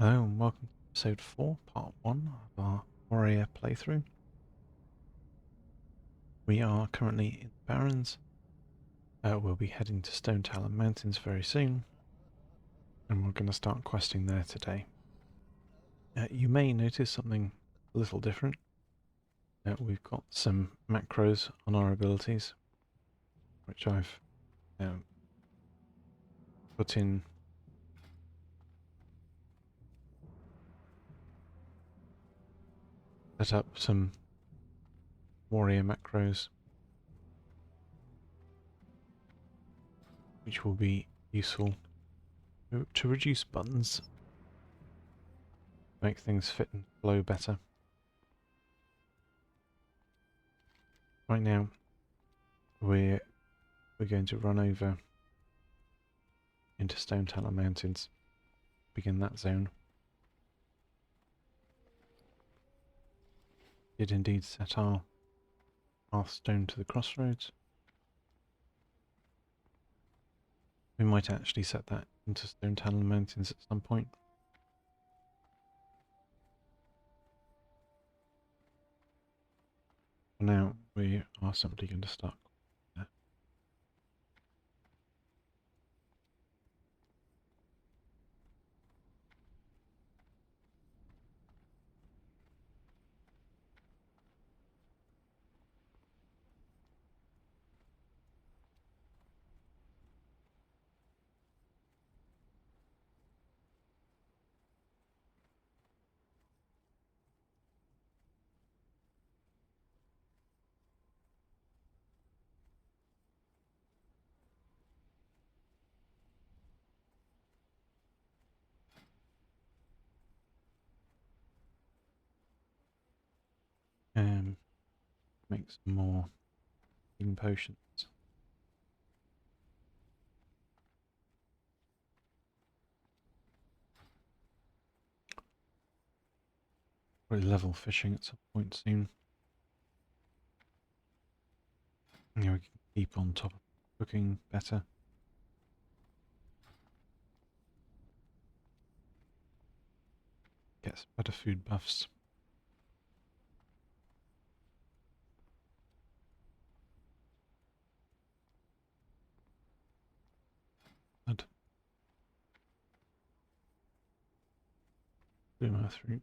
Hello and welcome to episode 4, part 1 of our Warrior playthrough. We are currently in the Barrens. We'll be heading to Stone Talon Mountains very soon, and we're going to start questing there today. You may notice something a little different. We've got some macros on our abilities, which I've put in set up some warrior macros which will be useful to reduce buttons, make things fit and flow better. Right now we're going to run over into Stone Talon Mountains, begin that zone. Did indeed set our Hearthstone to the crossroads. We might actually set that into Stone Talon Mountains at some point. For now, we are simply going to start there. Make some more healing potions. Probably level fishing at some point soon. Yeah, we can keep on top of cooking better. Get some better food buffs. And Bloom Earthroot.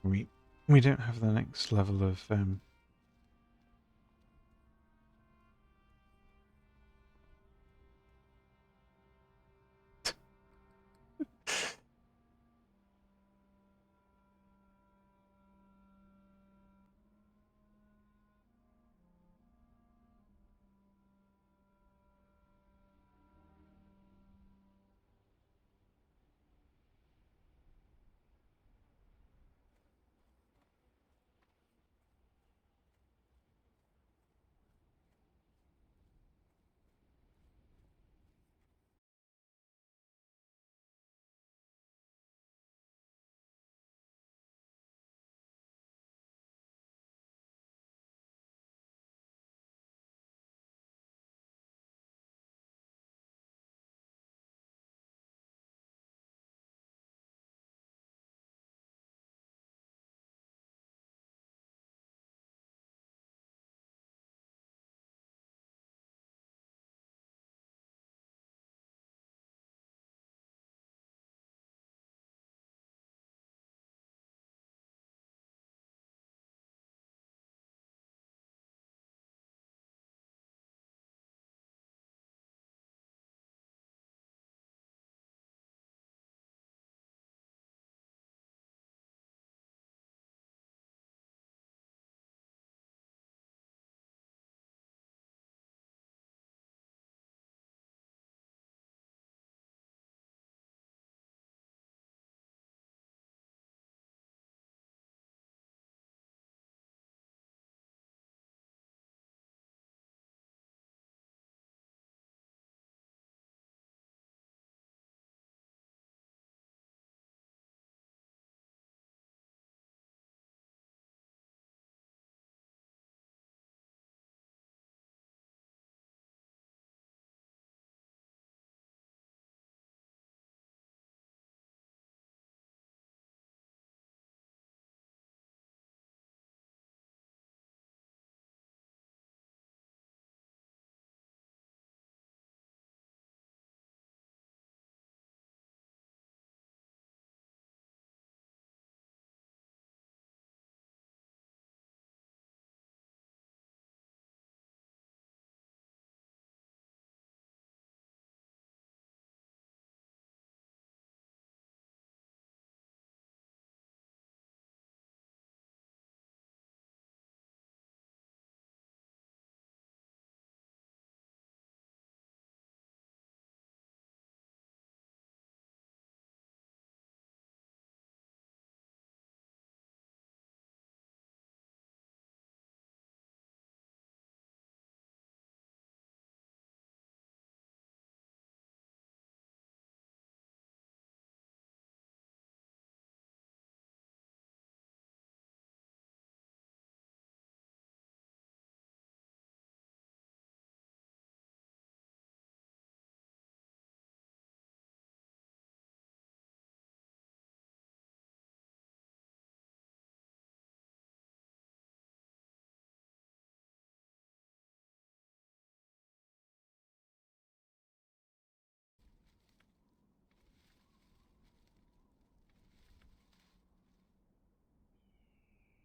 We don't have the next level of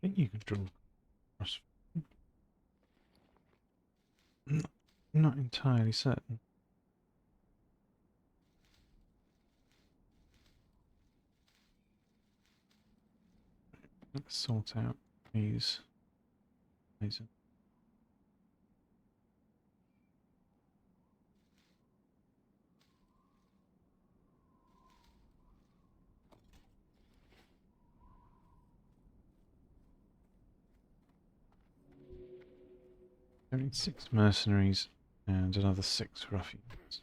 I think you can draw across. Not entirely certain. Let's sort out these. 76 mercenaries and another 6 ruffians.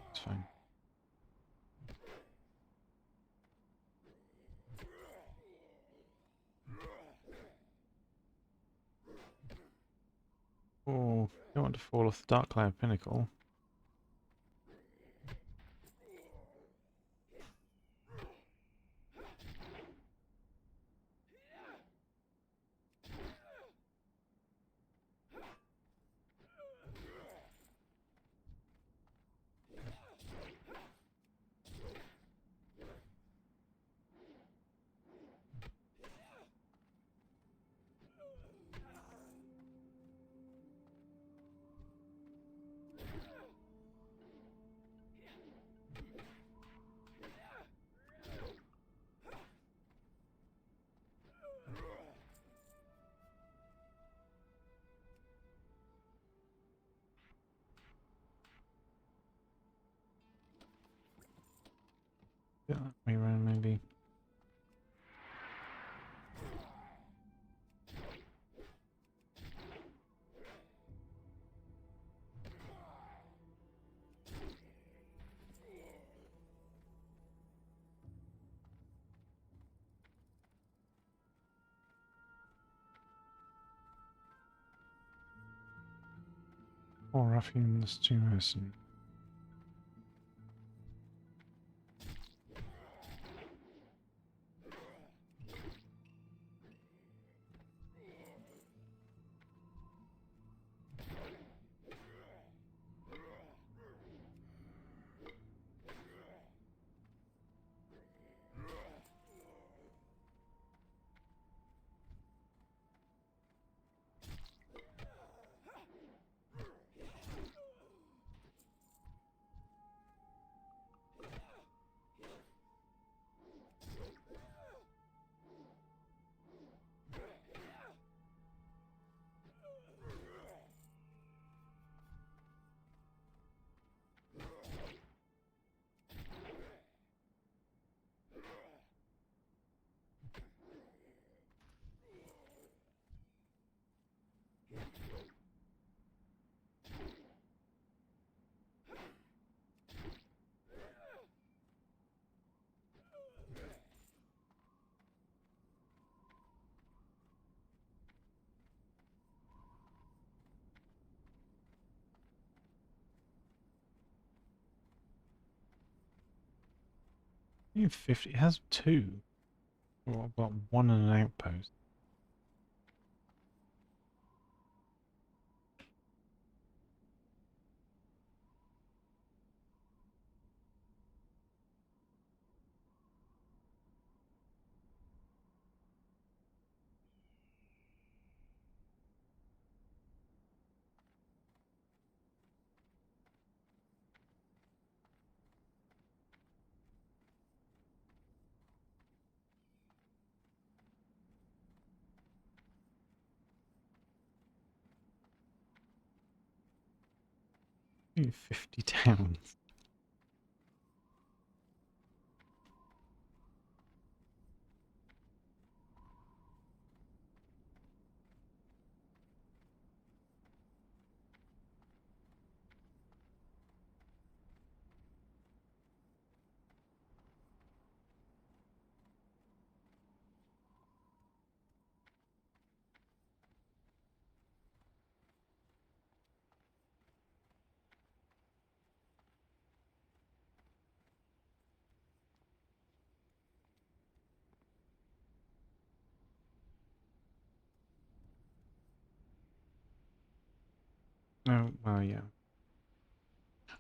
That's fine. Oh, don't want to fall off the Dark Cloud Pinnacle. Yeah, that way around maybe. Four ruffians, 2 mercenaries. You have 50. It has 2. What about 1 and an outpost? You have 50 towns. Oh, well, yeah.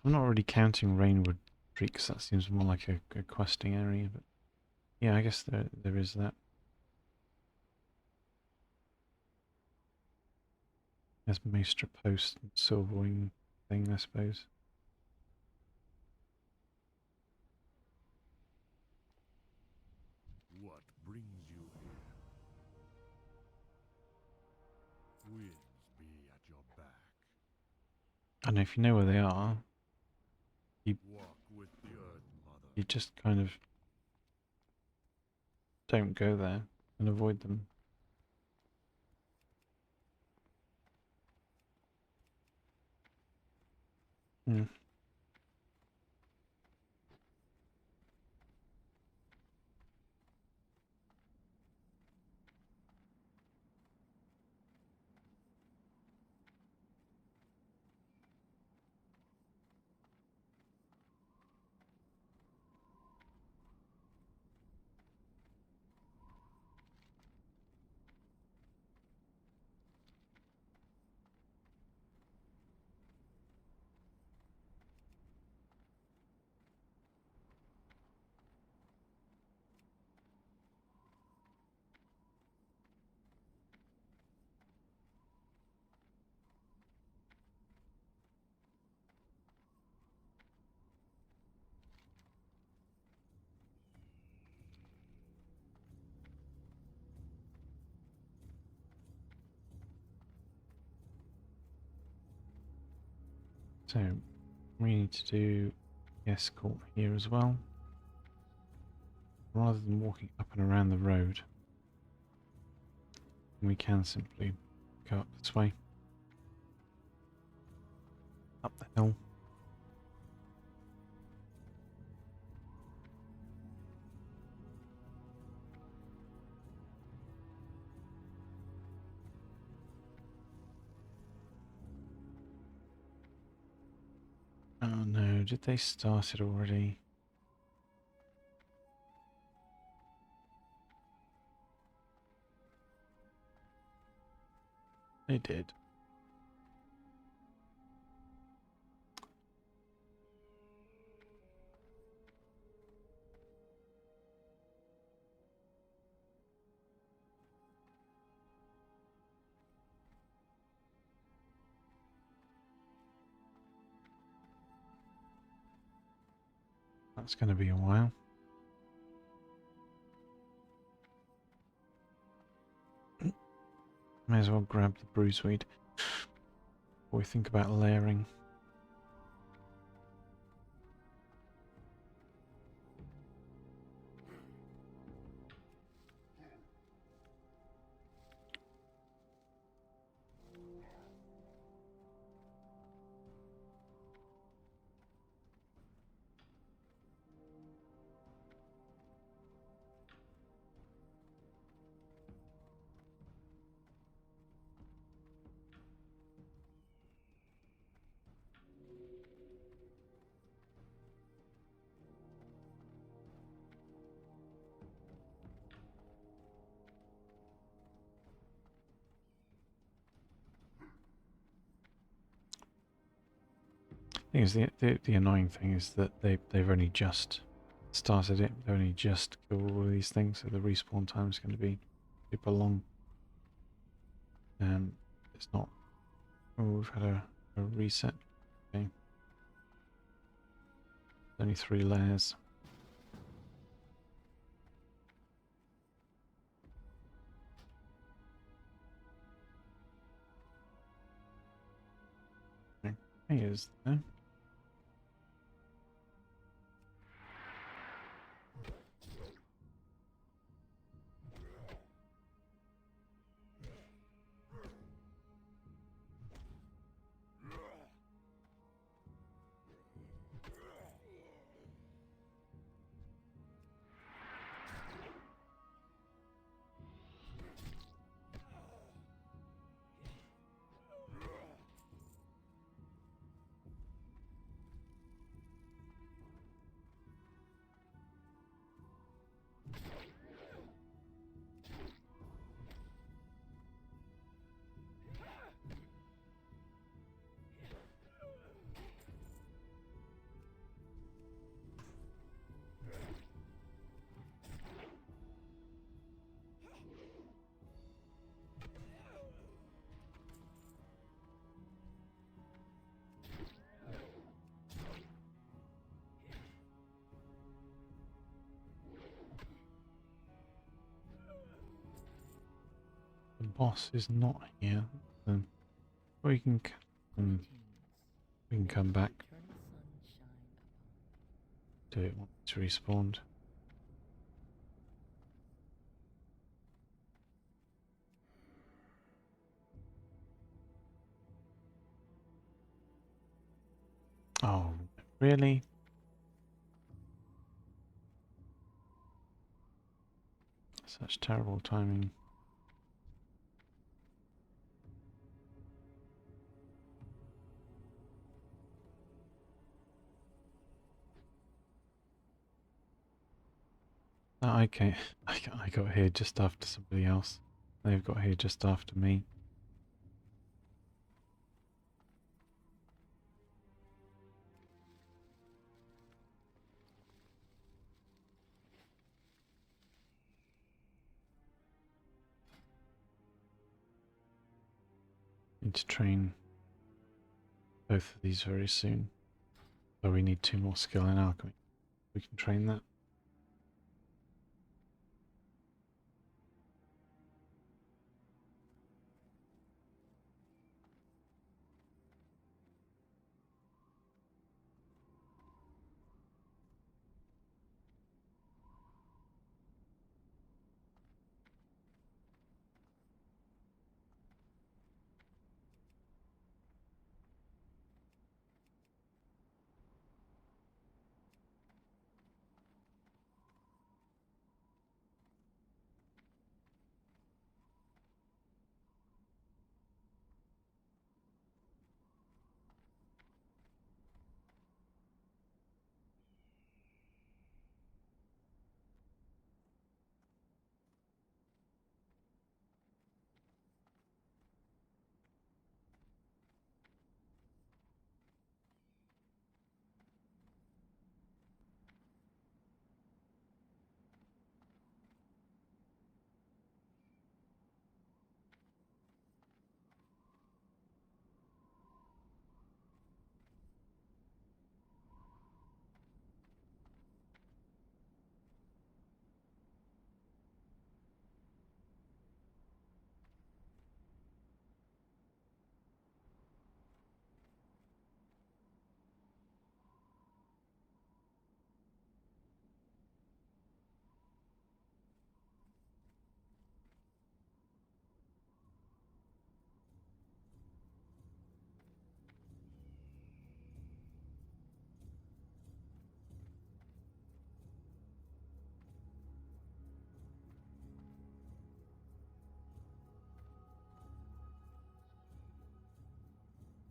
I'm not really counting Rainwood Street because that seems more like a questing area, but yeah, I guess there is that. There's Maestra Post and Silverwing thing, I suppose. What brings you here? Winds be at your back. I don't know if you know where they are. Walk with the Earth Mother. You just kind of don't go there and avoid them. Hmm. So we need to do the escort here as well. rather than walking up and around the road, we can simply go up this way, up the hill. Oh no, did they start it already? They did. That's going to be a while. May as well grab the bruiseweed before we think about layering. Thing is, the annoying thing is that they've only just started it. They've only just killed all of these things, so the respawn time is going to be super long. It's not. Oh, we've had a reset. Okay, only 3 layers. Okay, is there. The boss is not here. We can we can come back. Do it once it's respawned. Oh, really? Such terrible timing. Oh, okay, I got here just after somebody else. They've got here just after me. Need to train both of these very soon. So we need 2 more skill in alchemy. We can train that.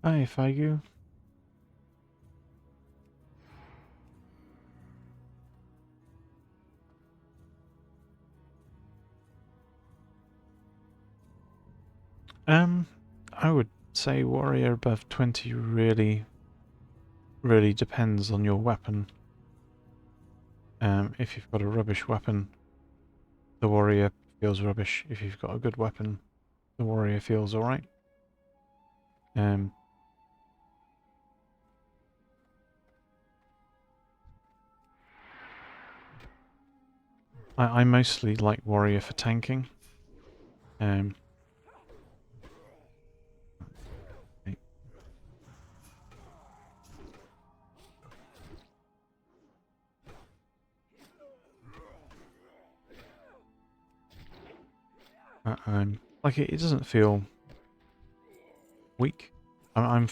Hi, Fagu. I would say warrior above 20 really depends on your weapon. If you've got a rubbish weapon, the warrior feels rubbish. If you've got a good weapon, the warrior feels alright. I mostly like warrior for tanking. Okay. Like it doesn't feel weak. I'm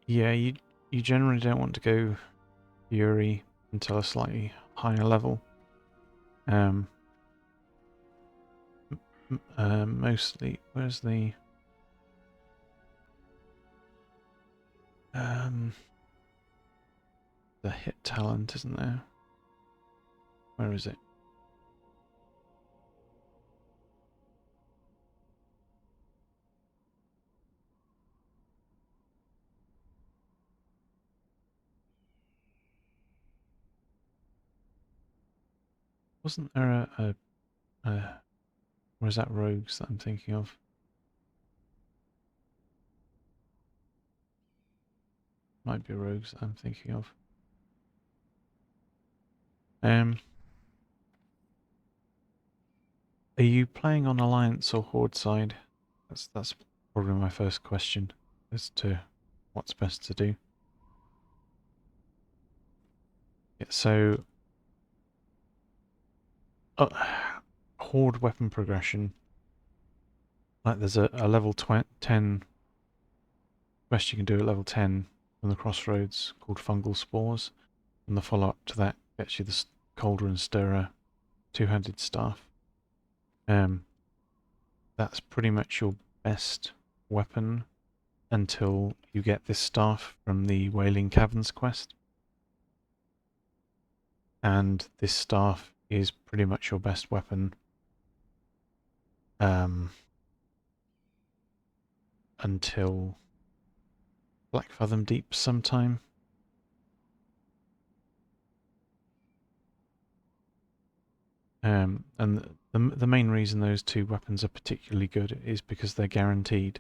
yeah, you generally don't want to go Fury until a slightly higher level. Mostly, where's the hit talent, isn't there? Where is it? Wasn't there or is that rogues that I'm thinking of? Might be rogues that I'm thinking of. Are you playing on Alliance or Horde side? That's probably my first question as to what's best to do. Yeah, so Horde weapon progression. Like there's a level 10 quest you can do at level 10 from the Crossroads called Fungal Spores, and the follow-up to that gets you the Cauldron Stirrer two-handed staff. That's pretty much your best weapon until you get this staff from the Wailing Caverns quest. And this staff is pretty much your best weapon until Black Fathom Deep sometime. And the main reason those two weapons are particularly good is because they're guaranteed.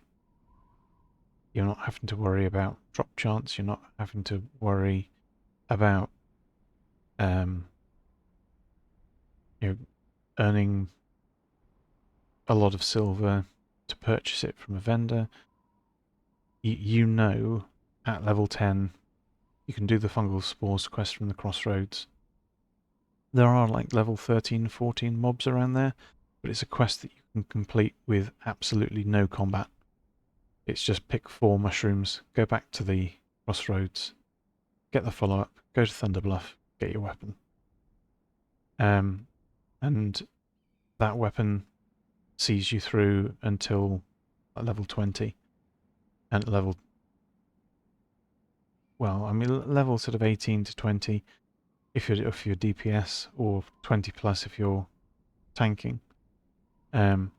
You're not having to worry about drop chance. You're not having to worry about earning a lot of silver to purchase it from a vendor. You know, at level 10, you can do the Fungal Spores quest from the Crossroads. There are like level 13, 14 mobs around there, but it's a quest that you can complete with absolutely no combat. It's just pick 4 mushrooms, go back to the Crossroads, get the follow-up, go to Thunderbluff, get your weapon. And that weapon sees you through until level 20. And level sort of 18 to 20 if you're DPS, or 20 plus if you're tanking. You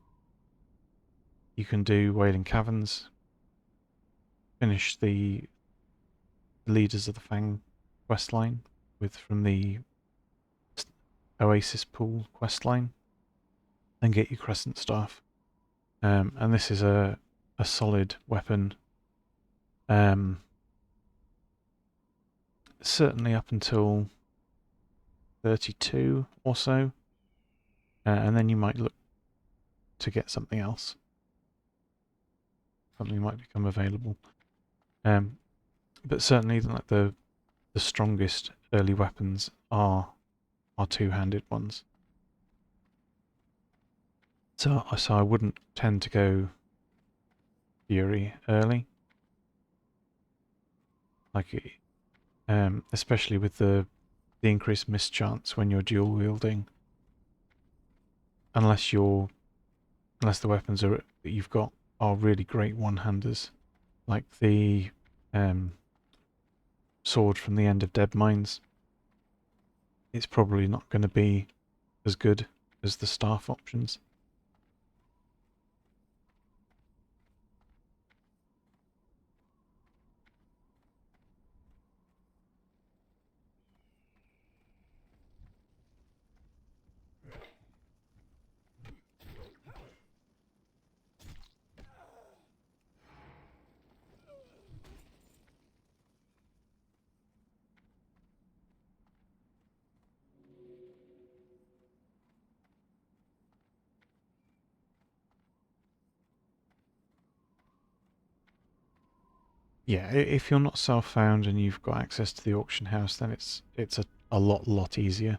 can do Wailing Caverns, finish the Leaders of the Fang questline from the Oasis Pool questline, and get your Crescent Staff. And this is a solid weapon. Certainly up until 32 or so, and then you might look to get something else. Something might become available. But certainly, like the strongest early weapons are two-handed ones. So I wouldn't tend to go Fury early. Like, especially with the increased mischance when you're dual wielding unless the weapons that you've got are really great one-handers, like the sword from the end of Dead Mines. It's probably not going to be as good as the staff options. Yeah, if you're not self-found and you've got access to the auction house, then it's a lot easier,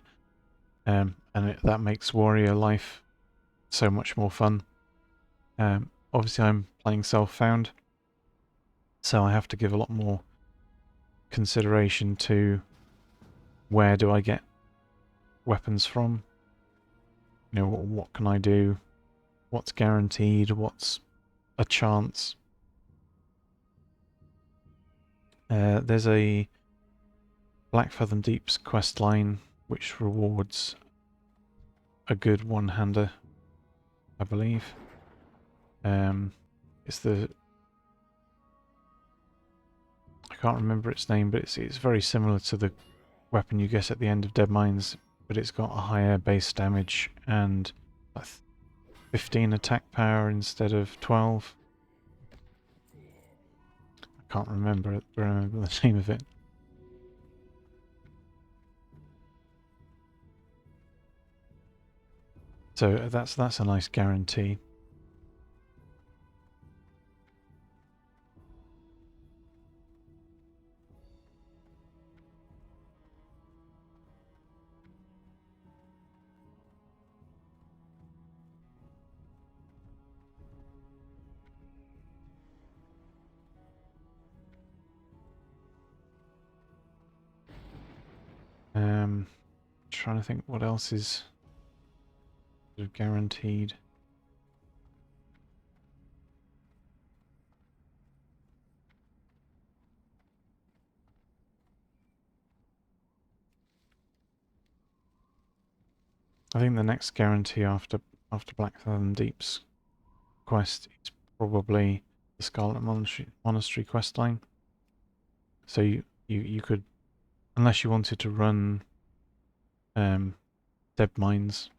and that makes warrior life so much more fun. Obviously, I'm playing self-found, so I have to give a lot more consideration to where do I get weapons from. You know, what can I do? What's guaranteed? What's a chance? There's a Blackfathom Deeps quest line which rewards a good one-hander, I believe. It's the... I can't remember its name, but it's very similar to the weapon you get at the end of Dead Mines, but it's got a higher base damage and 15 attack power instead of 12. I can't remember the name of it. So that's a nice guarantee. Trying to think what else is sort of guaranteed. I think the next guarantee after Blackfathom Deeps quest is probably the Scarlet Monastery quest line. So you could, unless you wanted to run Dead Mines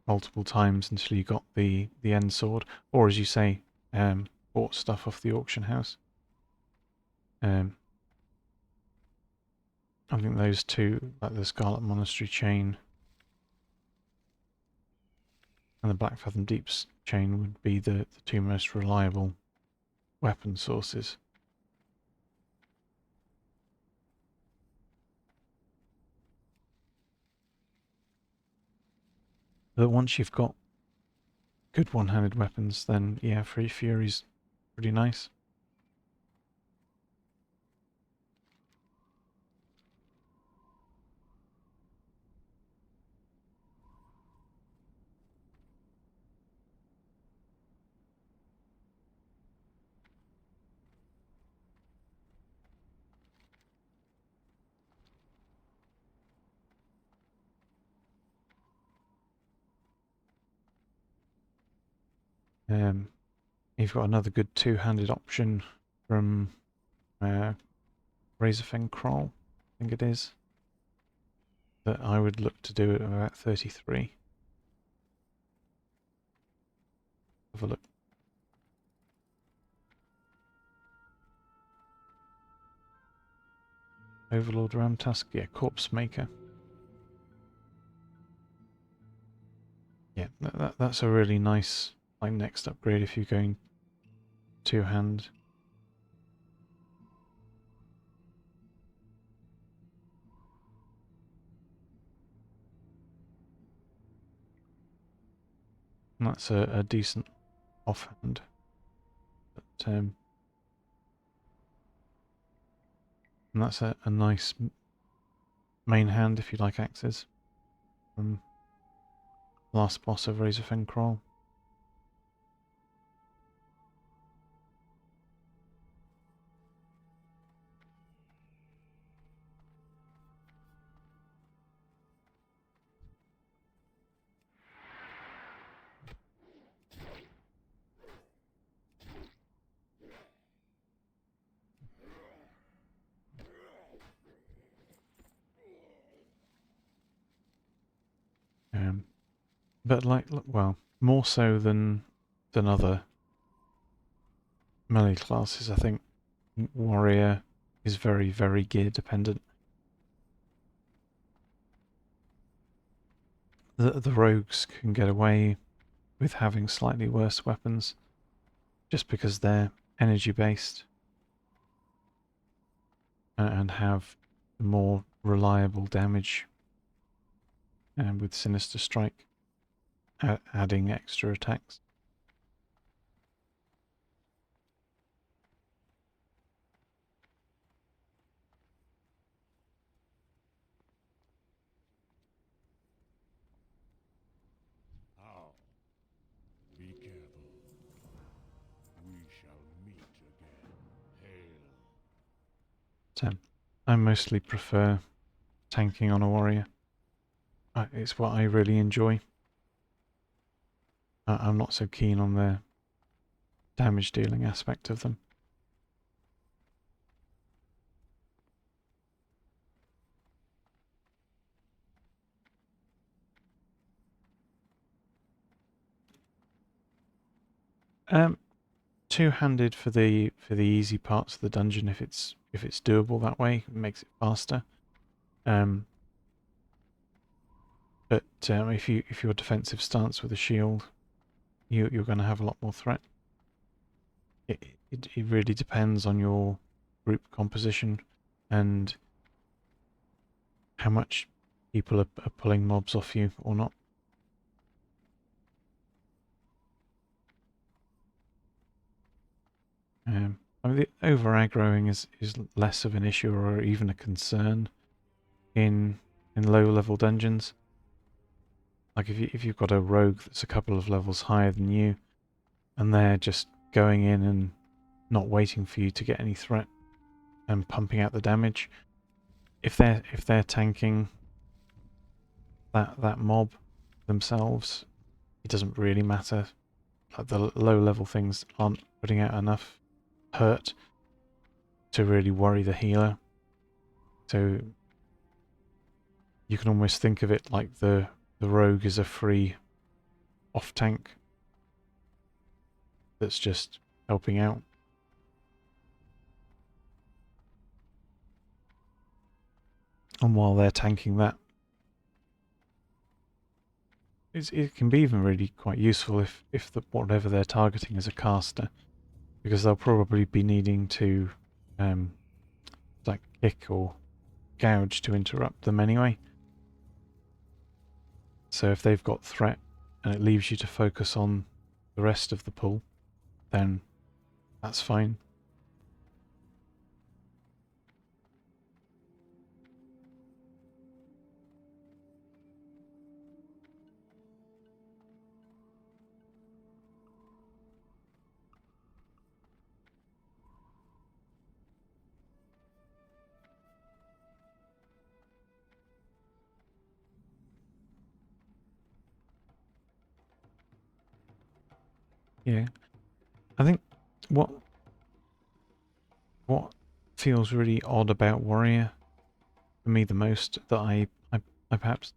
multiple times until you got the end sword, or as you say, bought stuff off the auction house. I think those two, like the Scarlet Monastery chain and the Blackfathom Deeps chain, would be the two most reliable weapon sources. But once you've got good one-handed weapons, then yeah, Free Fury's pretty nice. You've got another good two-handed option from Razorfang Kroll, I think it is, that I would look to do at about 33. Have a look. Overlord Ramtusk, yeah, Corpse Maker. Yeah, that's a really nice next upgrade if you're going two-hand. And that's a decent offhand. But and that's a nice main hand if you like axes. last boss of Razorfen Crawl. But well, more so than other melee classes, I think warrior is very, very gear dependent. The rogues can get away with having slightly worse weapons just because they're energy based and have more reliable damage, and with Sinister Strike adding extra attacks. How? Be careful. We shall meet again. Hail. So I mostly prefer tanking on a warrior. It's what I really enjoy. I'm not so keen on the damage dealing aspect of them. Two-handed for the easy parts of the dungeon if it's doable that way, it makes it faster. But if your defensive stance with a shield, you're going to have a lot more threat. It really depends on your group composition and how much people are pulling mobs off you or not. I mean, the over aggroing is less of an issue or even a concern in low level dungeons. Like if you've got a rogue that's a couple of levels higher than you, and they're just going in and not waiting for you to get any threat and pumping out the damage, if they're tanking that mob themselves, it doesn't really matter. Like the low level things aren't putting out enough hurt to really worry the healer. So you can almost think of it like the rogue is a free off tank that's just helping out. And while they're tanking that, it can be even really quite useful if whatever they're targeting is a caster, because they'll probably be needing to like kick or gouge to interrupt them anyway. So if they've got threat and it leaves you to focus on the rest of the pull, then that's fine. Yeah, I think what feels really odd about Warrior for me the most, that I perhaps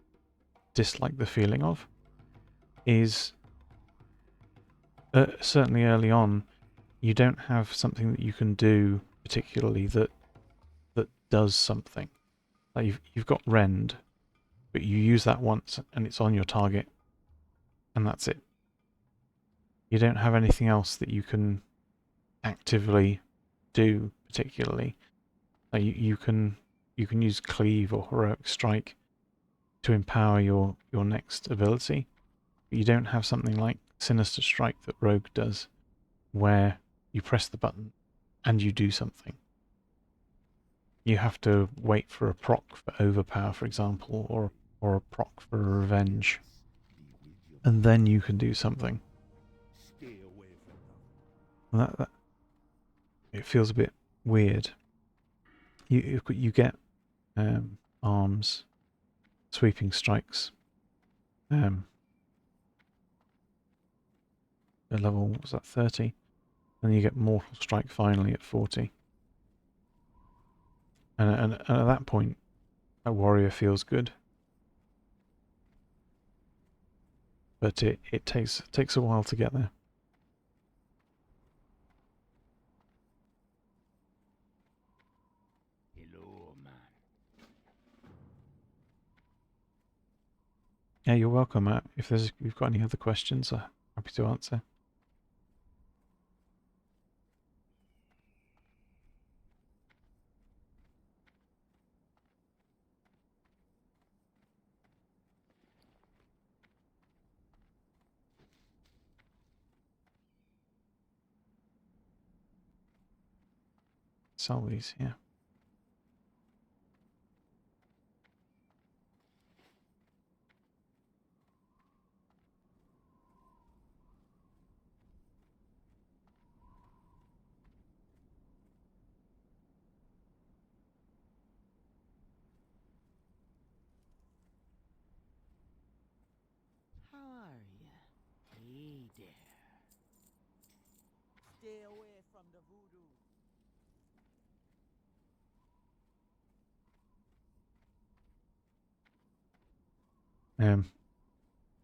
dislike the feeling of, is certainly early on you don't have something that you can do particularly that does something. Like you've got Rend, but you use that once and it's on your target, and that's it. You don't have anything else that you can actively do particularly. Like you can use Cleave or Heroic Strike to empower your next ability, but you don't have something like Sinister Strike that Rogue does, where you press the button and you do something. You have to wait for a proc for Overpower, for example, or a proc for Revenge. and then you can do something. Stay away from them. And that it feels a bit weird. You get arms, sweeping strikes. At level, what was that, 30? And you get mortal strike finally at 40. And at that point, a warrior feels good. But it takes a while to get there. Hello, man. Yeah, you're welcome, Matt. If you've got any other questions, I'm happy to answer. Sell these, yeah. How are ya? Hey there. Stay away from the voodoo.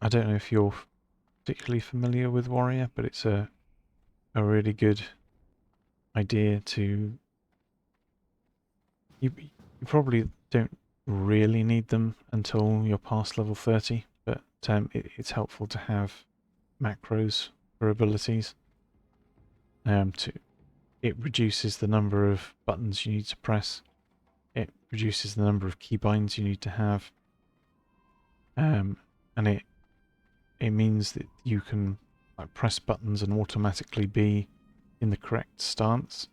I don't know if you're particularly familiar with Warrior, but it's a really good idea to... You probably don't really need them until you're past level 30, but it's helpful to have macros for abilities. It reduces the number of buttons you need to press. It reduces the number of keybinds you need to have. And it means that you can press buttons and automatically be in the correct stance,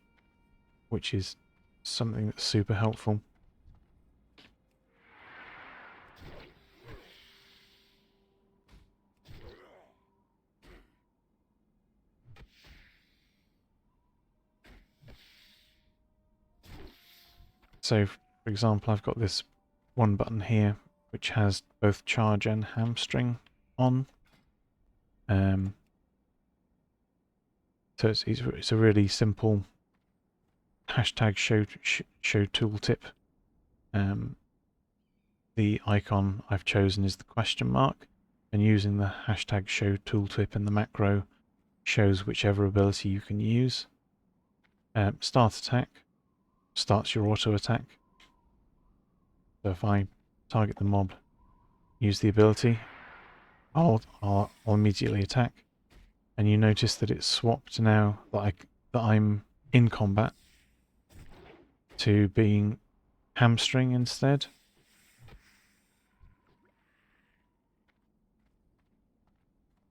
which is something that's super helpful. So, for example, I've got this one button here which has both charge and hamstring on. So it's a really simple hashtag show tooltip. The icon I've chosen is the question mark, and using the hashtag show tooltip in the macro shows whichever ability you can use. Start attack starts your auto attack. So if I target the mob, use the ability, I'll immediately attack. And you notice that it's swapped now that I'm in combat to being hamstring instead.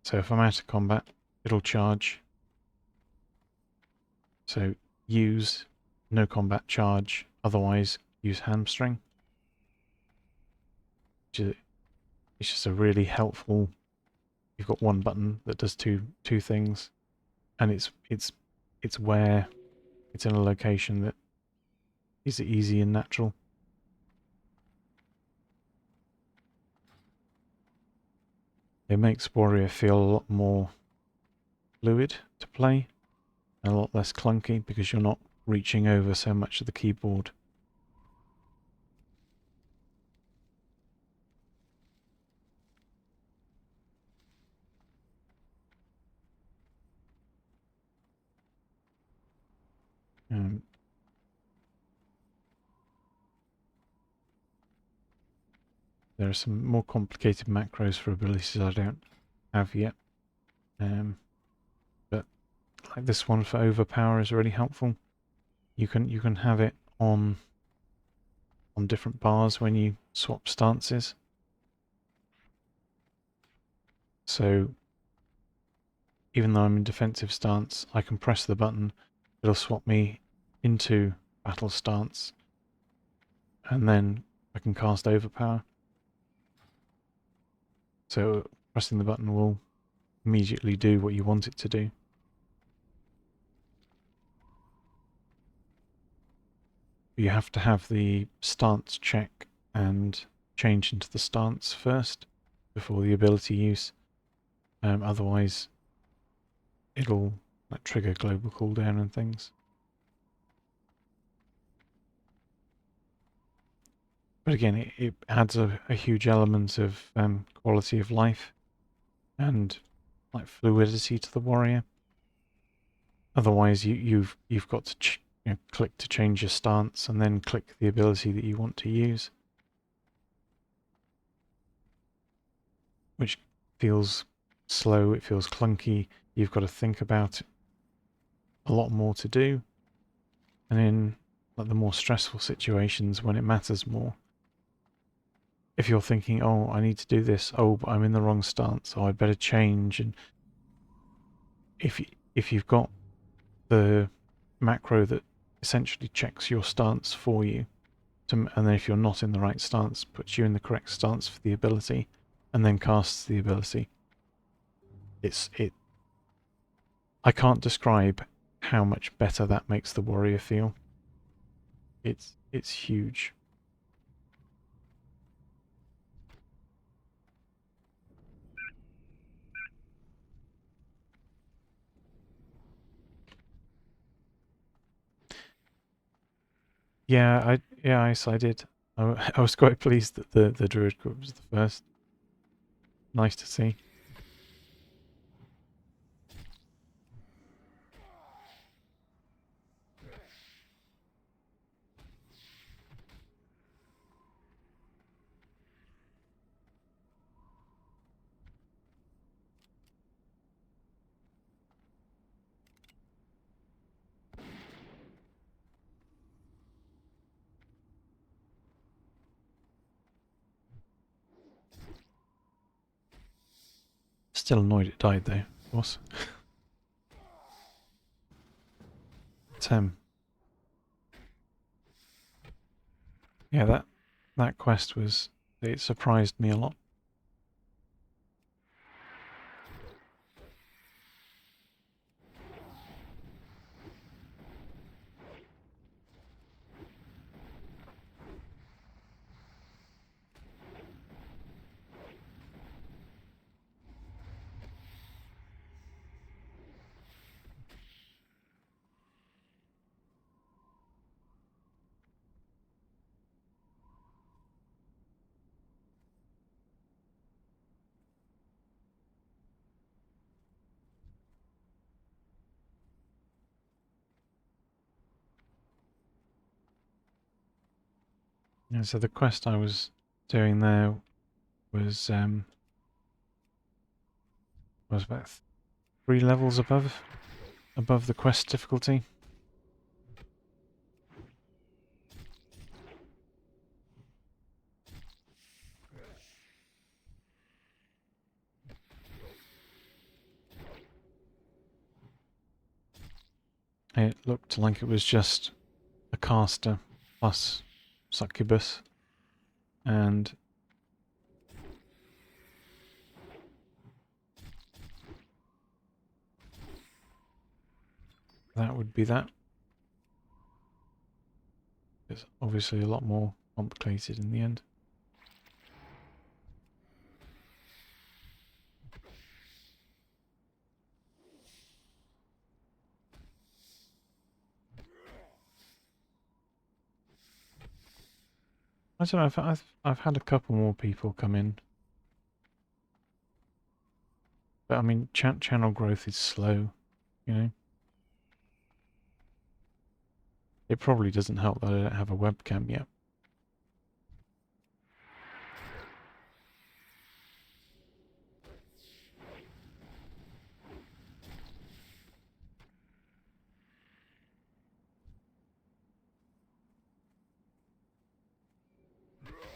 So if I'm out of combat, it'll charge. So use no combat charge, otherwise use hamstring. It's just a really helpful. You've got one button that does two things, and it's where it's in a location that is easy and natural. It makes Warrior feel a lot more fluid to play and a lot less clunky because you're not reaching over so much of the keyboard. There are some more complicated macros for abilities I don't have yet. But like this one for overpower is really helpful. You can have it on different bars when you swap stances. So even though I'm in defensive stance, I can press the button, it'll swap me into battle stance, and then I can cast overpower. So pressing the button will immediately do what you want it to do. You have to have the stance check and change into the stance first before the ability use. Otherwise, it'll trigger global cooldown and things. But again, it adds a huge element of quality of life and like fluidity to the warrior. Otherwise, you've got to click to change your stance and then click the ability that you want to use, which feels slow. It feels clunky. You've got to think about it. A lot more to do, and in like the more stressful situations when it matters more, if you're thinking, oh, I need to do this, oh, but I'm in the wrong stance, oh, I'd better change, and if you've got the macro that essentially checks your stance for you, and then if you're not in the right stance, puts you in the correct stance for the ability, and then casts the ability, I can't describe how much better that makes the warrior feel. It's huge. Yeah, I did. I was quite pleased that the druid group was the first. Nice to see. Still annoyed it died though, of course. Yeah, that quest it surprised me a lot. Yeah, so the quest I was doing there was about 3 levels above the quest difficulty. It looked like it was just a caster plus succubus, and that would be that. It's obviously a lot more complicated in the end. I don't know. I've had a couple more people come in, but I mean, channel growth is slow, you know. It probably doesn't help that I don't have a webcam yet.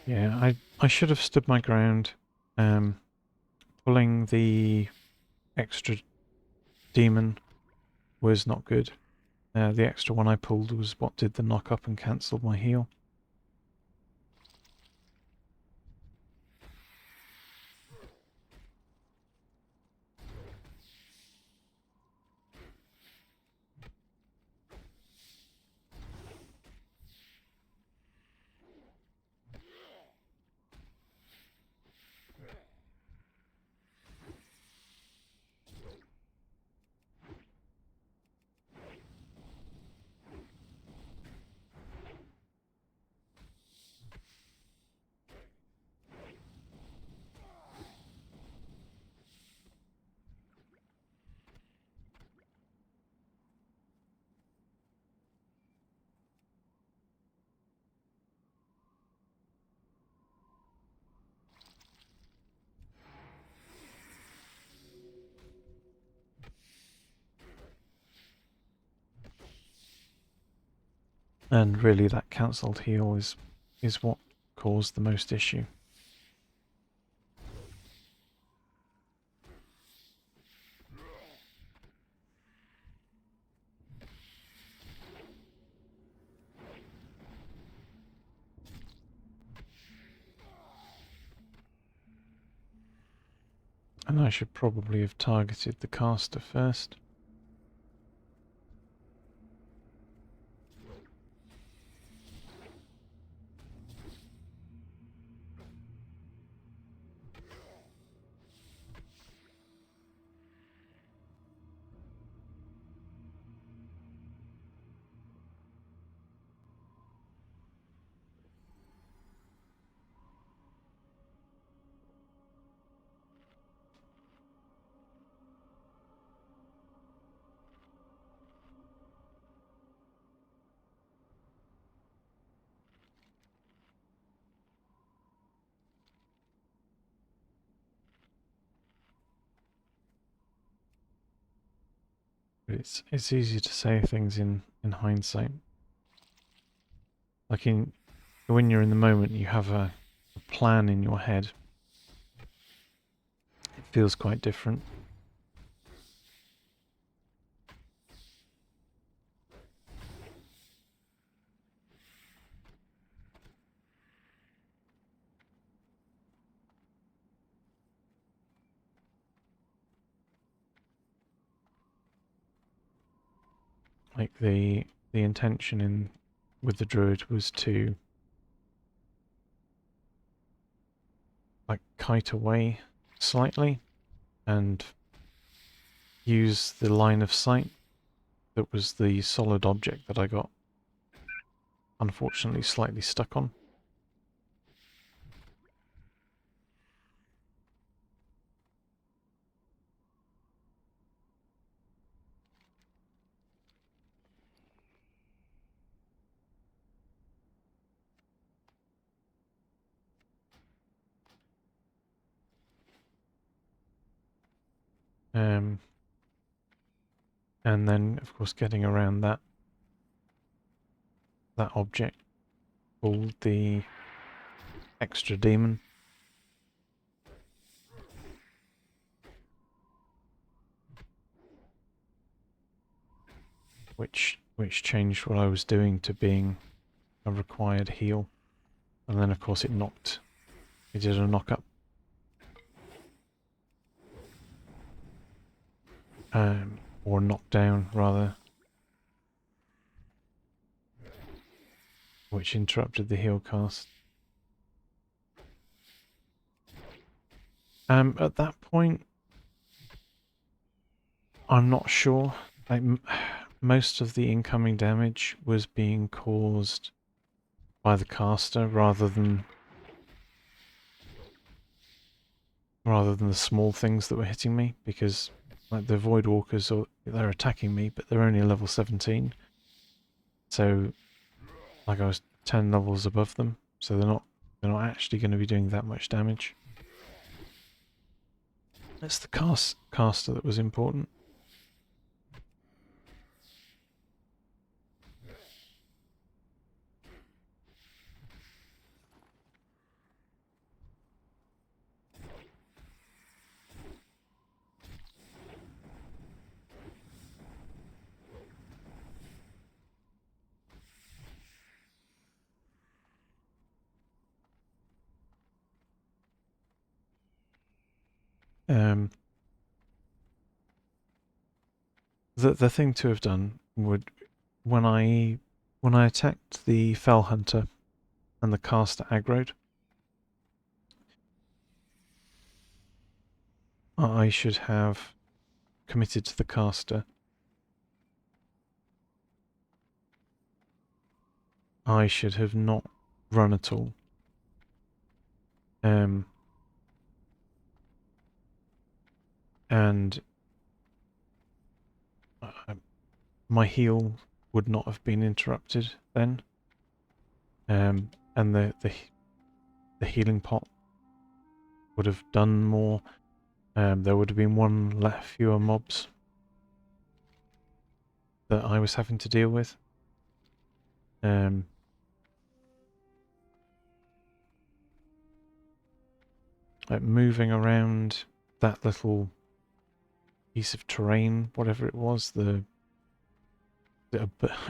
Yeah, I should have stood my ground. Pulling the extra demon was not good. The extra one I pulled was what did the knock up and cancelled my heal. And really that cancelled heal is what caused the most issue. And I should probably have targeted the caster first. But it's easy to say things in hindsight. Like when you're in the moment, you have a plan in your head. It feels quite different. Like the intention in with the druid was to like kite away slightly and use the line of sight that was the solid object that I got unfortunately slightly stuck on. And then of course getting around that object called the extra demon, which changed what I was doing to being a required heal. And then of course it did a knock up. Or knockdown rather, which interrupted the heal cast. At that point, I'm not sure. Like, most of the incoming damage was being caused by the caster rather than the small things that were hitting me, because like the Void Walkers, they're attacking me, but they're only level 17. So like I was 10 levels above them, so they're not actually going to be doing that much damage. It's the caster that was important. The thing to have done would, when I attacked the Fell Hunter and the caster aggroed, I should have committed to the caster. I should have not run at all. And my heal would not have been interrupted then. And the healing pot would have done more. There would have been one fewer mobs that I was having to deal with. Um, like moving around that little piece of terrain, whatever it was, it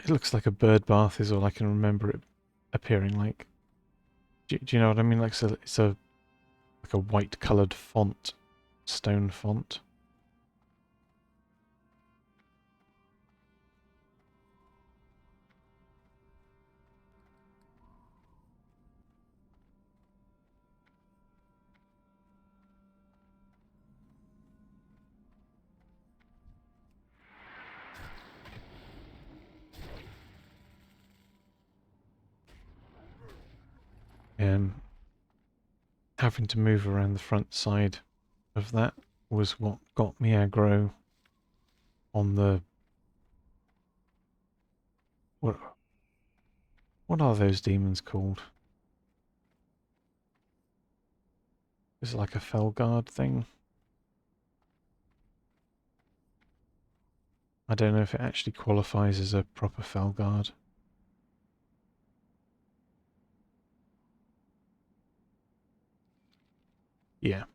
looks like a bird bath is all I can remember it appearing like. Do you know what I mean? Like it's a like a white coloured font, stone font. Having to move around the front side of that was what got me aggro on the... What are those demons called? Is it like a Felguard thing? I don't know if it actually qualifies as a proper Felguard. Yeah.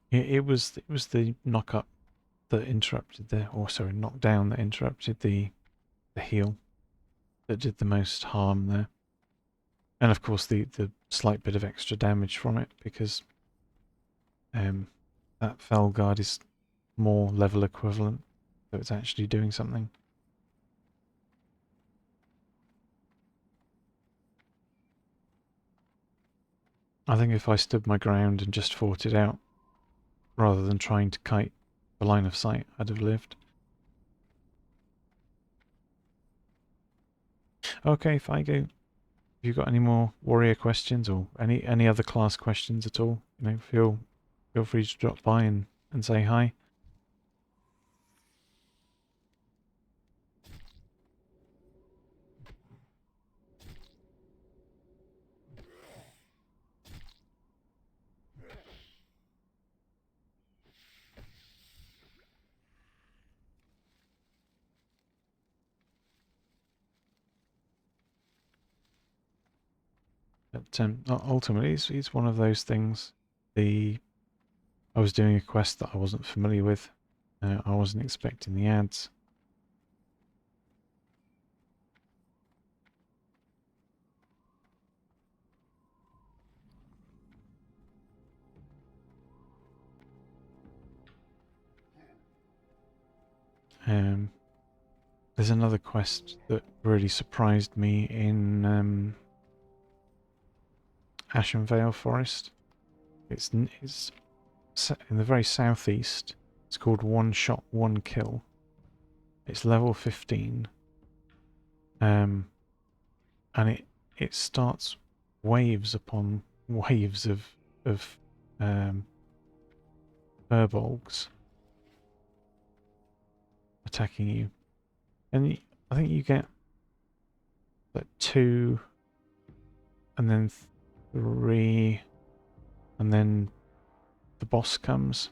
It was the knock up that interrupted the, or sorry, knockdown that interrupted the heal that did the most harm there. And of course the slight bit of extra damage from it, because that Felguard is more level equivalent, so it's actually doing something. I think if I stood my ground and just fought it out, rather than trying to kite the line of sight, I'd have lived. Okay, Figo, have you got any more warrior questions or any other class questions at all? You know, feel free to drop by and say hi. But ultimately, it's one of those things. I was doing a quest that I wasn't familiar with. I wasn't expecting the ads. There's another quest that really surprised me in Ashenvale Forest. It's in the very southeast. It's called One Shot, One Kill. It's level 15. And it starts waves upon waves of furbolgs attacking you. And I think you get like 2 and then 3 and then the boss comes.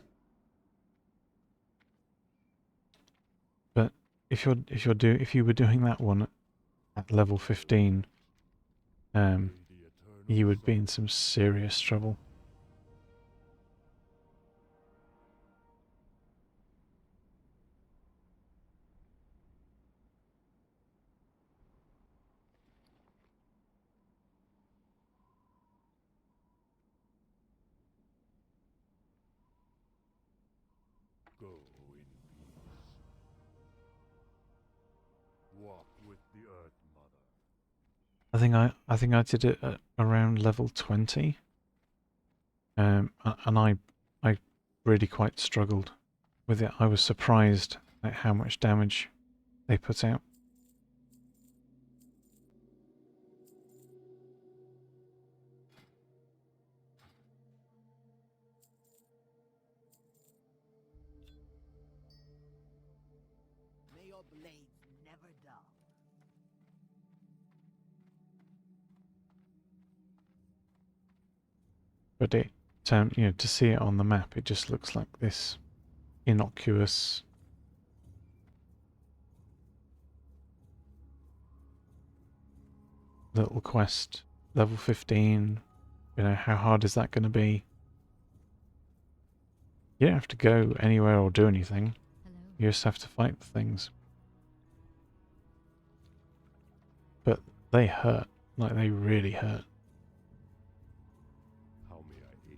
But if you were doing that one at level 15, you would be in some serious trouble. Go in peace. Walk with the Earth Mother. I think I did it at around level 20. And I really quite struggled with it. I was surprised at how much damage they put out. blades never dull. But it, to see it on the map, it just looks like this innocuous little quest. Level 15, how hard is that going to be? You don't have to go anywhere or do anything. Hello. You just have to fight the things. But they hurt. Like, they really hurt. How may I aid you?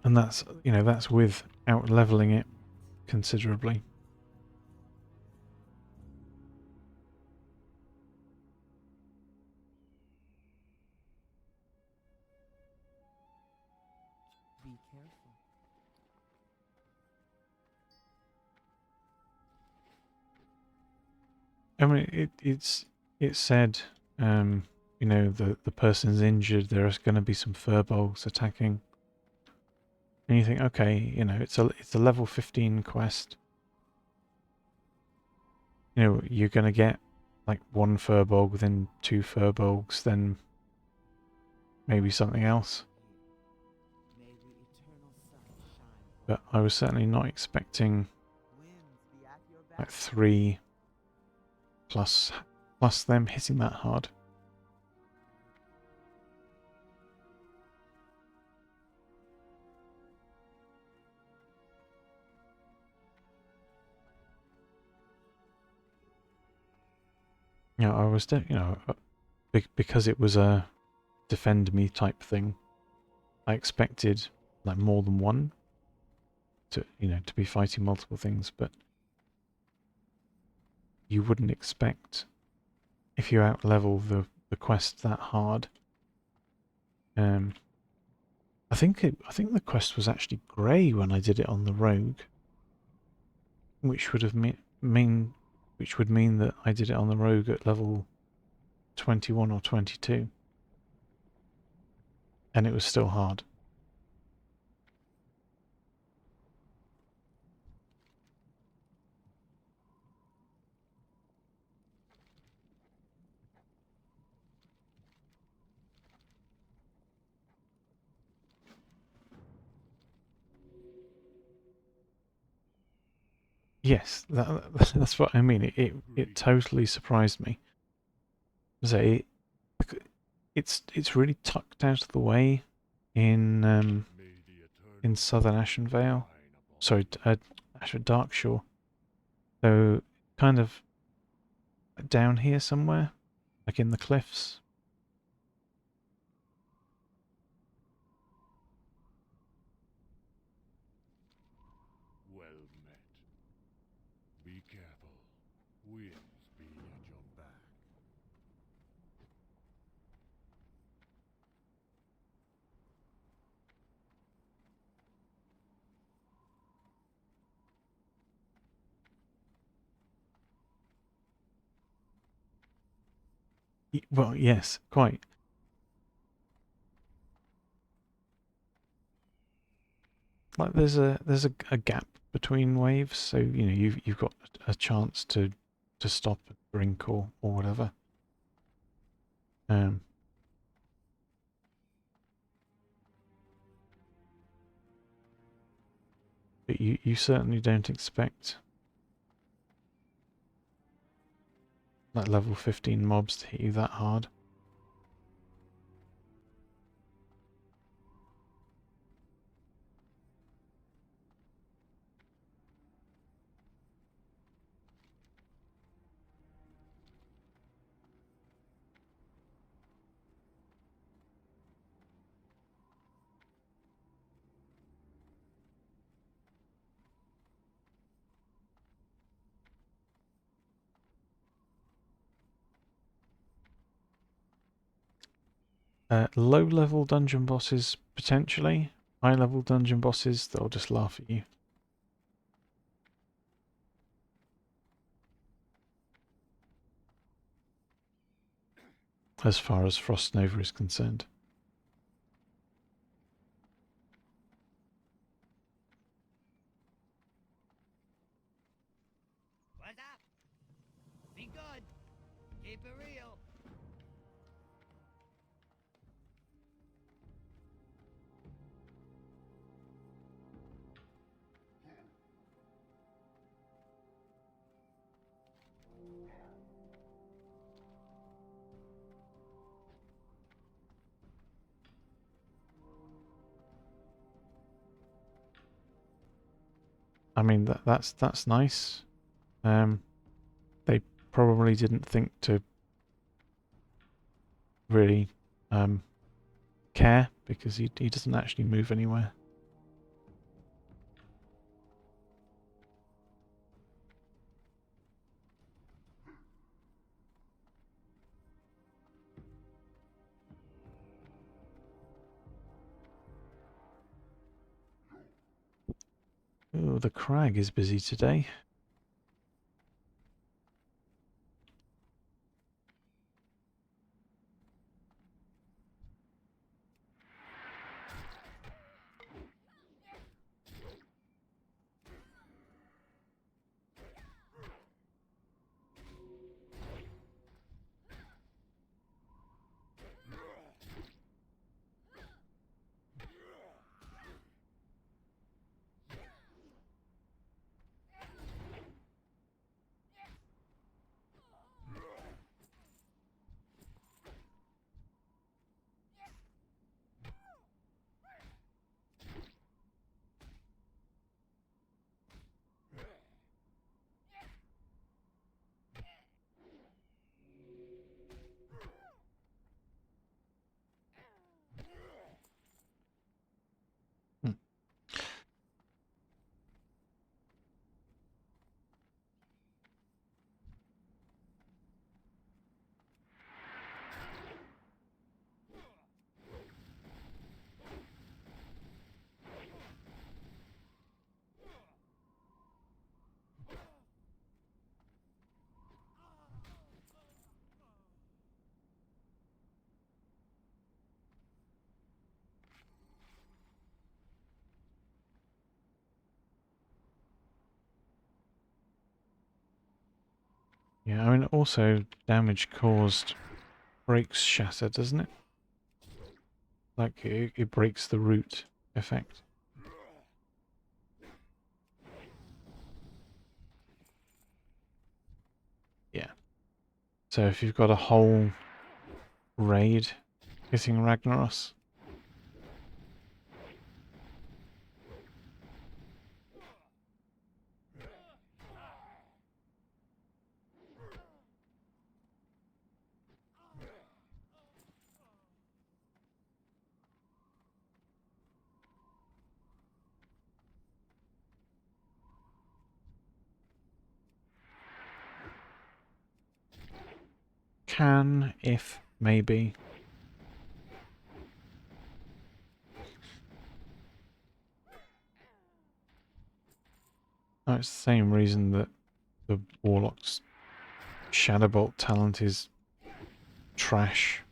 And that's with out leveling it considerably. Be careful. I mean, it's said, the person's injured. There's going to be some furbolgs attacking, and you think, okay, it's a level 15 quest. You're going to get like one furbolg, within 2 furbolgs, then maybe something else. May the eternal sun shine. But I was certainly not expecting Winds be at your back. like 3 plus them hitting that hard. I was, because it was a defend me type thing, I expected like more than one to be fighting multiple things, but you wouldn't expect, if you out level the quest that hard. I think the quest was actually grey when I did it on the rogue, which would have which would mean that I did it on the rogue at level 21 or 22, and it was still hard. Yes, that's what I mean. It totally surprised me. So it's really tucked out of the way in May the eternal Southern Ashenvale. shine upon Sorry, Darkshore. So kind of down here somewhere, like in the cliffs. well met. Be careful. Winds be at your back. Well, yes, quite. Like there's a gap between waves, so you've got a chance to stop and drink or whatever. Um, but you certainly don't expect like level 15 mobs to hit you that hard. Low level dungeon bosses potentially. High level dungeon bosses, they'll just laugh at you. As far as Frost Nova is concerned. What's real. I mean, that's nice. They probably didn't think to really care, because he doesn't actually move anywhere. Oh, the crag is busy today. Hmm. Yeah, I mean, also damage caused breaks shatter, doesn't it? Like it breaks the root effect. Yeah. So if you've got a whole raid hitting Ragnaros, can, if, maybe. Oh, it's the same reason that the Warlock's Shadowbolt talent is trash.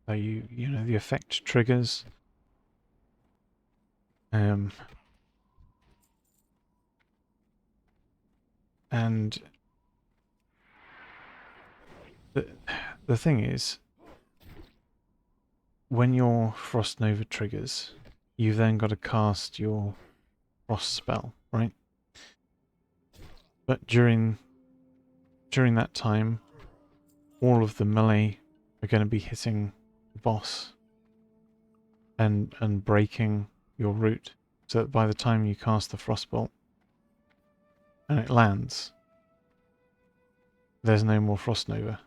So you know, the effect triggers. And the thing is, when your Frost Nova triggers, you've then got to cast your Frost spell, right? But during that time, all of the melee are going to be hitting the boss and breaking your root, so that by the time you cast the Frostbolt and it lands, there's no more Frost Nova.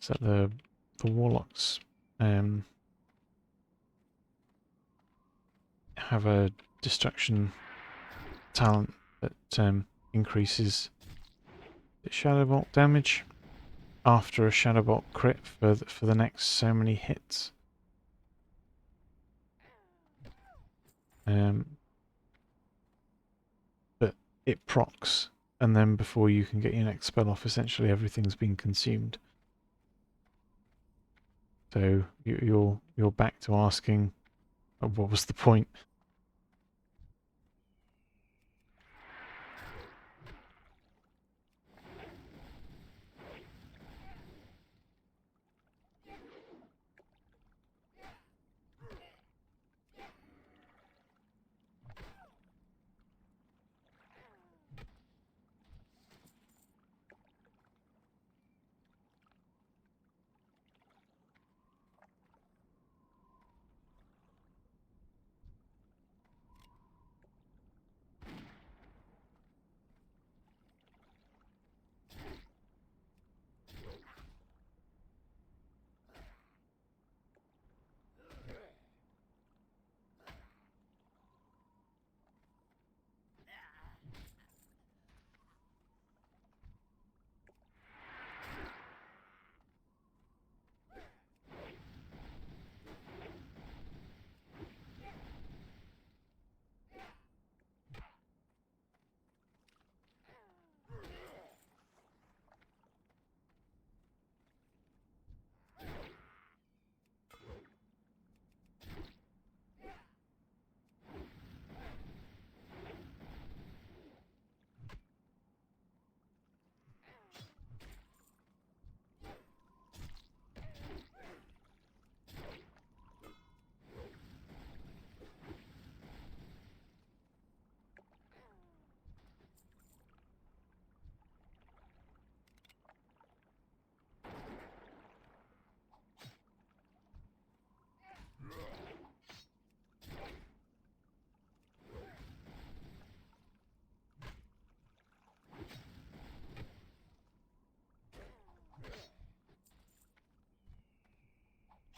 is that the warlocks have a destruction talent that increases the Shadowbolt damage after a Shadowbolt crit for the next so many hits. But it procs, and then before you can get your next spell off, essentially everything's been consumed. So you're back to asking, what was the point?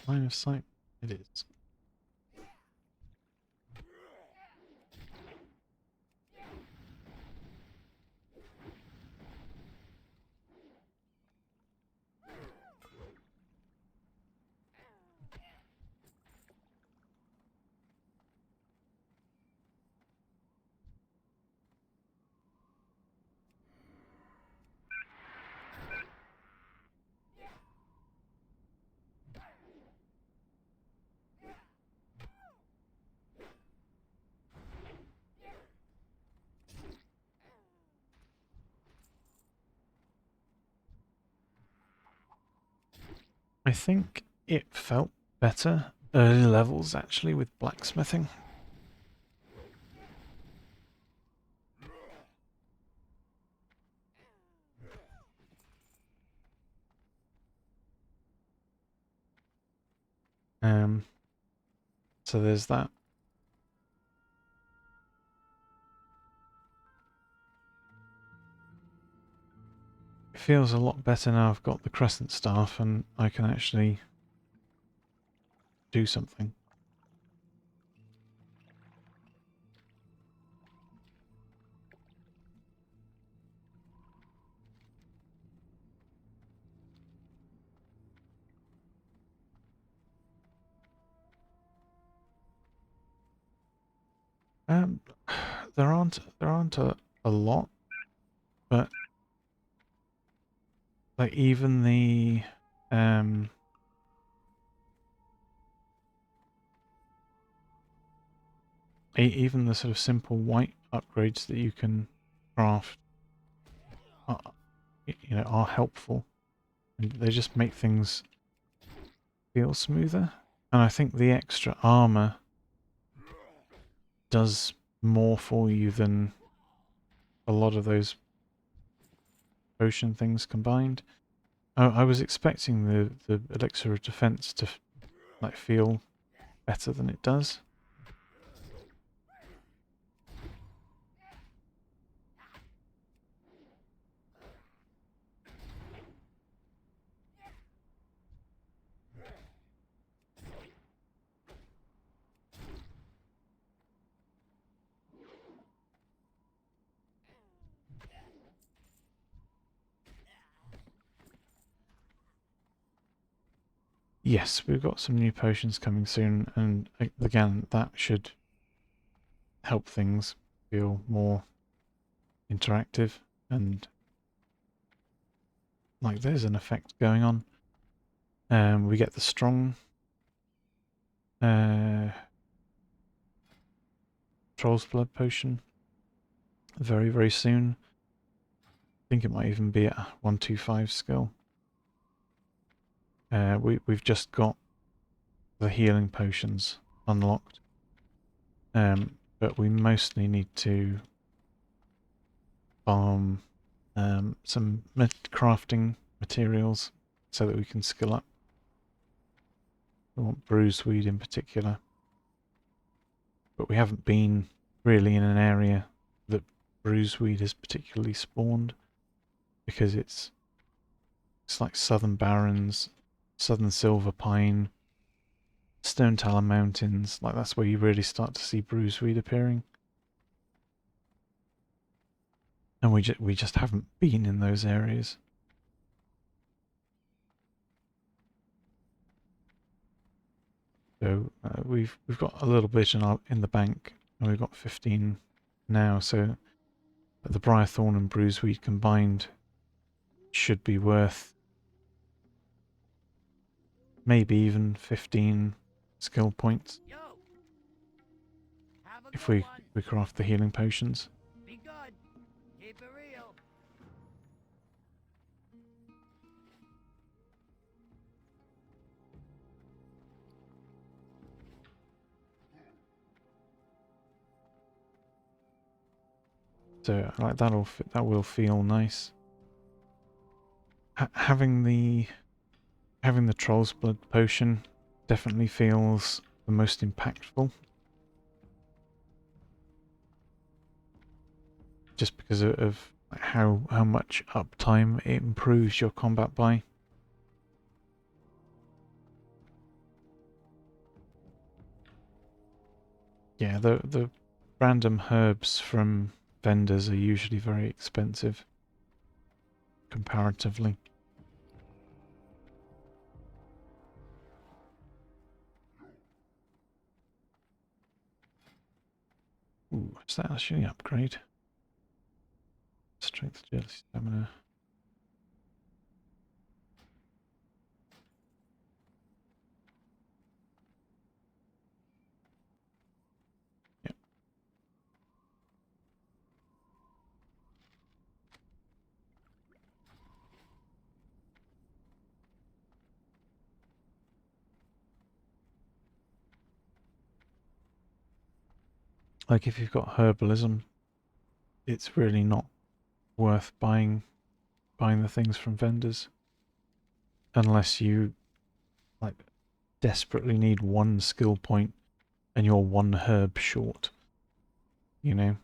Line of sight, it is. I think it felt better early levels actually with blacksmithing. So there's that. It feels a lot better now I've got the crescent staff and I can actually do something. There aren't a lot, but like even the even the sort of simple white upgrades that you can craft are, are helpful, and they just make things feel smoother. And I think the extra armor does more for you than a lot of those potion things combined. I was expecting the elixir of defense to like feel better than it does. Yes, we've got some new potions coming soon, and again, that should help things feel more interactive and like there's an effect going on. We get the strong Troll's Blood potion very, very soon. I think it might even be at 125 skill. We've just got the healing potions unlocked, but we mostly need to farm some crafting materials so that we can skill up. We want bruiseweed in particular, but we haven't been really in an area that bruiseweed is particularly spawned because it's like Southern Barrens, Southern Silver Pine, Stone Talon Mountains. Like that's where you really start to see bruiseweed appearing. And we just haven't been in those areas. So we've got a little bit in the bank, and we've got 15 now. So the Briarthorn and bruiseweed combined should be worth maybe even 15 skill points Yo, have a if good we craft the healing potions. Be good. Keep it real. So like that will feel nice. Having the Troll's Blood potion definitely feels the most impactful. Just because of how much uptime it improves your combat by. Yeah, the random herbs from vendors are usually very expensive comparatively. Ooh, is that actually an upgrade? Strength, agility, stamina. Yep. Like if you've got herbalism, it's really not worth buying the things from vendors unless you like desperately need one skill point and you're one herb short, you know.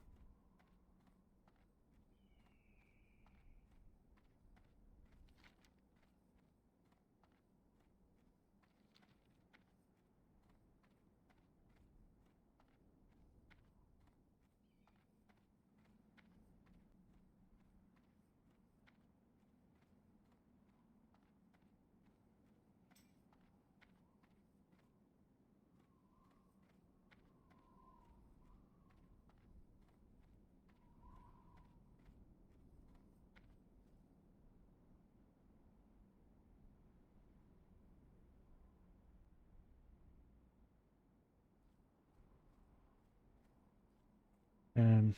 Um,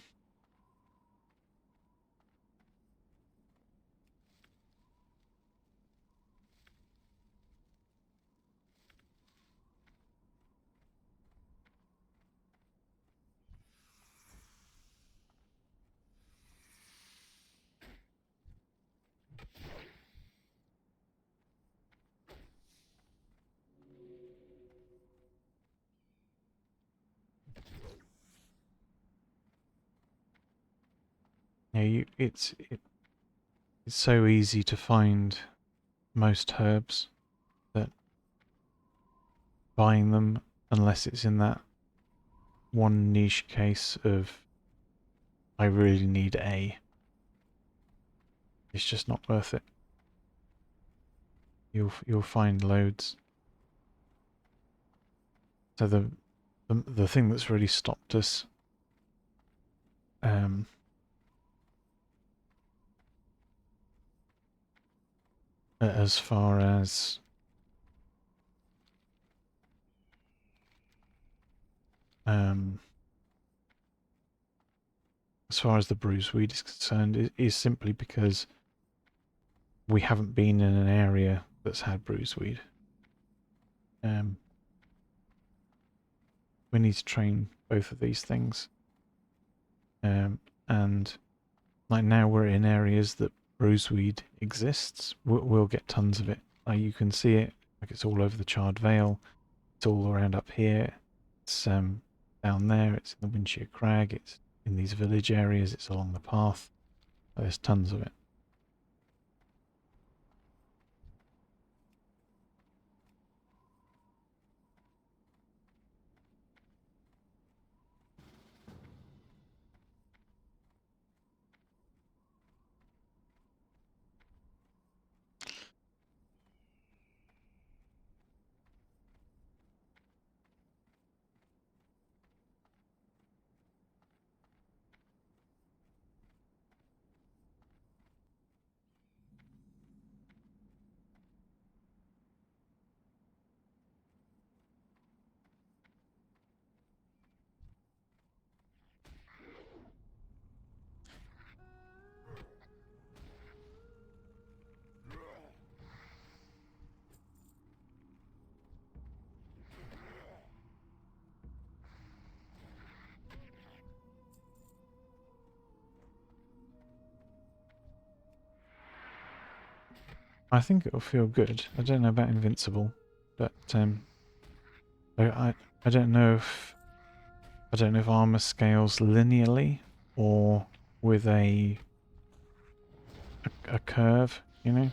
it's so easy to find most herbs that buying them, unless it's in that one niche case of I really need A, it's just not worth it. You'll find loads. So the thing that's really stopped us as far as the bruiseweed is concerned is simply because we haven't been in an area that's had bruiseweed. We need to train both of these things. And like now we're in areas that bruiseweed exists. We'll get tons of it. Like you can see it, like it's all over the Charred Vale. It's all around up here. It's down there. It's in the Windshire Crag. It's in these village areas. It's along the path. There's tons of it. I think it'll feel good. I don't know about invincible, but I don't know if armor scales linearly or with a curve, you know.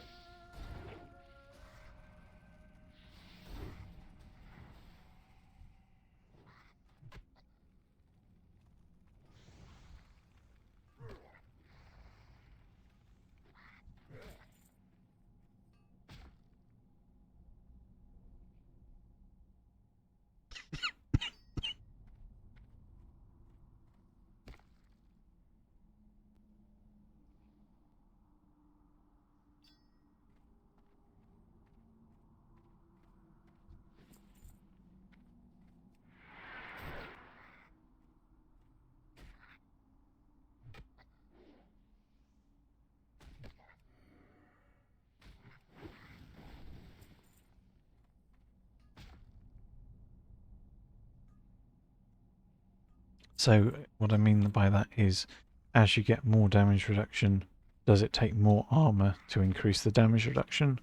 So what I mean by that is, as you get more damage reduction, does it take more armor to increase the damage reduction,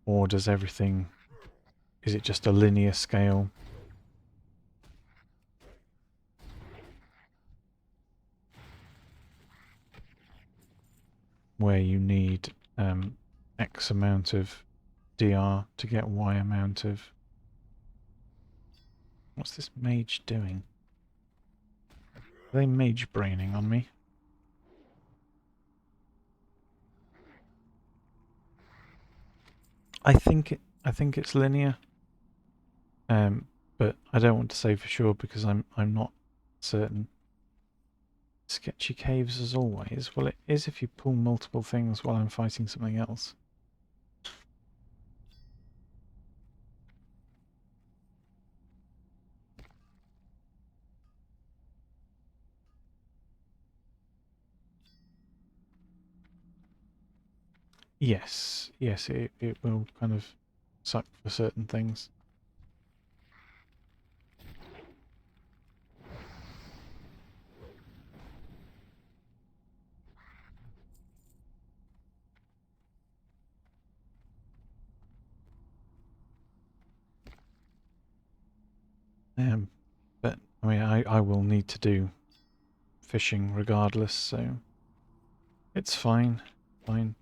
or does everything? Is it just a linear scale? Where you need X amount of DR to get Y amount of... What's this mage doing? Are they mage braining on me? I think it's linear. But I don't want to say for sure because I'm not certain. Sketchy caves as always. Well, it is if you pull multiple things while I'm fighting something else. Yes, it will kind of suck for certain things. But I mean, I will need to do fishing regardless, so it's fine, fine.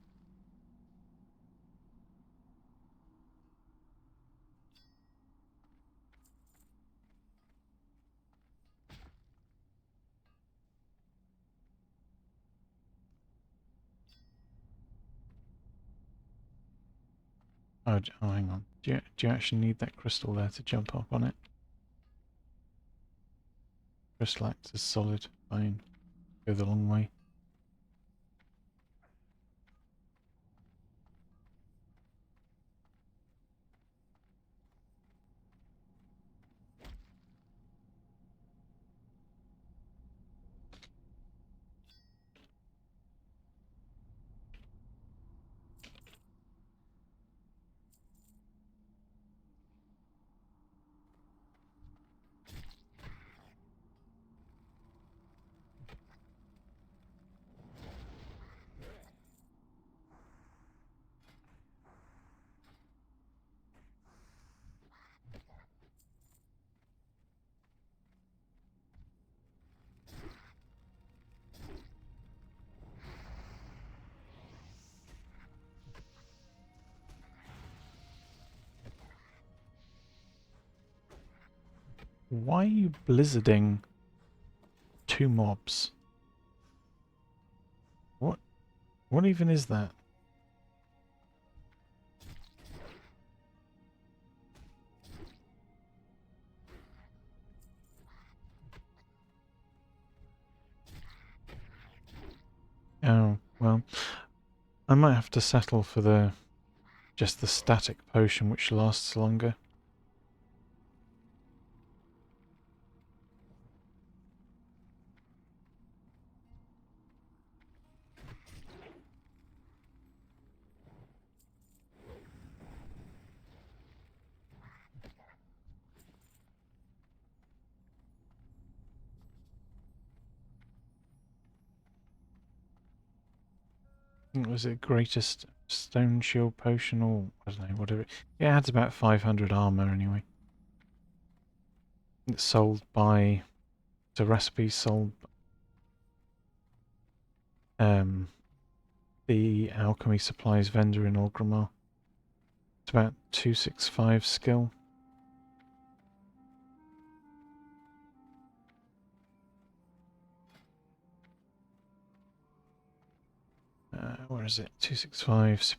Oh, hang on. Do you actually need that crystal there to jump up on it? Crystalax is solid. Fine. Go the long way. Why are you blizzarding 2 mobs? What? What even is that? Oh, well, I might have to settle for just the static potion which lasts longer. Was it greatest stone shield potion or I don't know, whatever. Yeah, it adds about 500 armor anyway. It's sold by the recipe sold the alchemy supplies vendor in Orgrimmar. It's about 265 skill. Where is it? 265.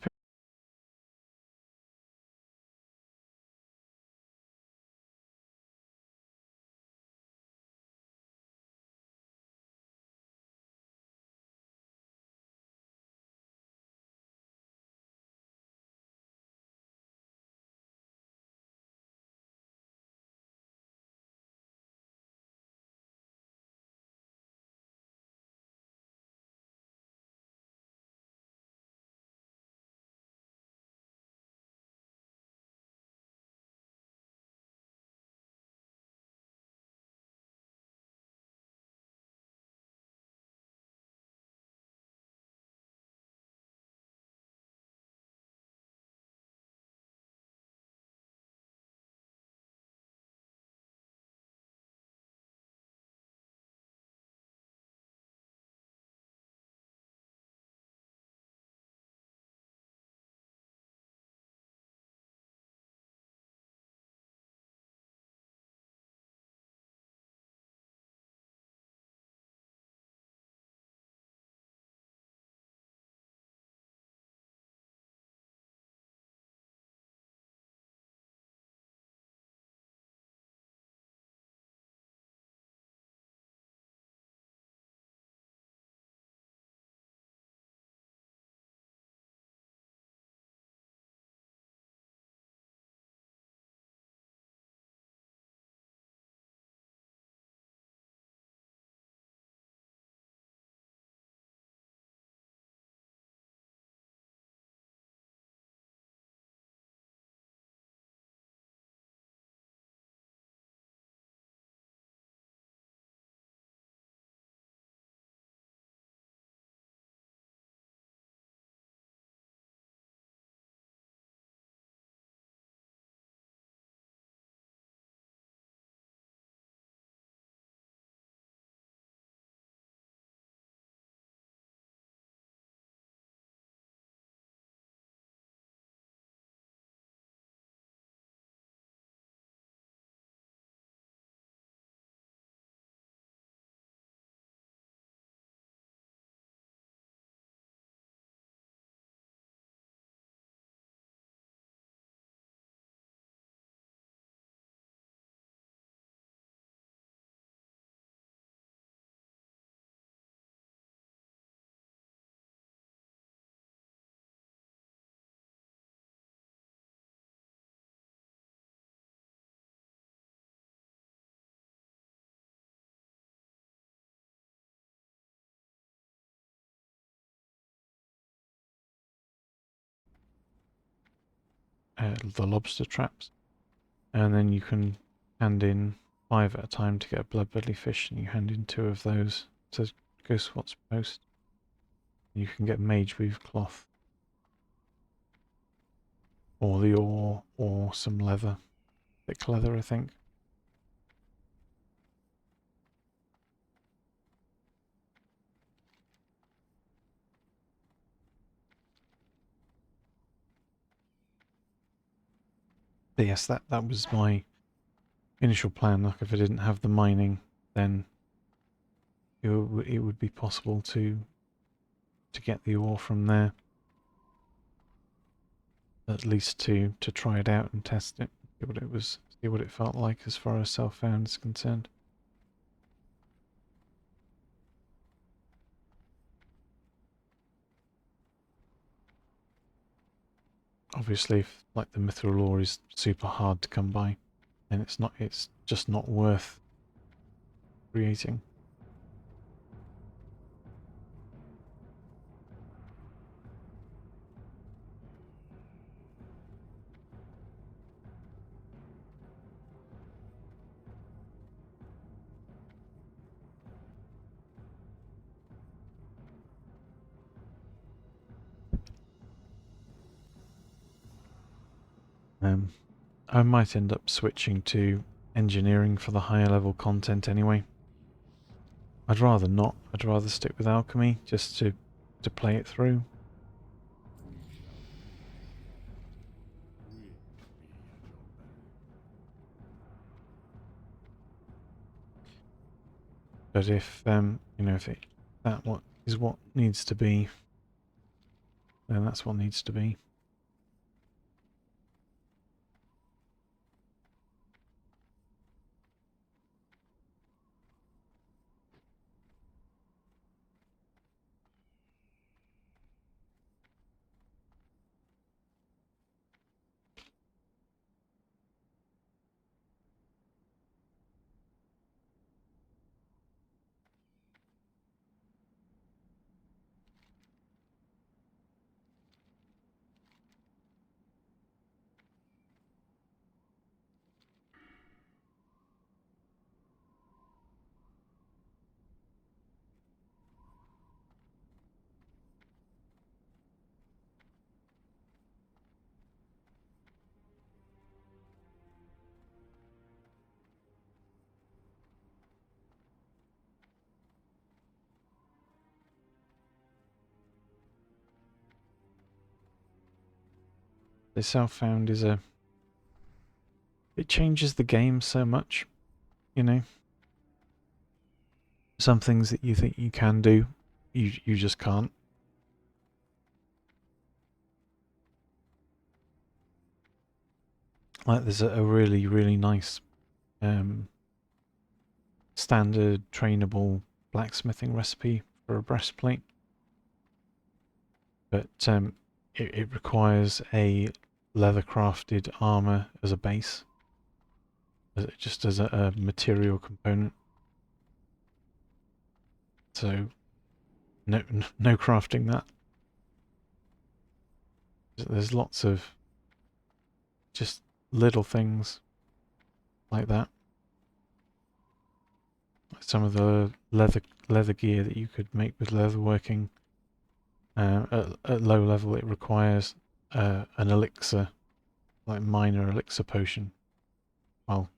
the lobster traps, and then you can hand in 5 at a time to get a blood belly fish, and you hand in 2 of those to Ghostwat's post. You can get mage weave cloth, or the ore, or some leather, thick leather, I think. But yes, that was my initial plan. Like, if I didn't have the mining, then it would be possible to get the ore from there. At least to try it out and test it, see what it felt like as far as self-found is concerned. Obviously, if like the mithril ore is super hard to come by, then it's just not worth creating. I might end up switching to engineering for the higher level content anyway. I'd rather not. I'd rather stick with alchemy just to play it through. But if you know, if what needs to be, then that's what needs to be. The self-found is it changes the game so much, you know. Some things that you think you can do, you just can't. Like, there's a really, really nice standard trainable blacksmithing recipe for a breastplate, but it requires a leather crafted armor as a base, just as a material component. So no crafting that. There's lots of just little things like that. Some of the leather gear that you could make with leatherworking, at low level, it requires an elixir, like minor elixir potion. Well,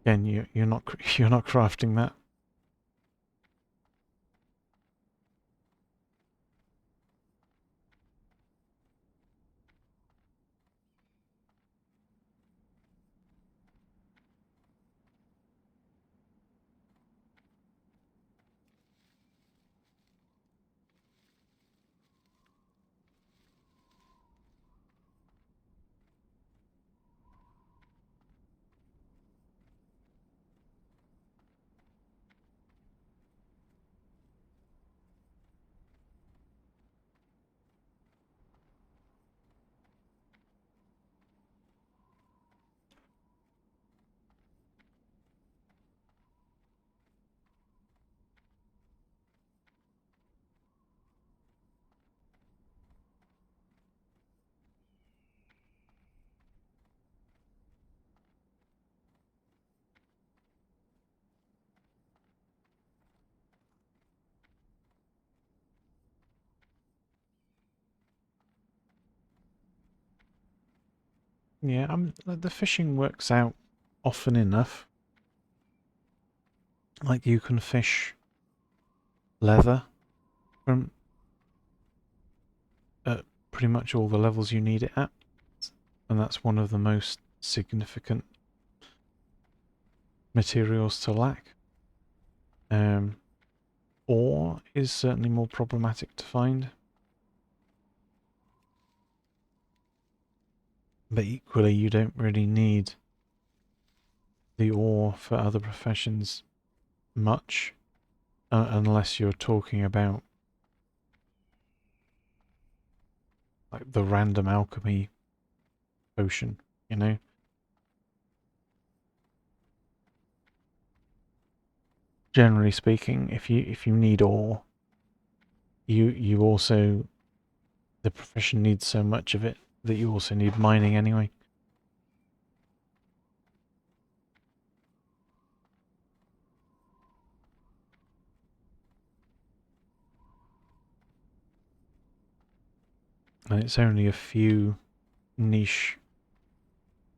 again, you're not you're not crafting that. Yeah, the fishing works out often enough. Like you can fish leather from pretty much all the levels you need it at, and that's one of the most significant materials to lack. Ore is certainly more problematic to find. But equally, you don't really need the ore for other professions much, unless you're talking about like the random alchemy potion, you know? Generally speaking, if you need ore, you also, the profession needs so much of it that you also need mining anyway. And it's only a few niche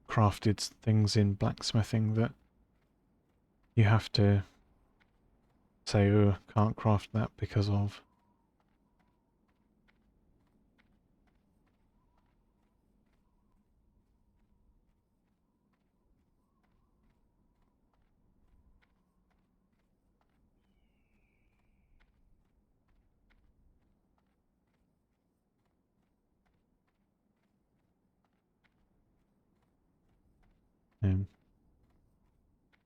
crafted things in blacksmithing that you have to say, oh, can't craft that because of.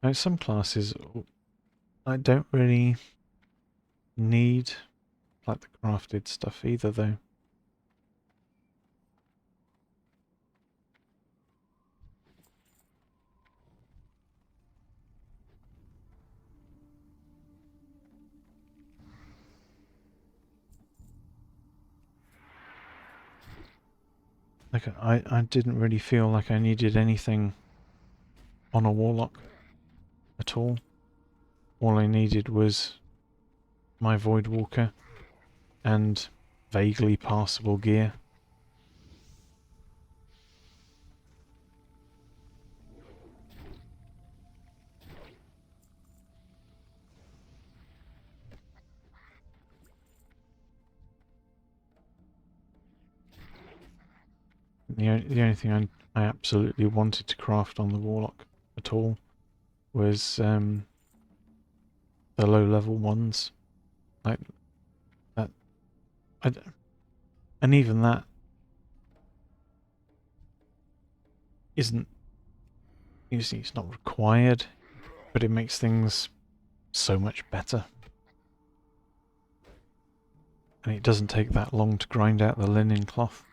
Now, some classes I don't really need like the crafted stuff either, though. Like I didn't really feel like I needed anything on a warlock at all. All I needed was my Voidwalker and vaguely passable gear. The only thing I absolutely wanted to craft on the warlock at all was the low level ones, like that. And even that isn't. It's not required, but it makes things so much better. And it doesn't take that long to grind out the linen cloth.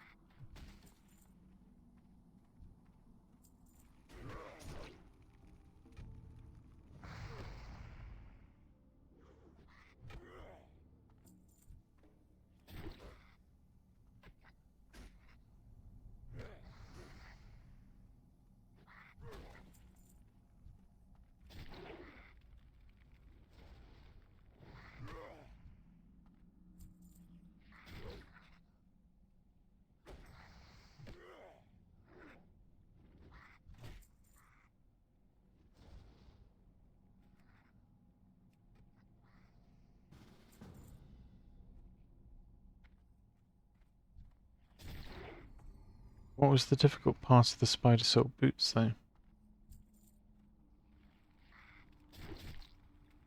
What was the difficult part of the spider silk boots, though?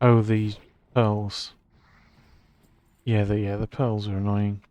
Oh, the pearls. Yeah, the pearls are annoying.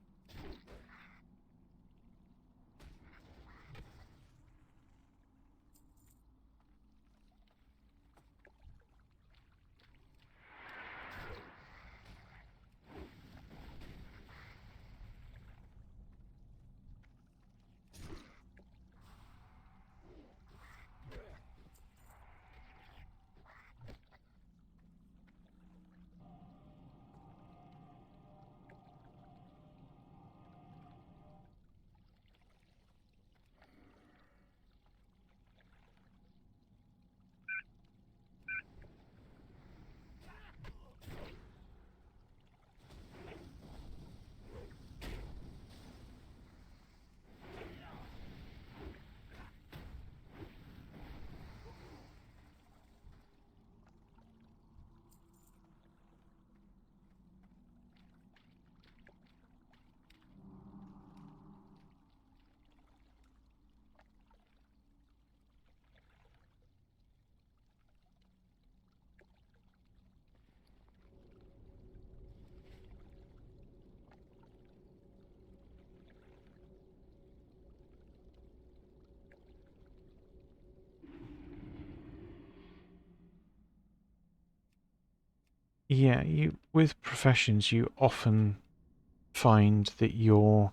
Yeah, you with professions you often find that you're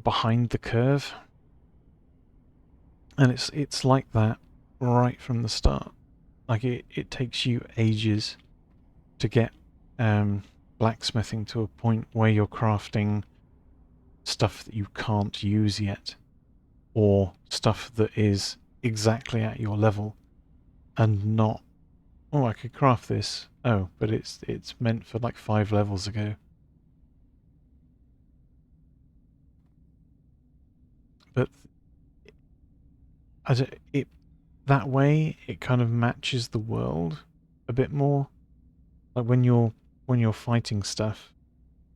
behind the curve, and it's like that right from the start. Like it takes you ages to get blacksmithing to a point where you're crafting stuff that you can't use yet, or stuff that is exactly at your level, and not, oh, I could craft this. Oh, but it's meant for like 5 levels ago. But it that way it kind of matches the world a bit more. Like when you're fighting stuff,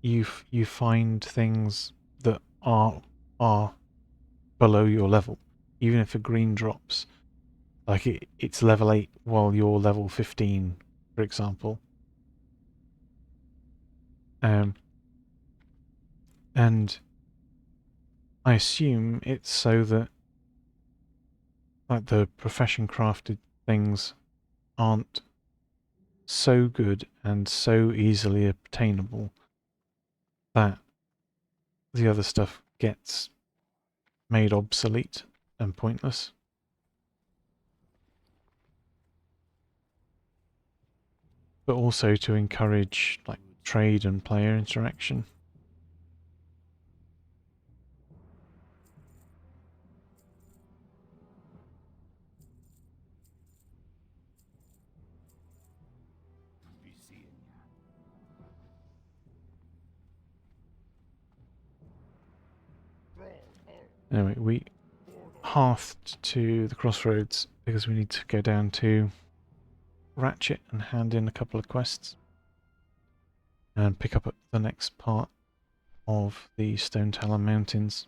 you find things that are below your level, even if a green drops. Like it's level 8 while you're level 15, for example. And I assume it's so that like the profession crafted things aren't so good and so easily obtainable that the other stuff gets made obsolete and pointless. But also to encourage like trade and player interaction. Be seeing ya. Anyway, we hearthed to the crossroads because we need to go down to Ratchet and hand in a couple of quests and pick up at the next part of the Stone Talon Mountains.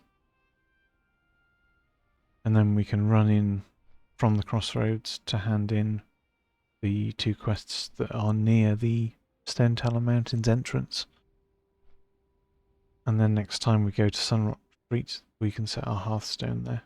And then we can run in from the crossroads to hand in the 2 quests that are near the Stone Talon Mountains entrance. And then next time we go to Sunrock Retreat, we can set our Hearthstone there.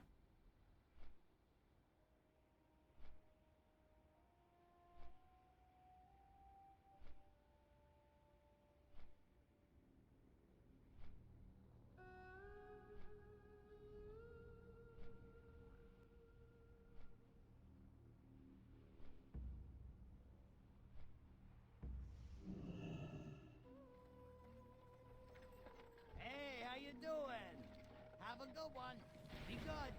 Hey, how you doing? Have a good one. Be good.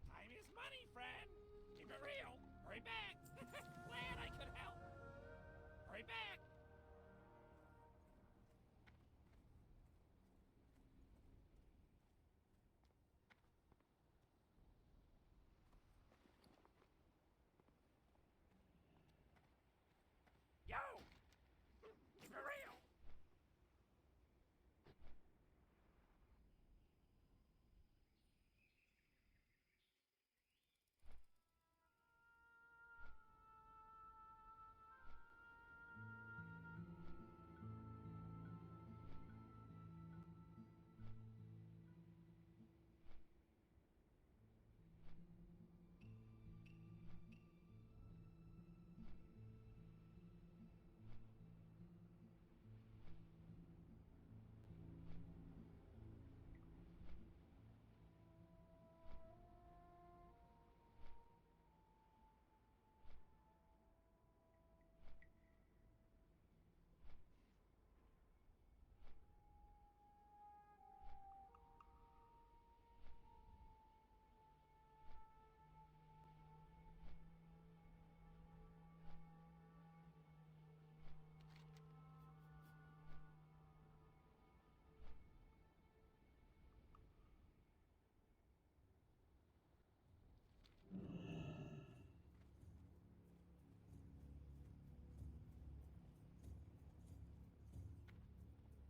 Time is money, friend. Keep it real. Hurry back. Glad I could help. Hurry back. Yo. Keep it real.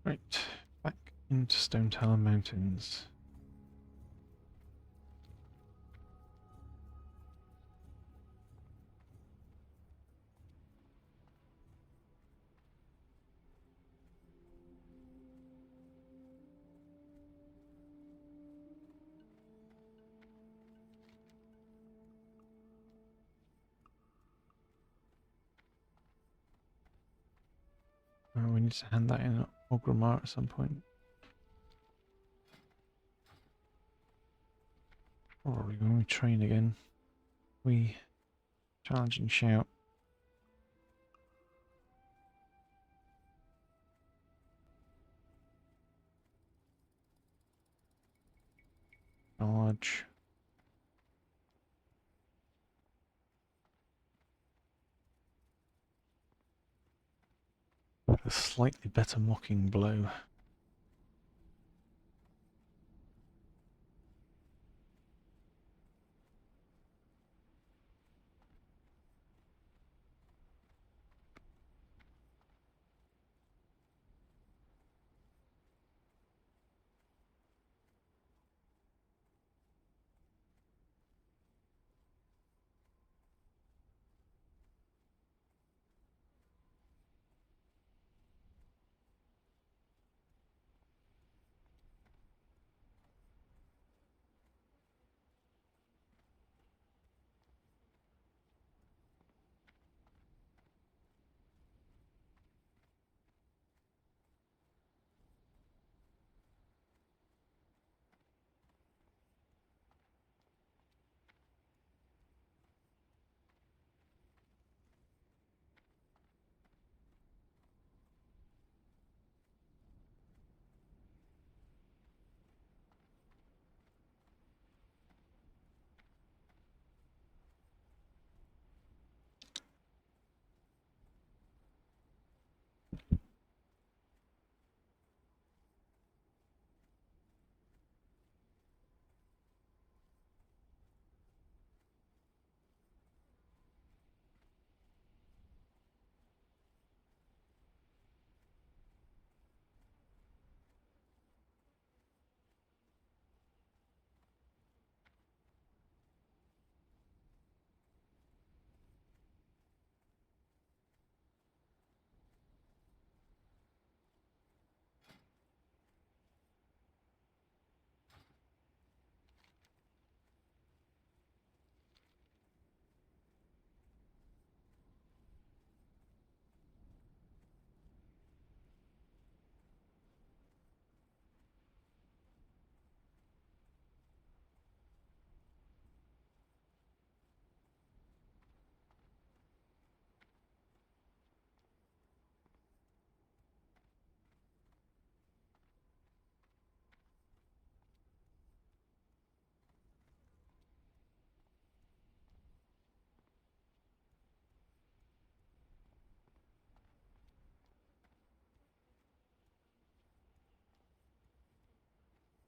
Right, back into Stone Talon Mountains. need to hand that in at Orgrimmar at some point. Probably when we train again. We challenge and shout. Charge. With a slightly better mocking blow.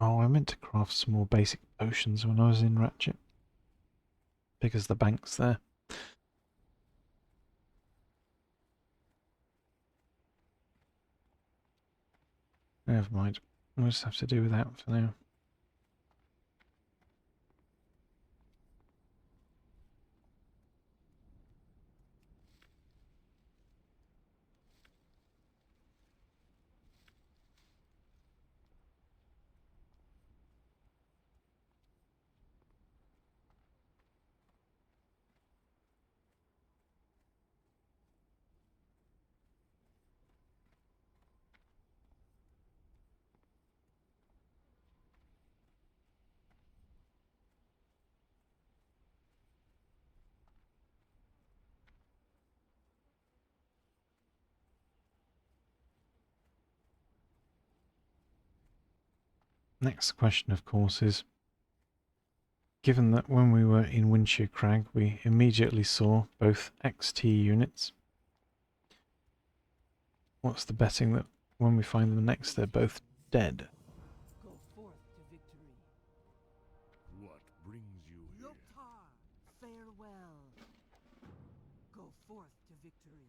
Oh, I meant to craft some more basic potions when I was in Ratchet. Big as the banks there. Never mind. We'll just have to do without for now. Next question, of course, is given that when we were in Windshear Crag, we immediately saw both XT units. What's the betting that when we find them next, they're both dead? Go forth to victory. What brings you here? Loktar, farewell. Go forth to victory.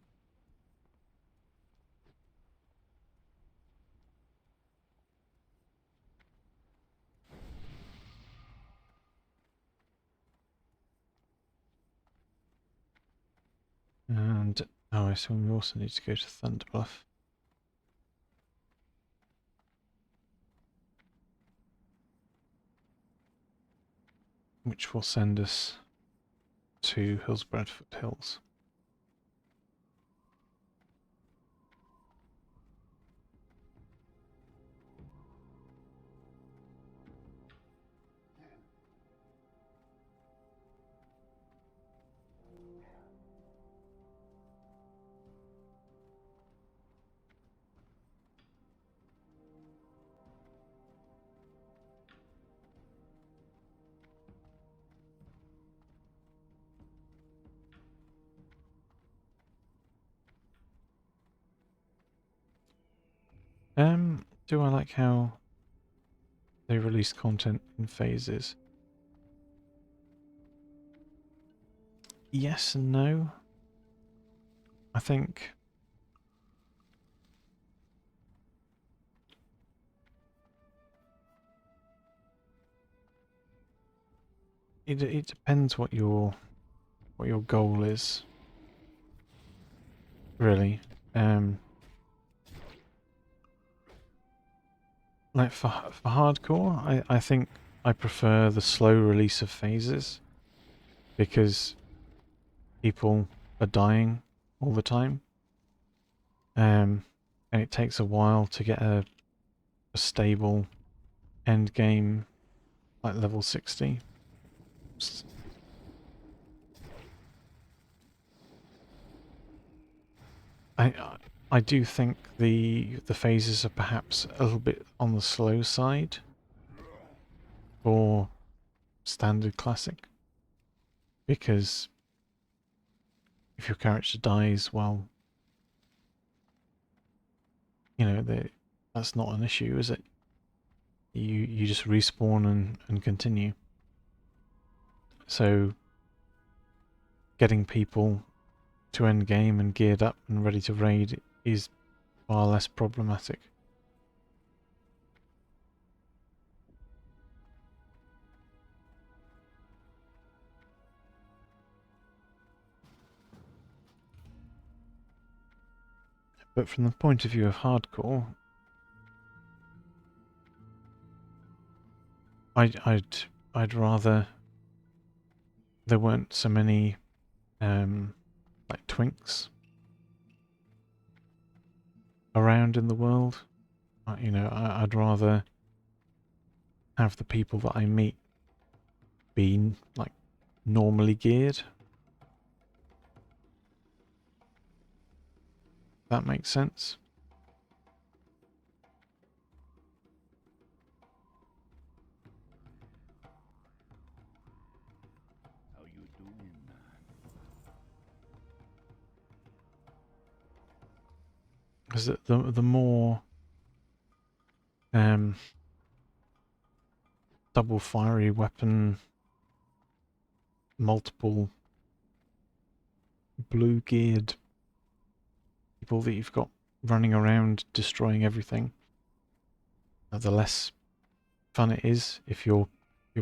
And oh, I assume we also need to go to Thunderbluff. Which will send us to Hillsbradford Hills. Do I like how they release content in phases? Yes and no. I think it depends what your goal is, really. Like for hardcore, I think I prefer the slow release of phases because people are dying all the time. And it takes a while to get a stable end game like level 60. I do think the phases are perhaps a little bit on the slow side for standard classic, because if your character dies, well, you know, that's not an issue, is it? You just respawn and continue. So getting people to end game and geared up and ready to raid is far less problematic. But from the point of view of hardcore, I'd rather there weren't so many like twinks around in the world. You know, I'd rather have the people that I meet be like normally geared. That makes sense. How you doing, man? Because the more double fiery weapon, multiple blue geared people that you've got running around destroying everything, the less fun it is if you're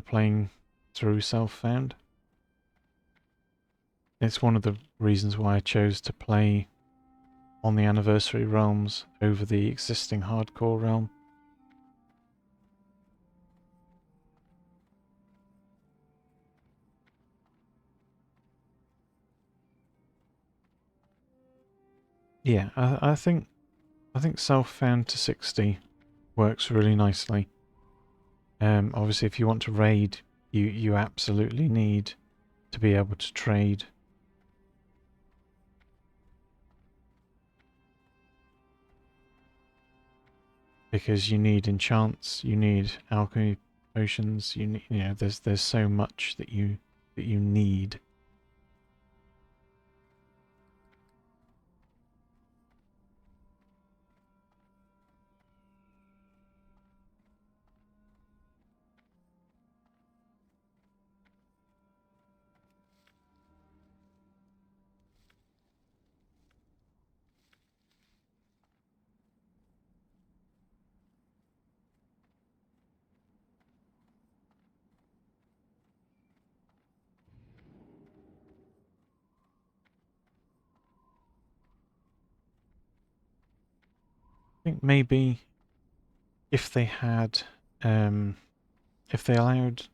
playing through self-found. It's one of the reasons why I chose to play on the anniversary realms over the existing hardcore realm. Yeah, I think self-found to 60 works really nicely. Obviously, if you want to raid, you absolutely need to be able to trade. Because you need enchants, you need alchemy potions, you know, there's so much that you need. I think maybe if they had, if they allowed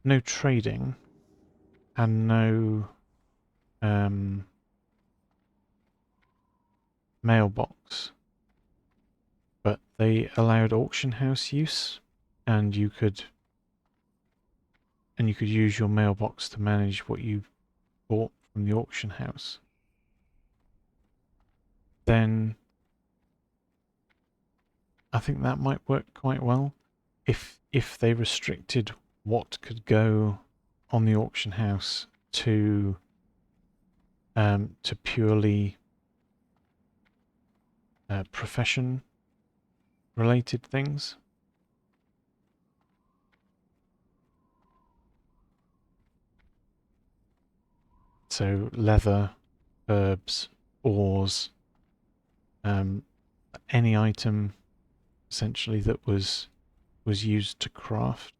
no trading and no mailbox, but they allowed auction house use, and you could use your mailbox to manage what you bought from the auction house, then I think that might work quite well. If they restricted what could go on the auction house to purely profession related things. So leather, herbs, ores, any item essentially that was used to craft.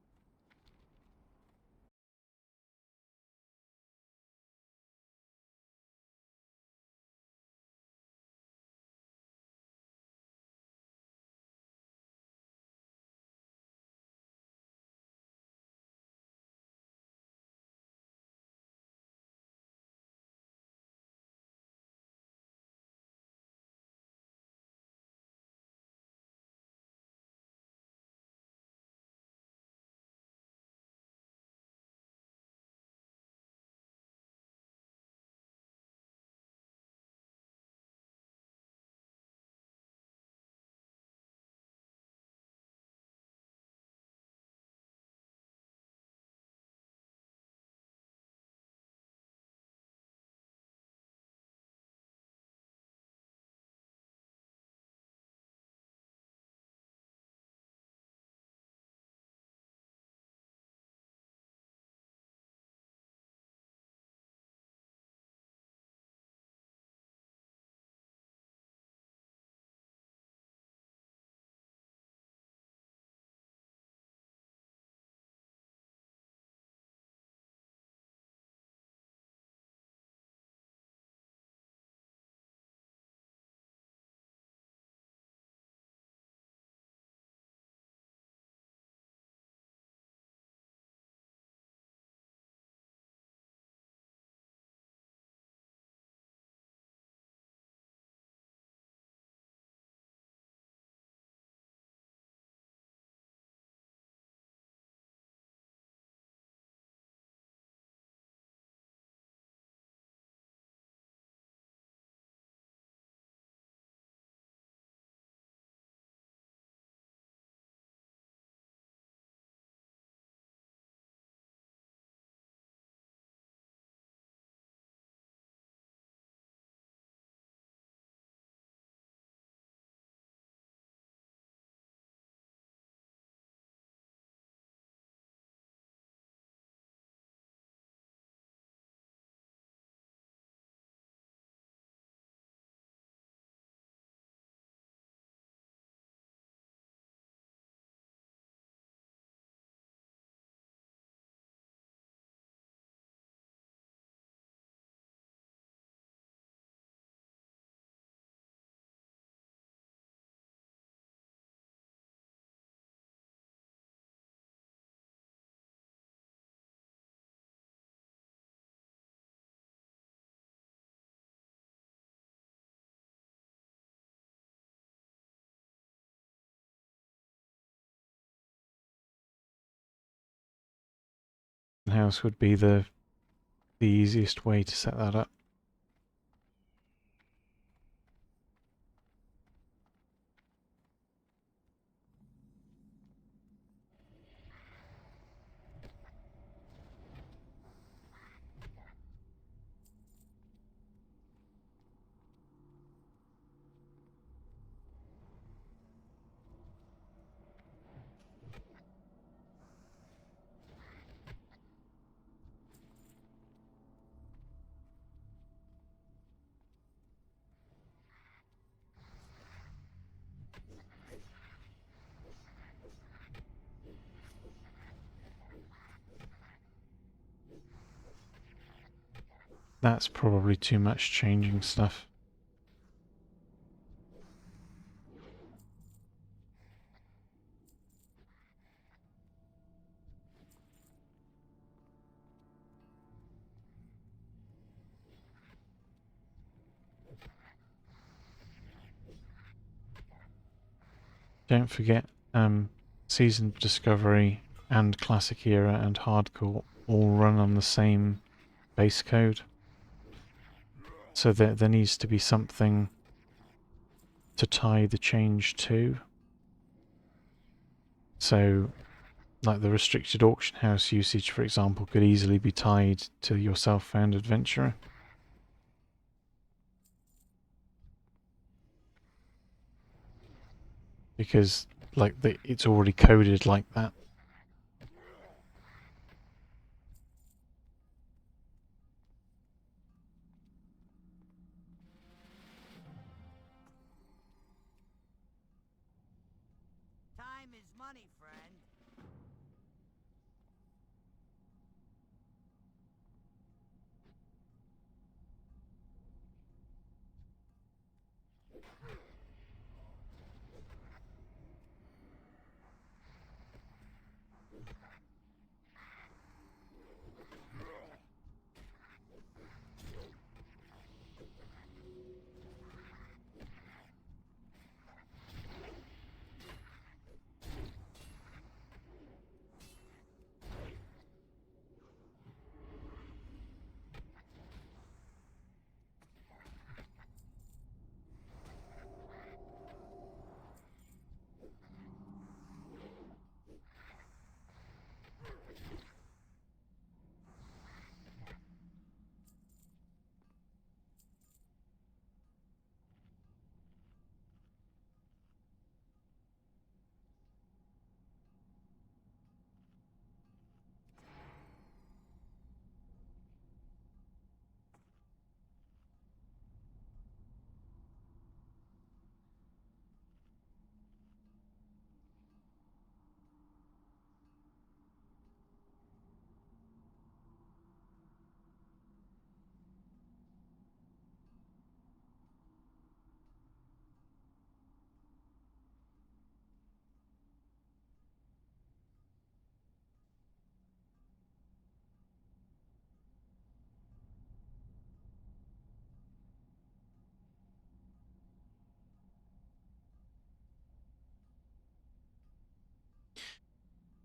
House would be the easiest way to set that up. That's probably too much changing stuff. Don't forget, Seasoned Discovery and Classic Era and Hardcore all run on the same base code. So there needs to be something to tie the change to. So, like the restricted auction house usage, for example, could easily be tied to your self-found adventurer. because like it's already coded like that. Time is money, friend.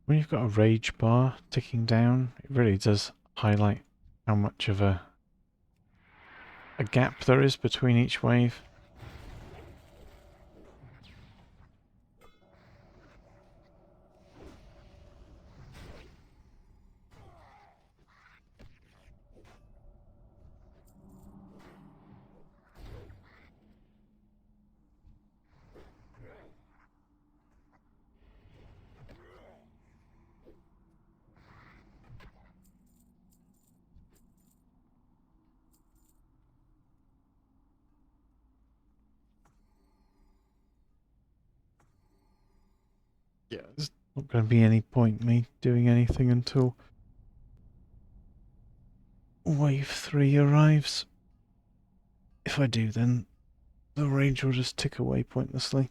When you've got a rage bar ticking down, it really does highlight how much of a gap there is between each wave. Yeah, there's not going to be any point me doing anything until wave 3 arrives. If I do, then the rage will just tick away pointlessly.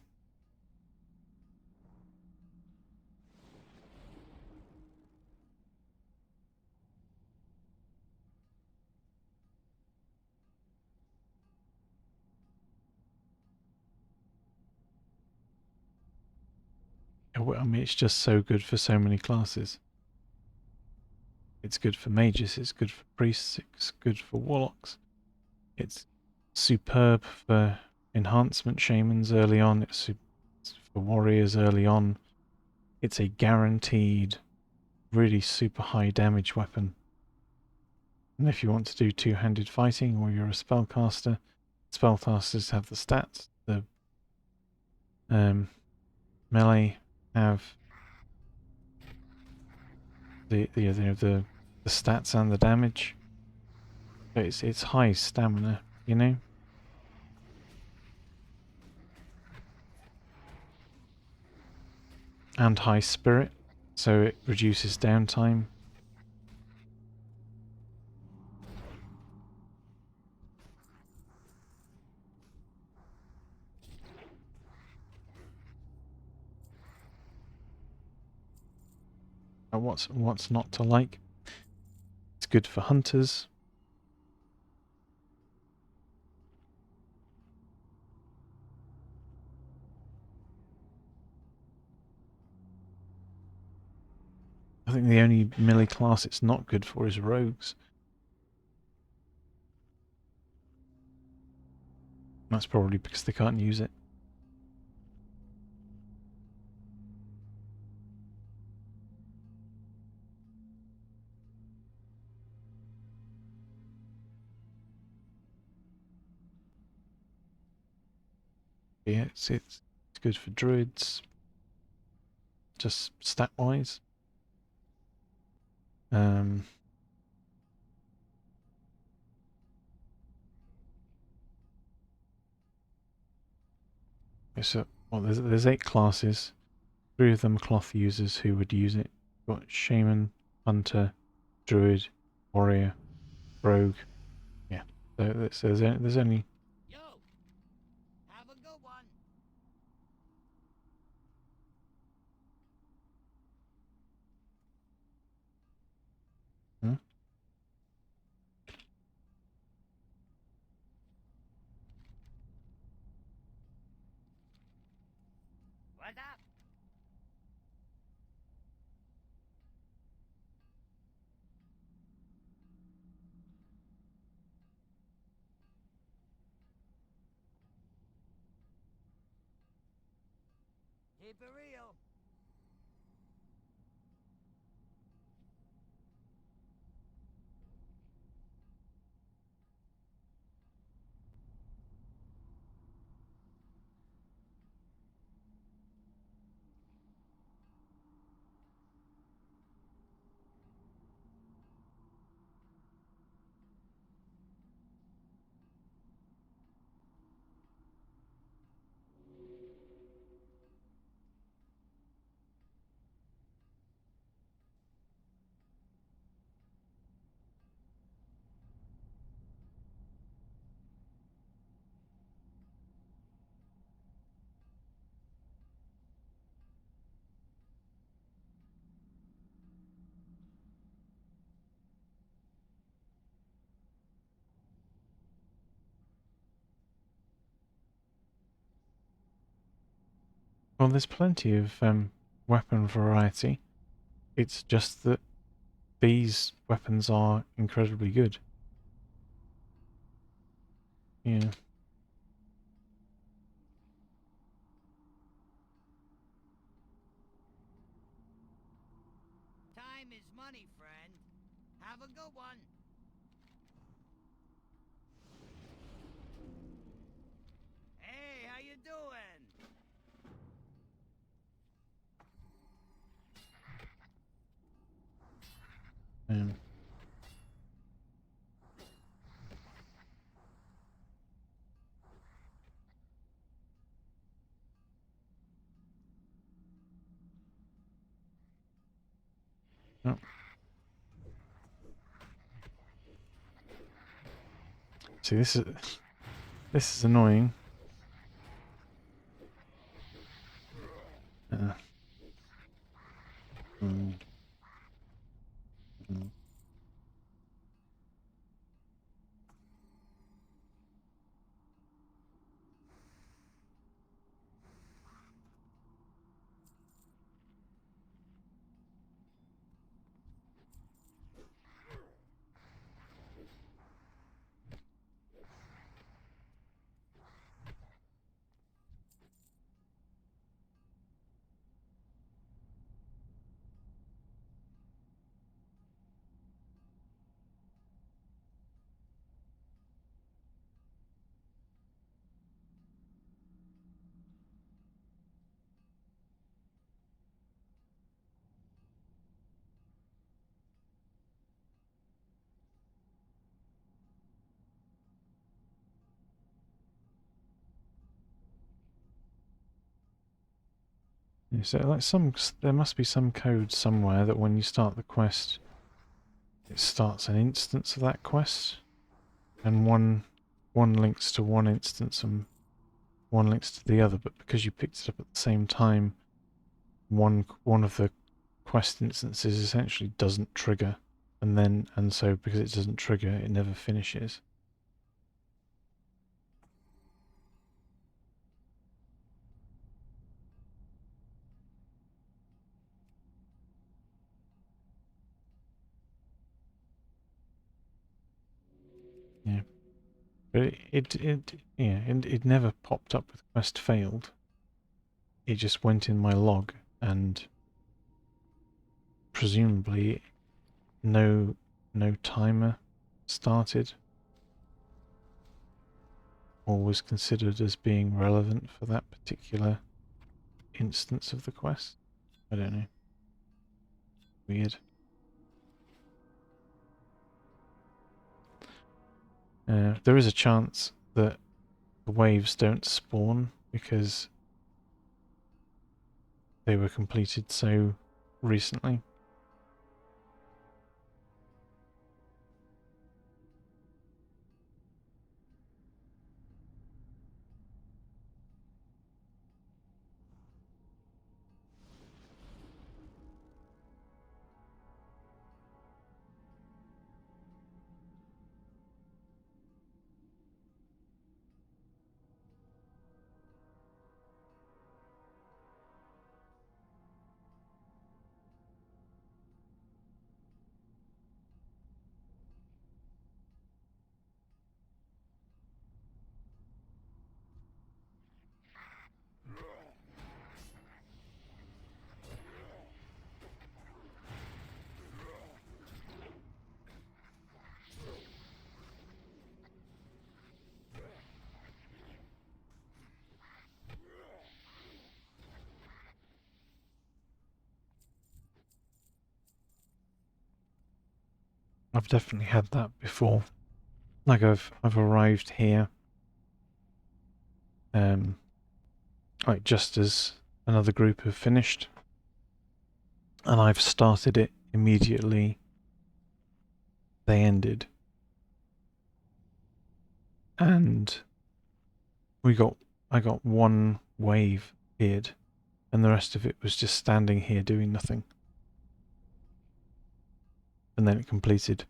I mean, it's just so good for so many classes. It's good for mages, it's good for priests, it's good for warlocks. It's superb for enhancement shamans early on, it's for warriors early on. It's a guaranteed, really super high damage weapon. And if you want to do two-handed fighting or you're a spellcaster, spellcasters have the stats. The melee have the stats and the damage. But it's high stamina, you know. And high spirit, so it reduces downtime. And what's not to like? It's good for hunters. I think the only melee class it's not good for is rogues. That's probably because they can't use it. Yeah, it's good for druids, just stat-wise. So, well, there's 8 classes. 3 of them are cloth users who would use it. You've got shaman, hunter, druid, warrior, rogue. Yeah. So there's only. Yo, have a good one. Hmm? What's up? Keep it real. Well, there's plenty of weapon variety. It's just that these weapons are incredibly good. Yeah. Time is money, friend. Have a good one. Hey, how you doing? Um, oh. See, this is annoying. Mm. Mm. Yeah, so there must be some code somewhere that when you start the quest, it starts an instance of that quest, and one links to one instance and one links to the other. But because you picked it up at the same time, one of the quest instances essentially doesn't trigger, and so because it doesn't trigger, it never finishes. Yeah. But it never popped up with quest failed. It just went in my log, and presumably no timer started or was considered as being relevant for that particular instance of the quest. I don't know. Weird. There is a chance that the waves don't spawn because they were completed so recently. I've definitely had that before. Like I've arrived here, like just as another group have finished, and I've started it immediately. They ended, and I got one wave appeared, and the rest of it was just standing here doing nothing, and then it completed.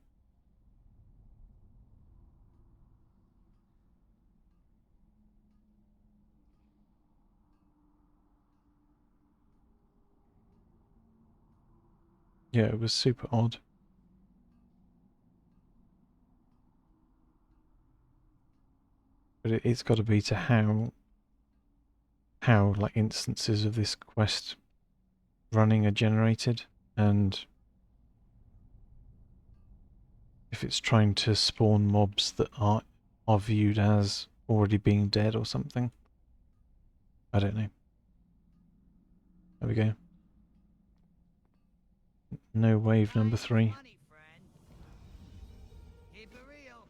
Yeah, it was super odd. But it's got to be to how like instances of this quest running are generated, and if it's trying to spawn mobs that are viewed as already being dead or something. I don't know. There we go. No wave number 3. Money, friend. Keep it real.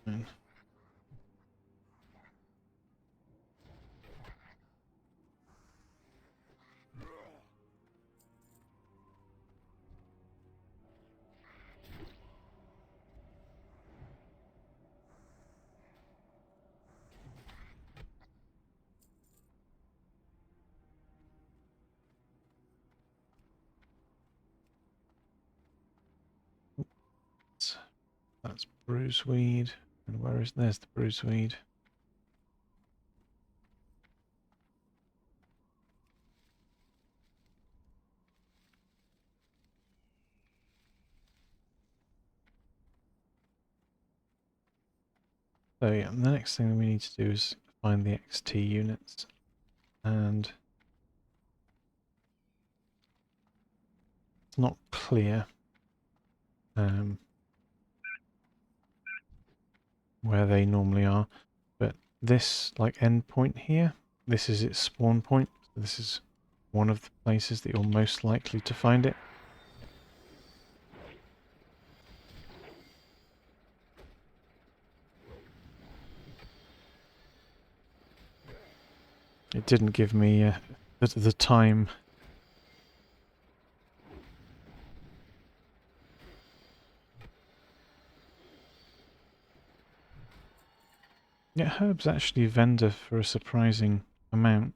Mm. That's bruiseweed. And there's the bruiseweed. So yeah, the next thing we need to do is find the XT units, and it's not clear where they normally are, but this like endpoint here, this is its spawn point. This is one of the places that you're most likely to find it. It didn't give me the time. Yeah, herbs actually vendor for a surprising amount,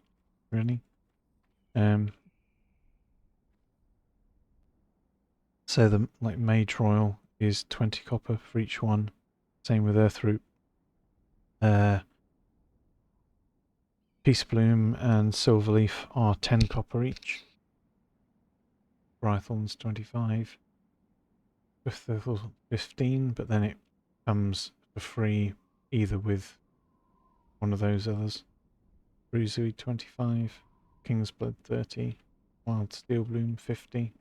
really. So the like mage royal is 20 copper for each one. Same with earthroot. Peace bloom and silverleaf are 10 copper each. Brythorn's 25. Fifth 15, but then it comes for free either with one of those others. Bruiseweed 25, King's Blood 30, Wild Steel Bloom 50,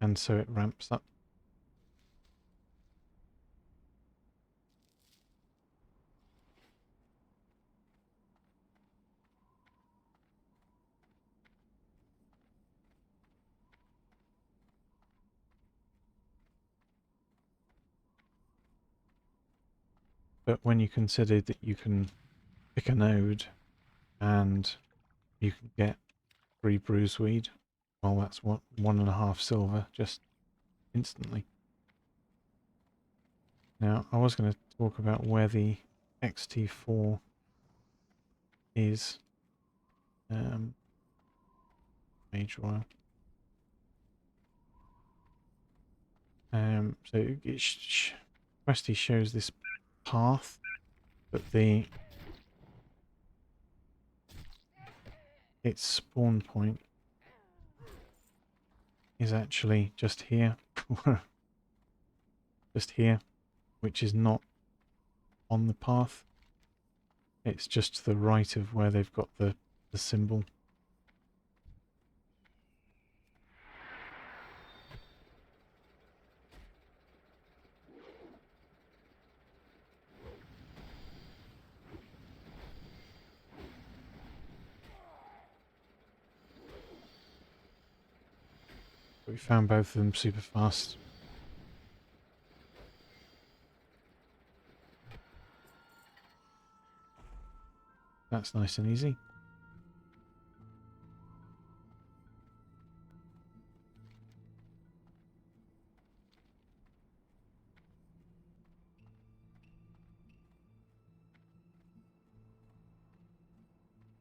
and so it ramps up. But when you consider that you can pick a node and you can get 3 bruiseweed, well, that's 1.5 silver just instantly. Now, I was going to talk about where the XT4 is. Mage Royal. So Questy shows this path, but its spawn point is actually just here. Just here, which is not on the path. It's just to the right of where they've got the symbol. We found both of them super fast. That's nice and easy.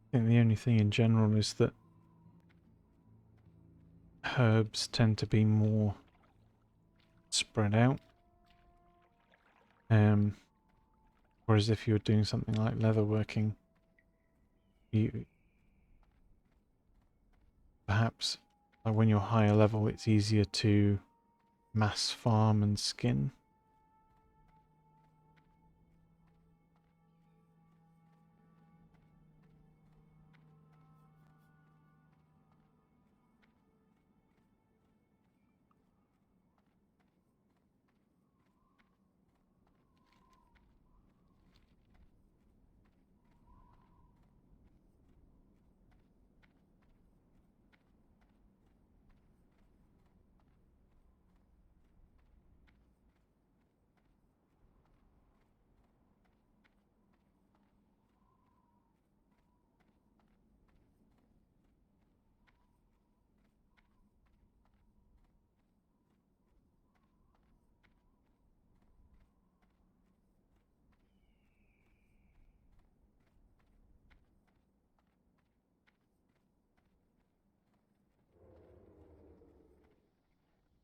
I think the only thing in general is that herbs tend to be more spread out. Whereas if you were doing something like leatherworking, you perhaps like when you're higher level, it's easier to mass farm and skin.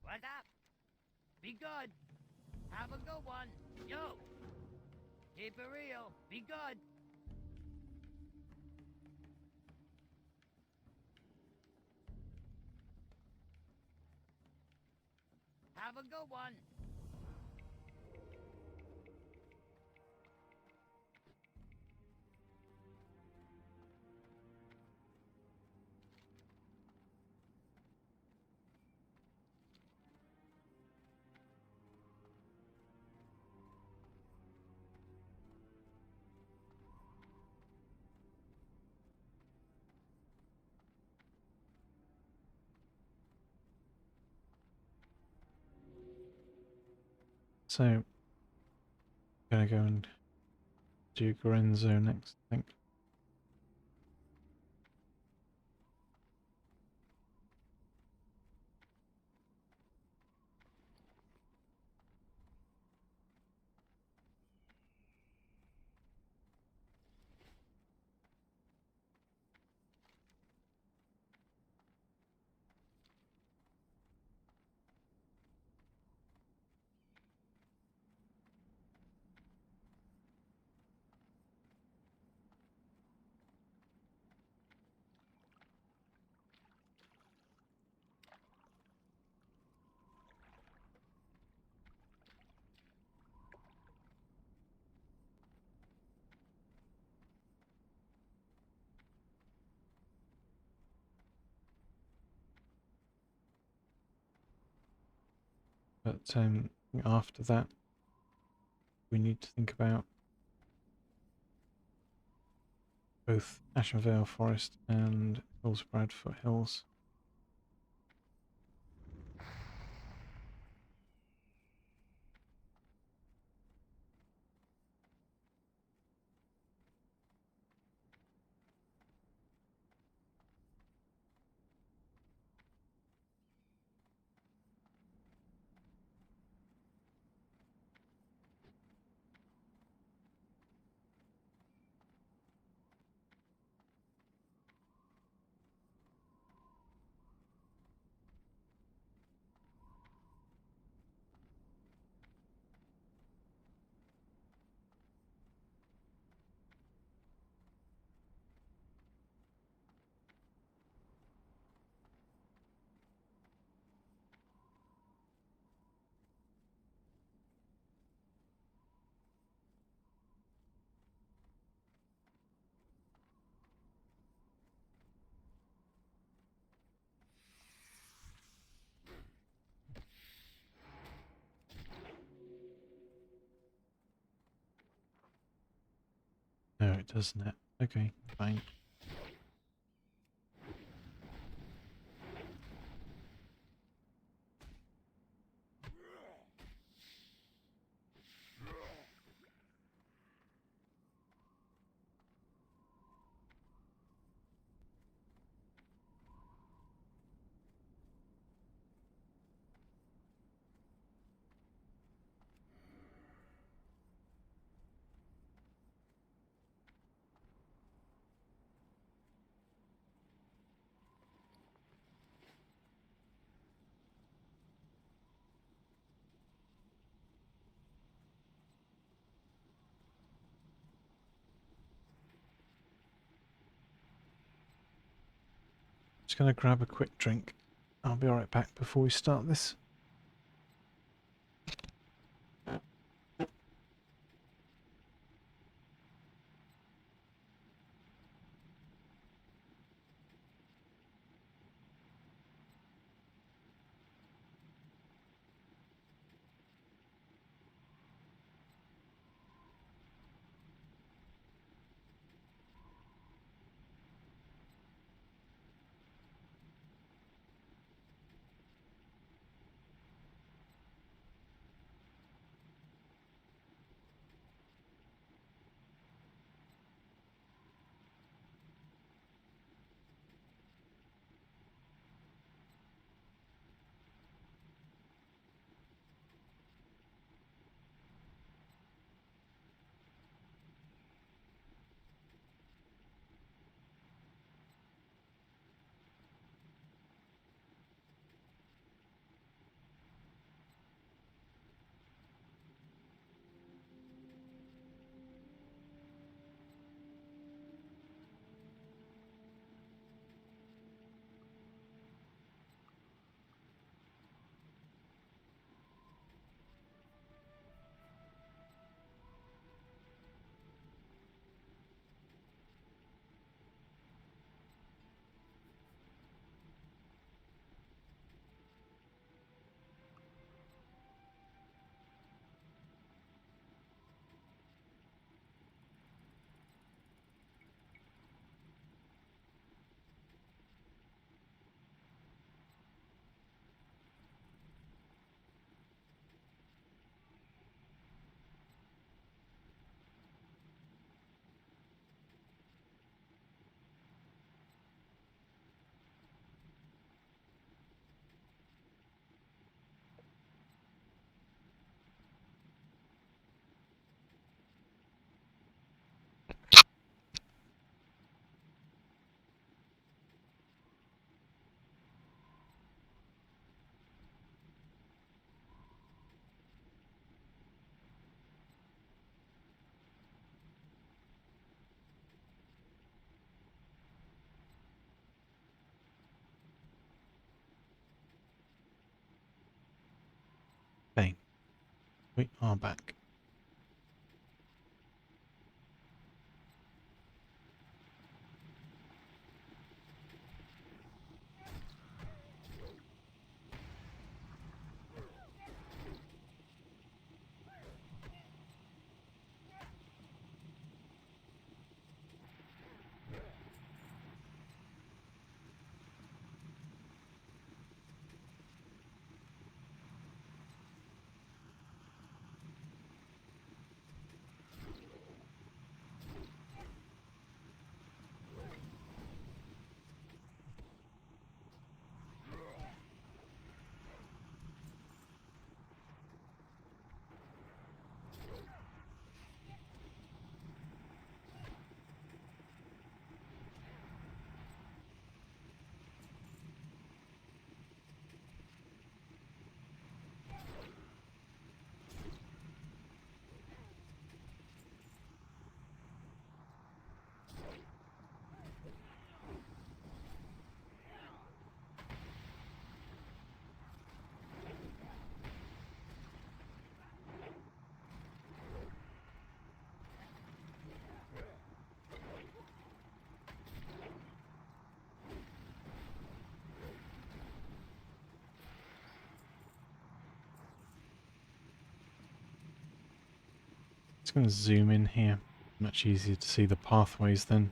What's up? Be good. Have a good one. Yo. Keep it real. Be good. Have a good one. So, gonna go and do Gorenzo next, I think. But after that, we need to think about both Ashenvale Forest and Hillsbrad Foothills. No, it doesn't. Okay, fine. Just gonna grab a quick drink. I'll be right back before we start this. We are back. Just going to zoom in here. Much easier to see the pathways then.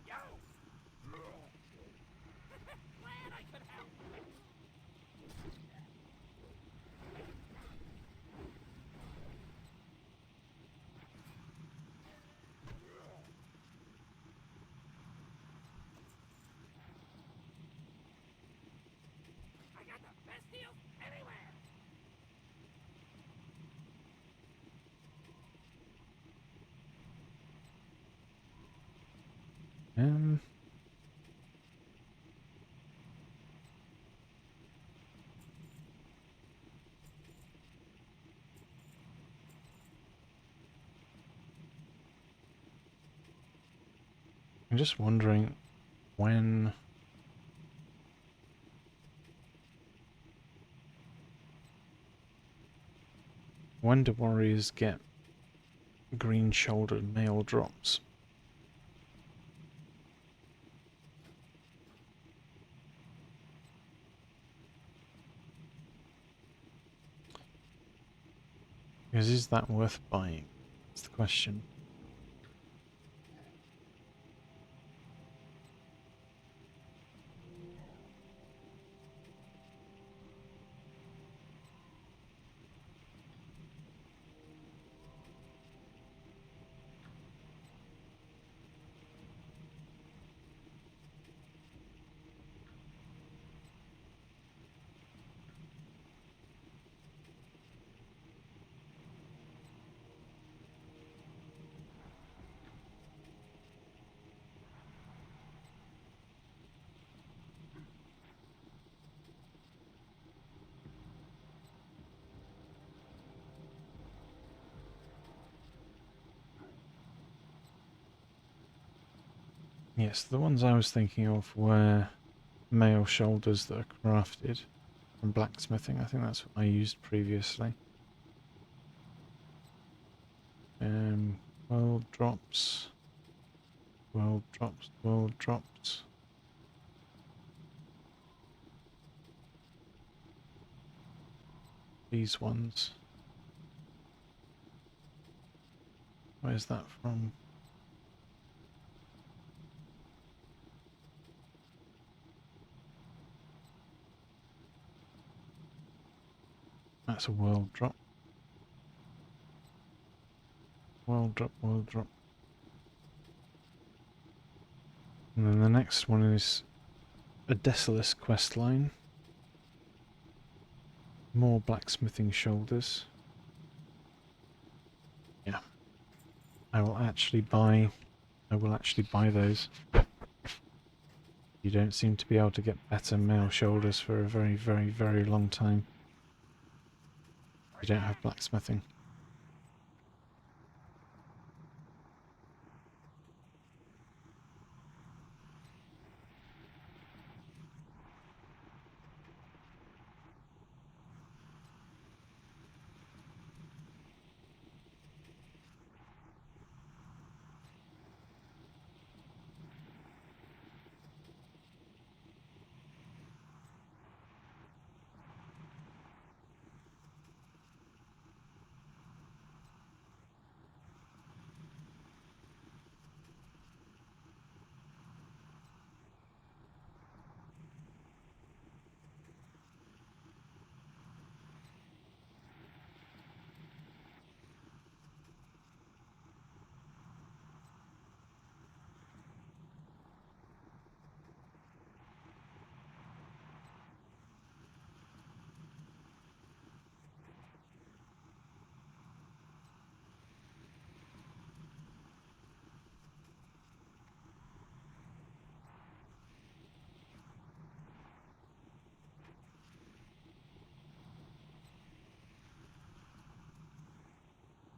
Yo! Glad I could help. I got the best deals anywhere. Um, I'm just wondering when do warriors get green-shouldered male drops? Because is that worth buying? That's the question. Yes, the ones I was thinking of were mail shoulders that are crafted from blacksmithing. I think that's what I used previously. World drops. World drops. World drops. These ones. Where's that from? That's a world drop. World drop, world drop. And then the next one is a Desolace quest line. More blacksmithing shoulders. Yeah. I will actually buy those. You don't seem to be able to get better male shoulders for a very, very, very long time. You don't have blacksmithing.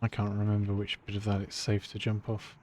I can't remember which bit of that it's safe to jump off.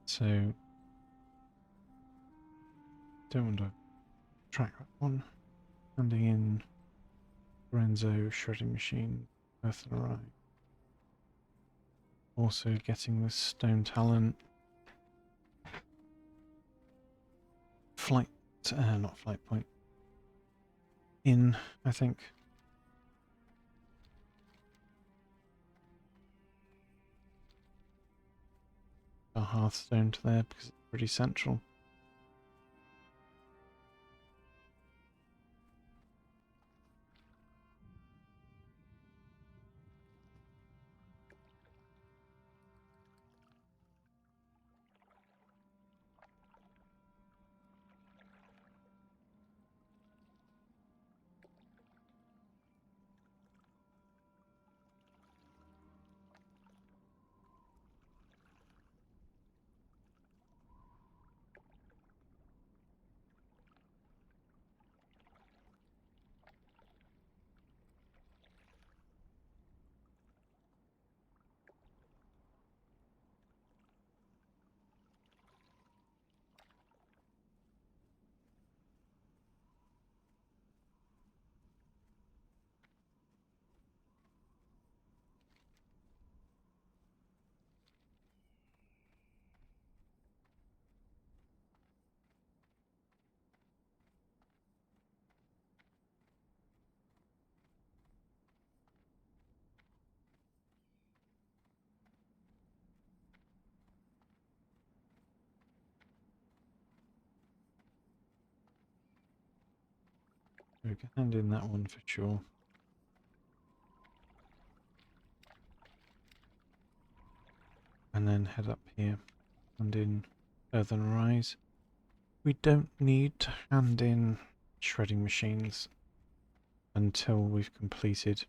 So, don't want to track that one. Handing in Lorenzo, shredding machine, earthen array. Also getting this stone talent. Flight, not flight point. In, I think. A Hearthstone to there because it's pretty central. We can hand in that one for sure. And then head up here, hand in earthen rise. We don't need to hand in shredding machines until we've completed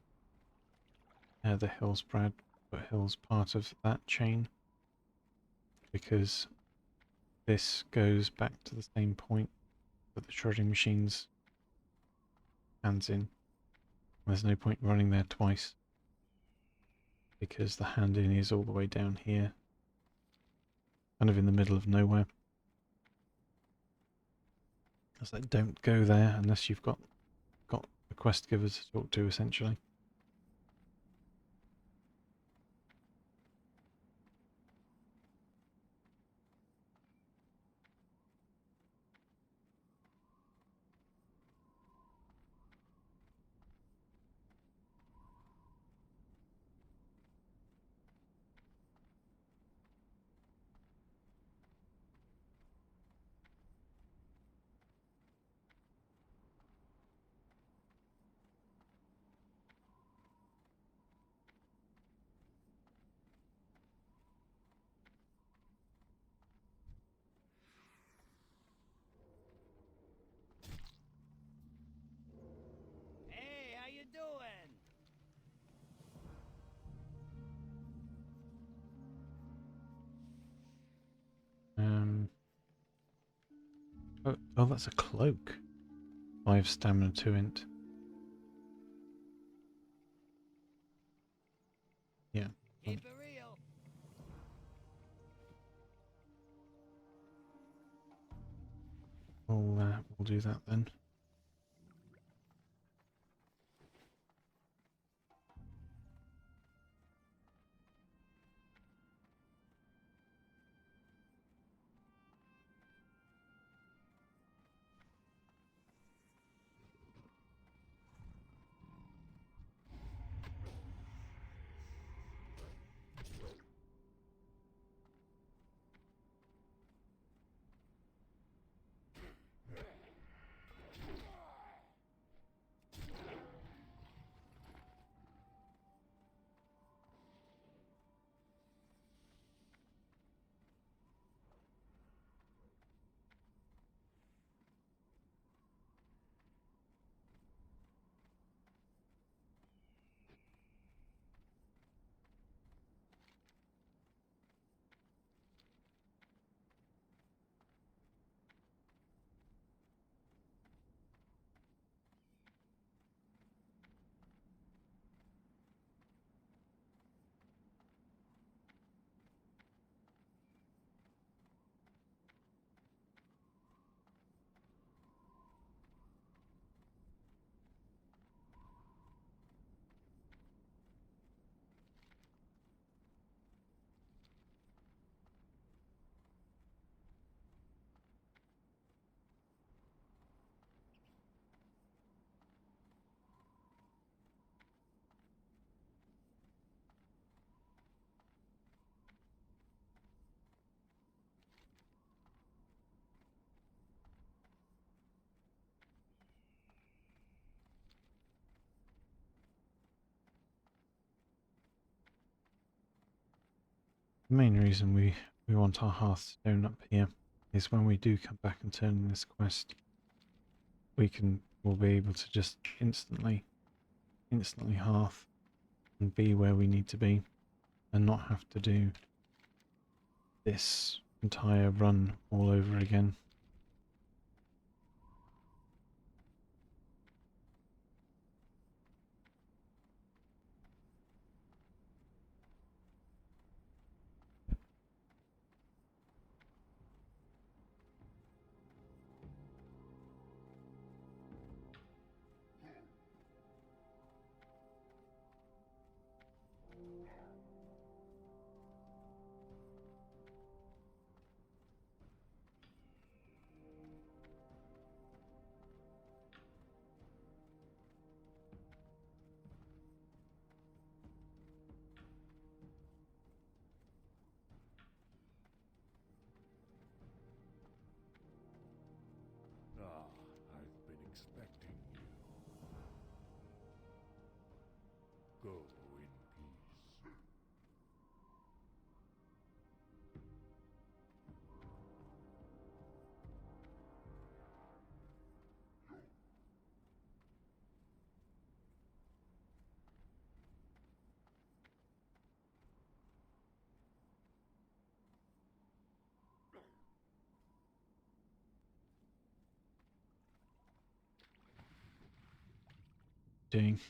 the Hillsbrad Foothills part of that chain, because this goes back to the same point that the shredding machines hands in. There's no point running there twice, because the hand in is all the way down here, kind of in the middle of nowhere. It's like, don't go there unless you've got a quest giver to talk to, essentially. Hey, how you doing? Oh, that's a cloak. 5 stamina, 2 int. Yeah. Keep it real. We'll do that then. The main reason we want our hearthstone up here is when we do come back and turn in this quest, we'll be able to just instantly hearth and be where we need to be, and not have to do this entire run all over again. doing?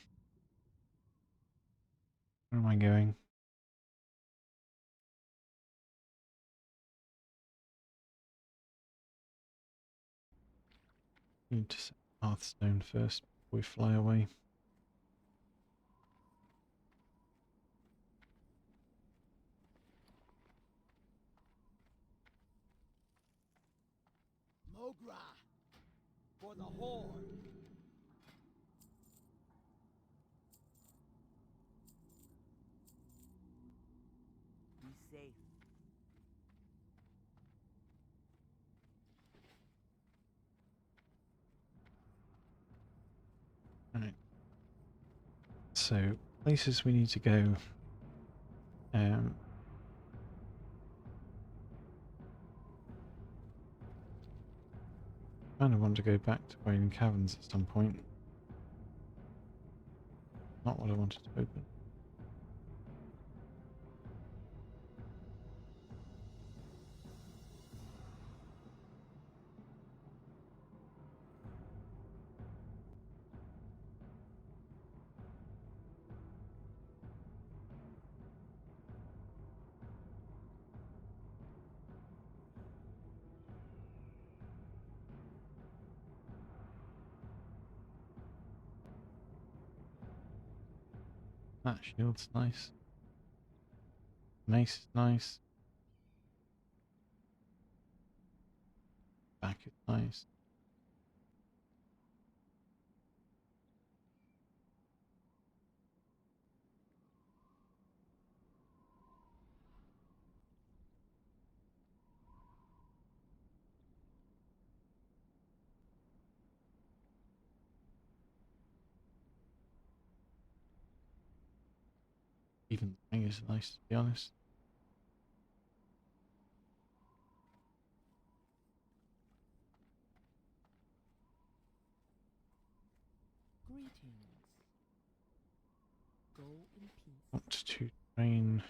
Where am I going? Need to set Hearthstone first before we fly away. Mogra! For the Horde! Be safe. Right. So, places we need to go. Kind of want to go back to Wailing Caverns at some point. Not what I wanted to open. That shield's nice. Mace is nice. Back is nice. Even the thing is nice, to be honest. Greetings. Go in peace. Want to train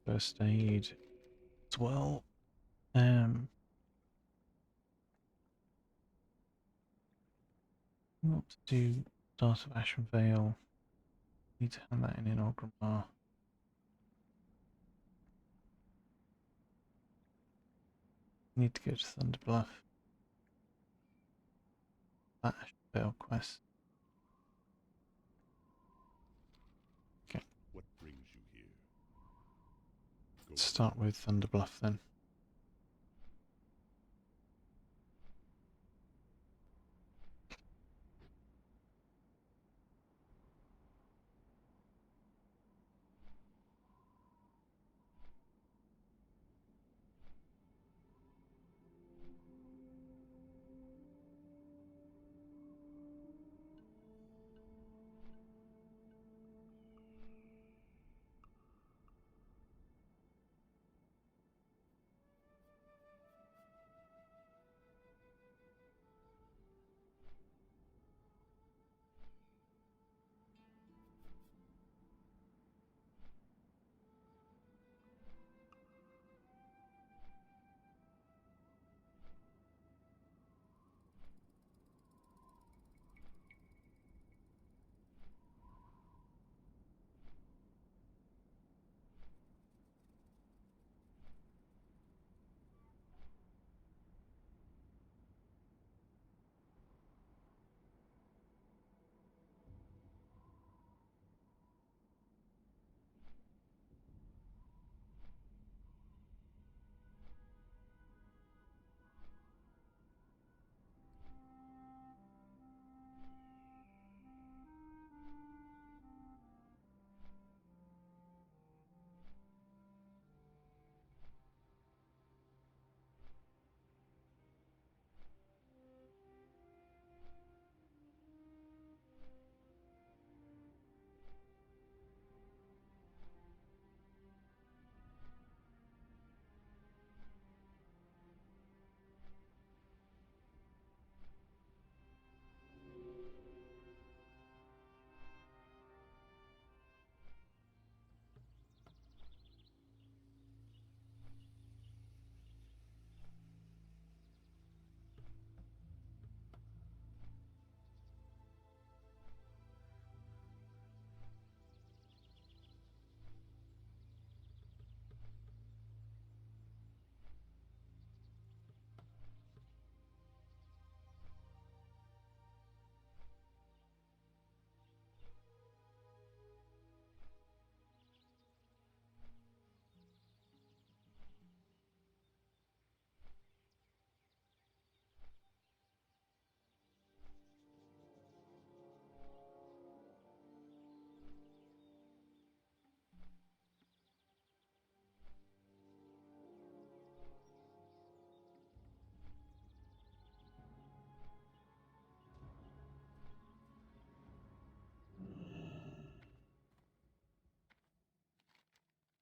first aid as well. Want to do Start of Ashen Vale. Need to hand that in Orgrimmar. Need to go to Thunderbluff. That Ashen Vale quest. What brings you here? Go Let's start with Thunderbluff then.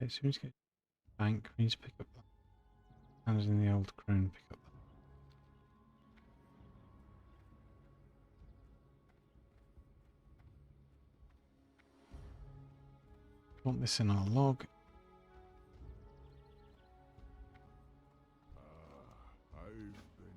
Okay, so we need to go to the bank. We need to pick up that. Hand in the old crone, pick up that. Want this in our log. I've been expecting.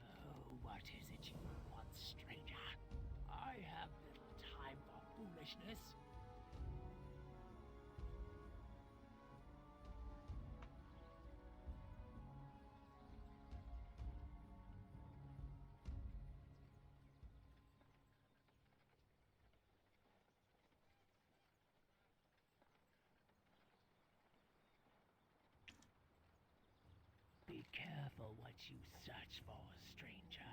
Oh, what is it you want, stranger? I have little time for foolishness. Be careful what you search for, stranger.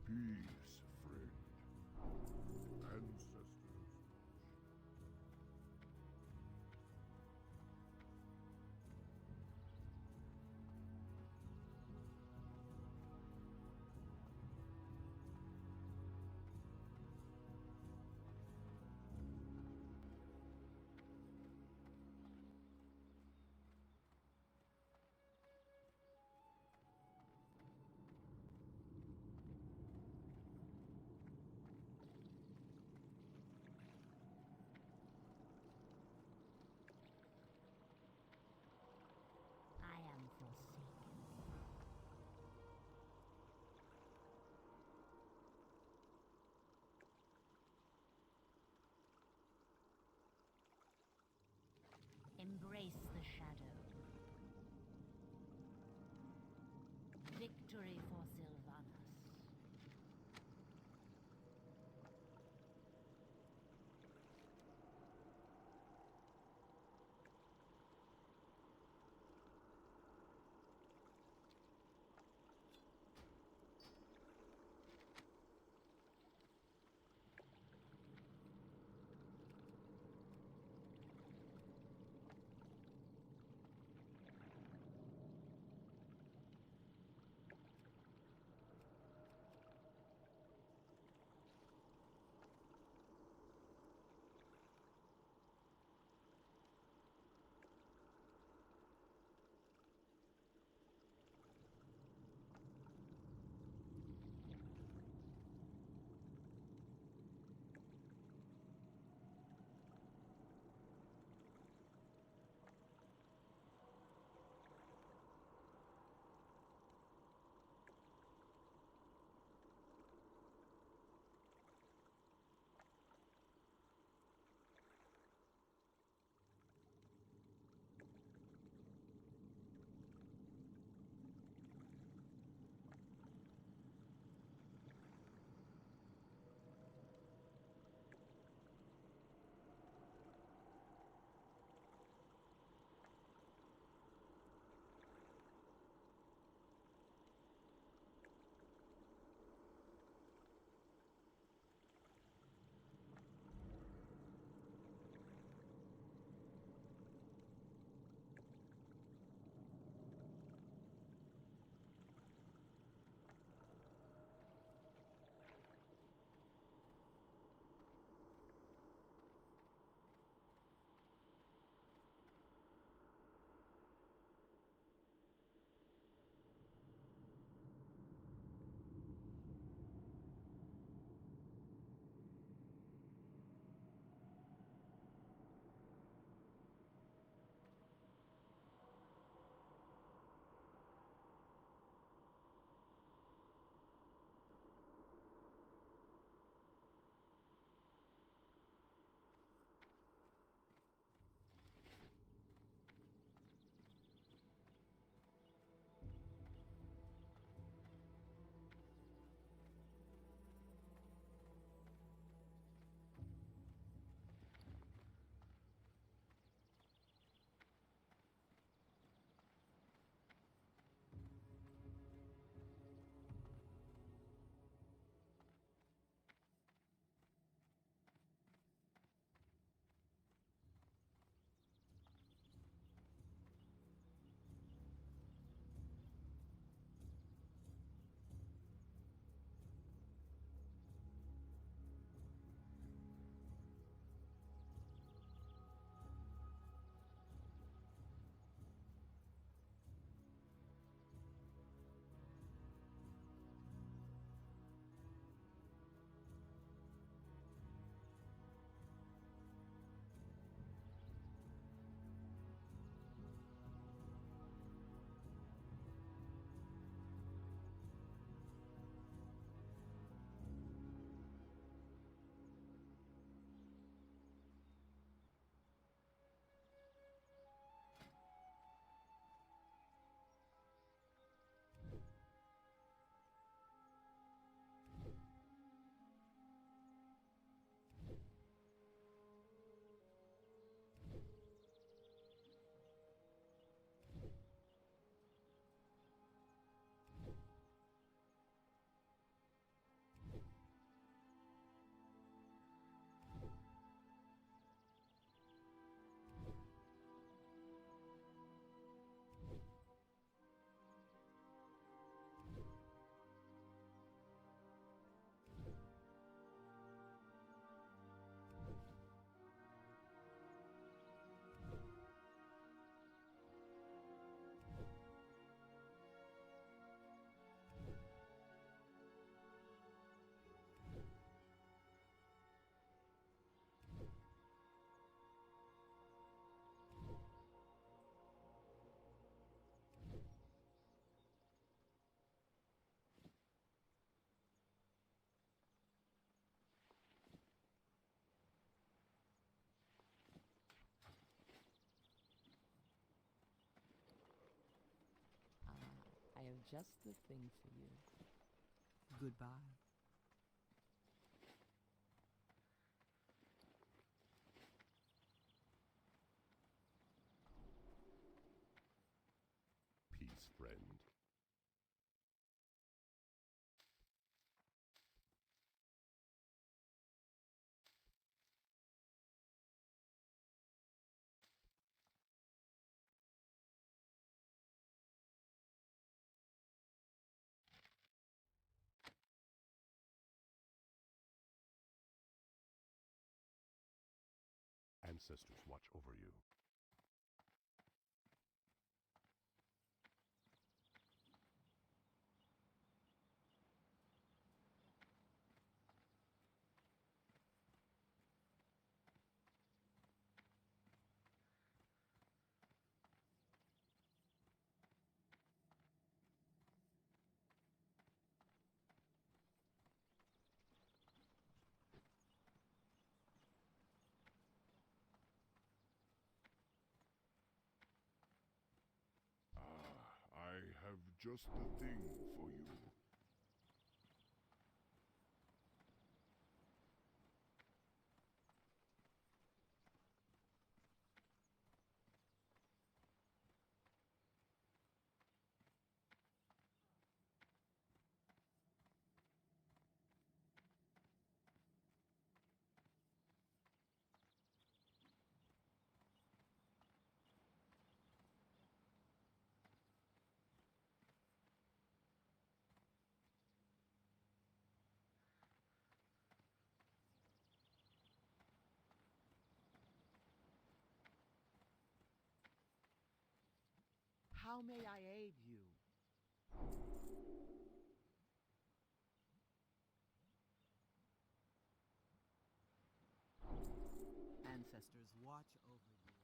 Peace, friend. Ancestors. I am forsaken. Embrace the shadow. Victory for Sylvanas. just the thing for you. Goodbye. Peace, friend. Ancestors watch over you. I have just the thing for you. How may I aid you? Ancestors watch over you.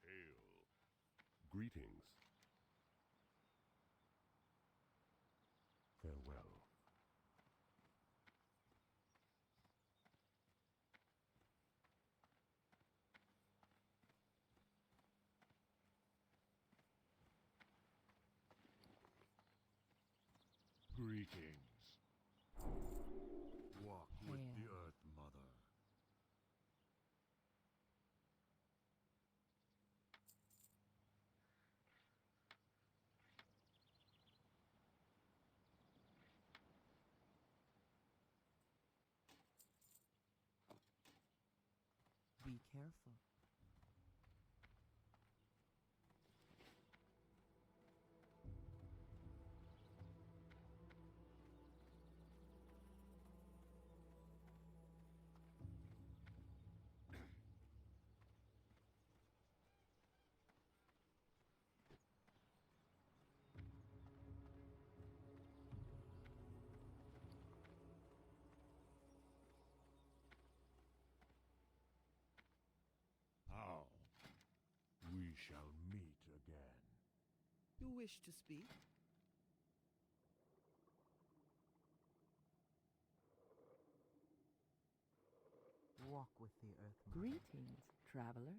Hail. Greetings. Farewell. Greetings. Walk with the Hail. Earth Mother. Be careful. How? We shall meet again. You wish to speak? Walk with the Earth Mother. Greetings, traveler.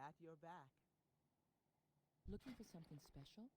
At your back. Looking for something special?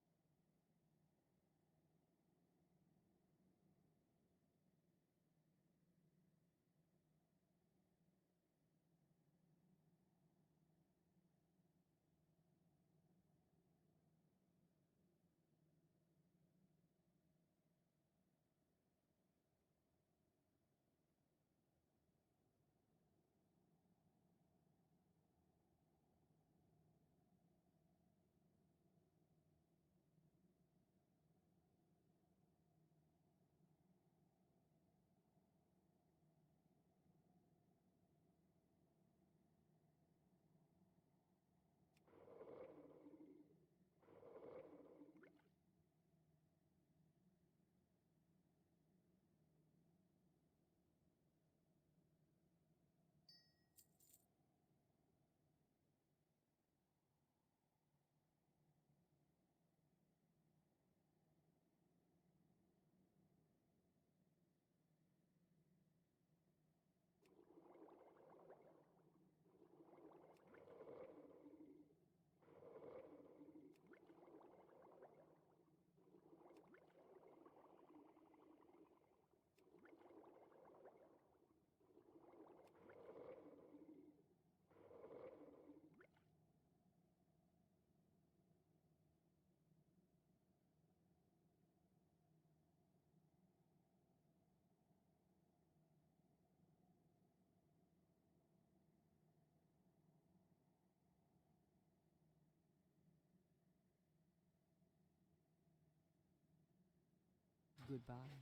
Goodbye.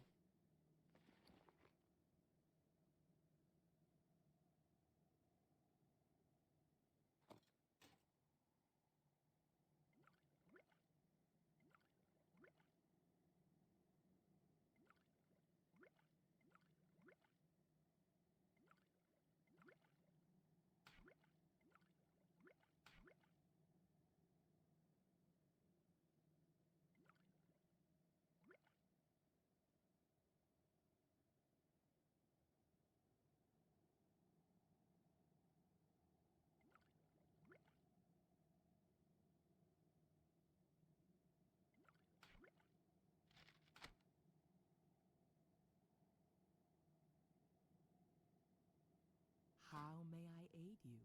How may I aid you?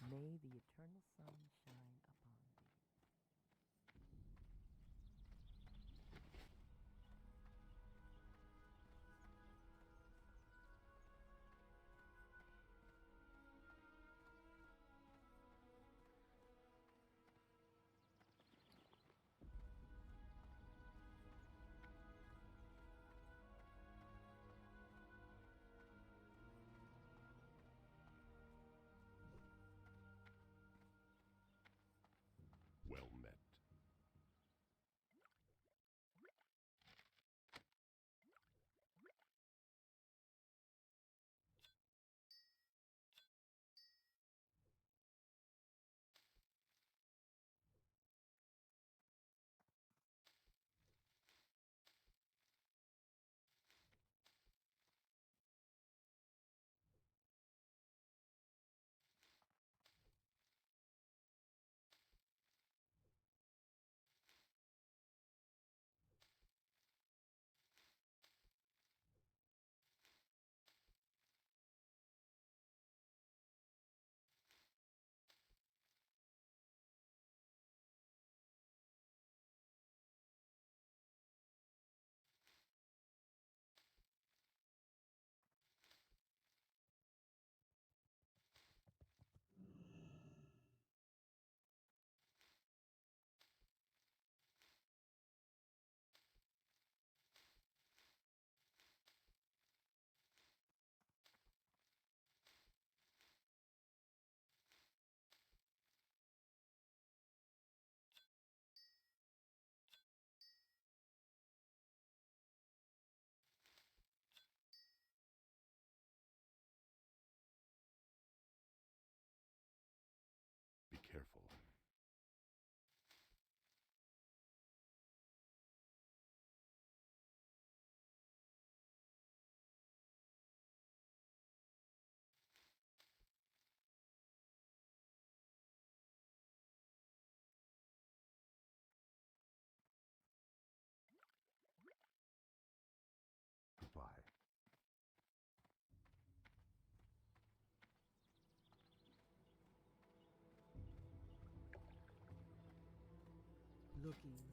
May the eternal sun shine upon thee.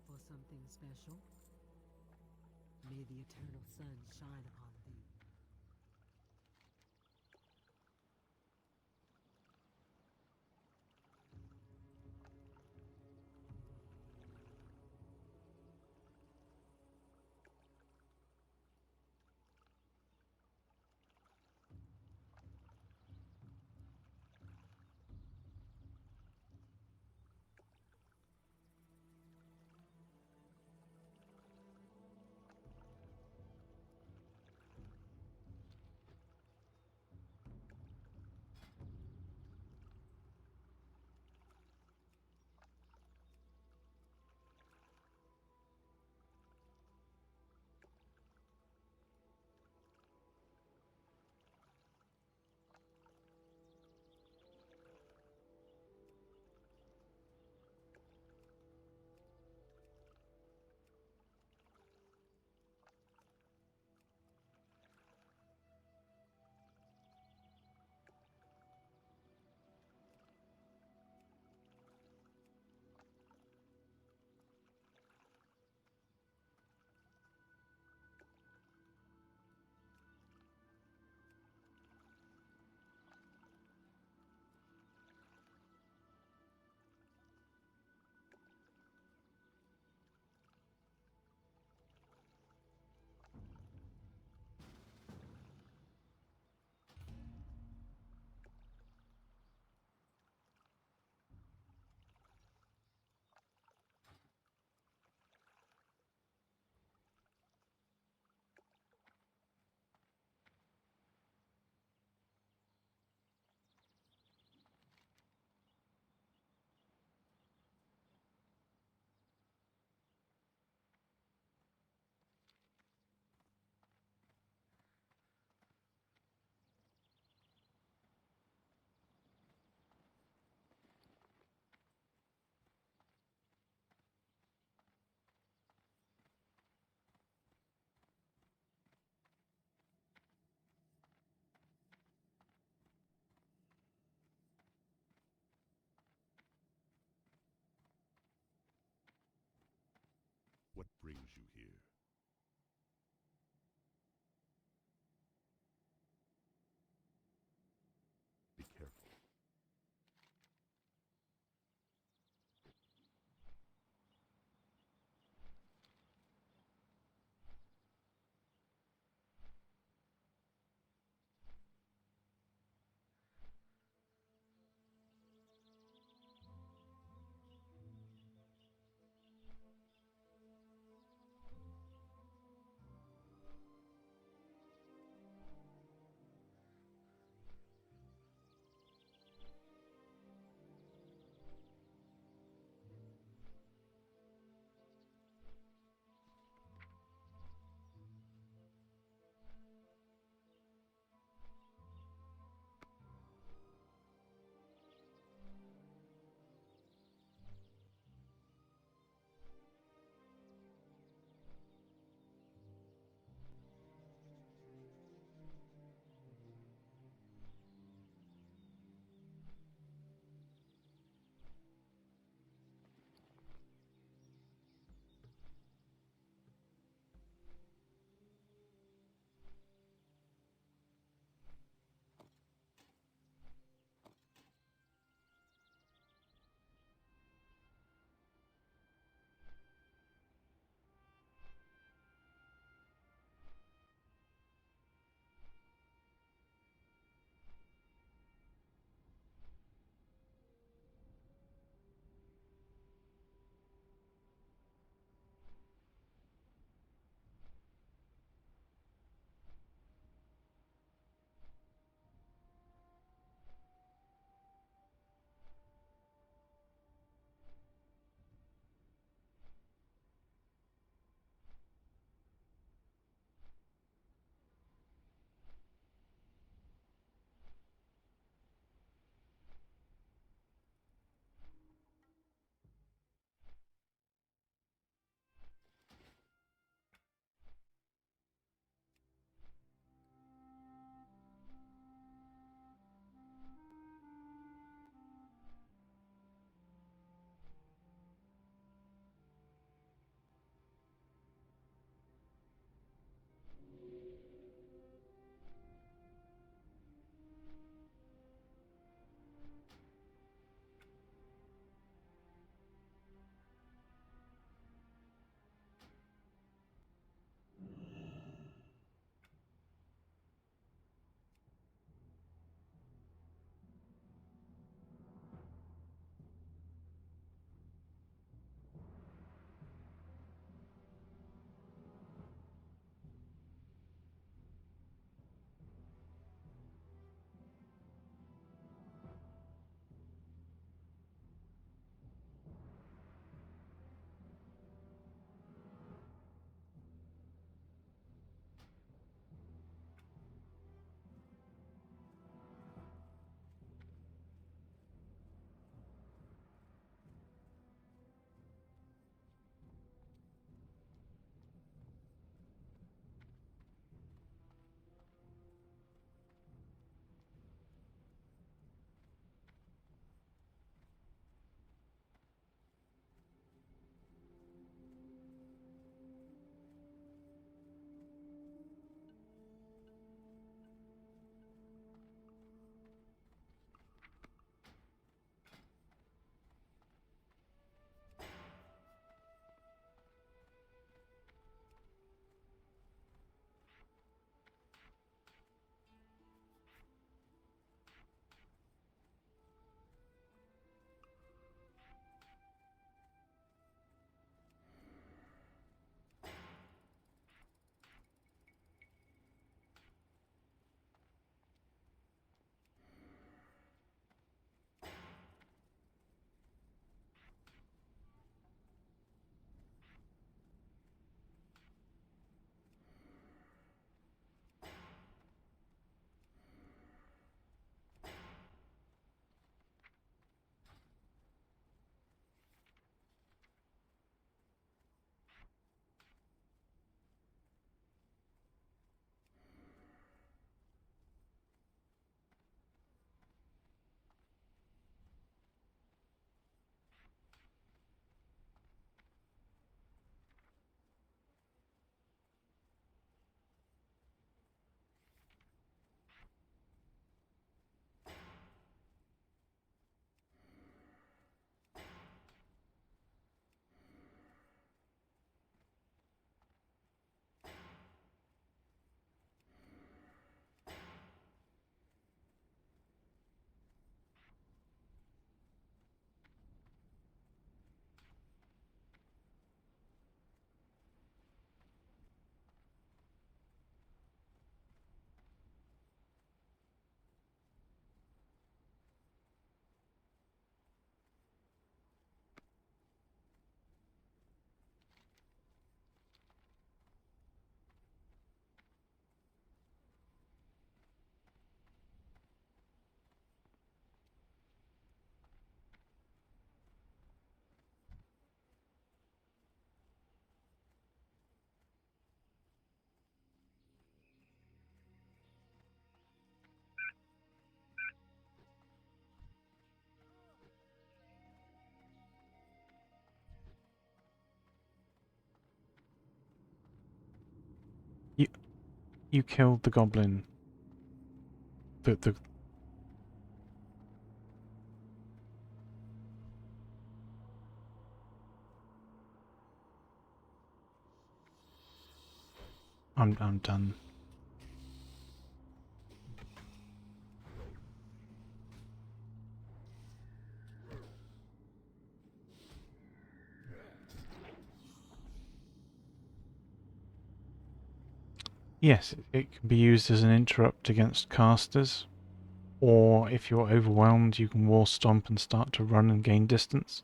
for something special? May the eternal sun shine upon thee. What brings you here? Be careful. You killed the goblin. The I'm done. Yes, it can be used as an interrupt against casters, or if you're overwhelmed, you can wall stomp and start to run and gain distance.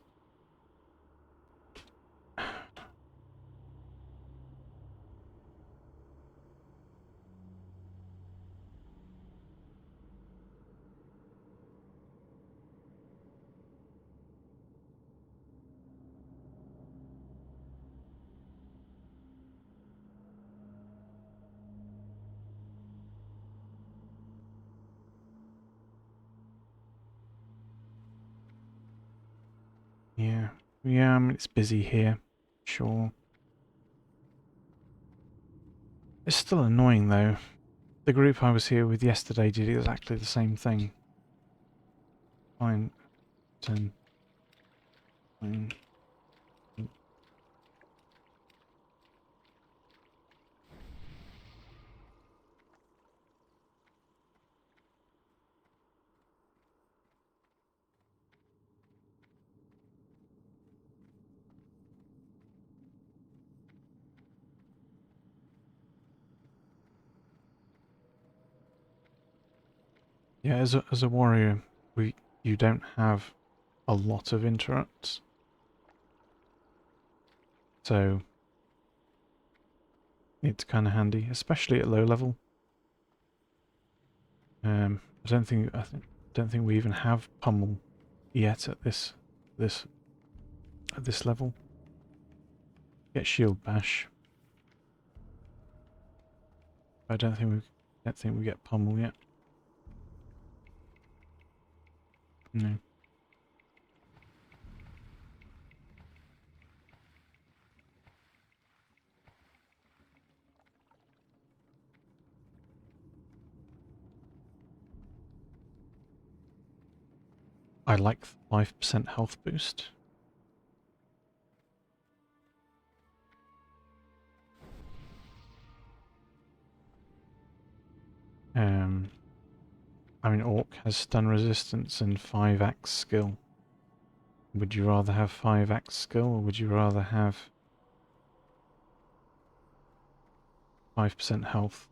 Yeah, I mean, it's busy here, sure. It's still annoying though. The group I was here with yesterday did exactly the same thing. Fine, 10, fine. Yeah, as a warrior, you don't have a lot of interrupts, so it's kind of handy, especially at low level. I don't think we even have pummel yet at this level. Get shield bash. I don't think we get pummel yet. No. I like 5% health boost. I mean, Orc has stun resistance and 5 axe skill. Would you rather have 5 axe skill, or would you rather have 5% health?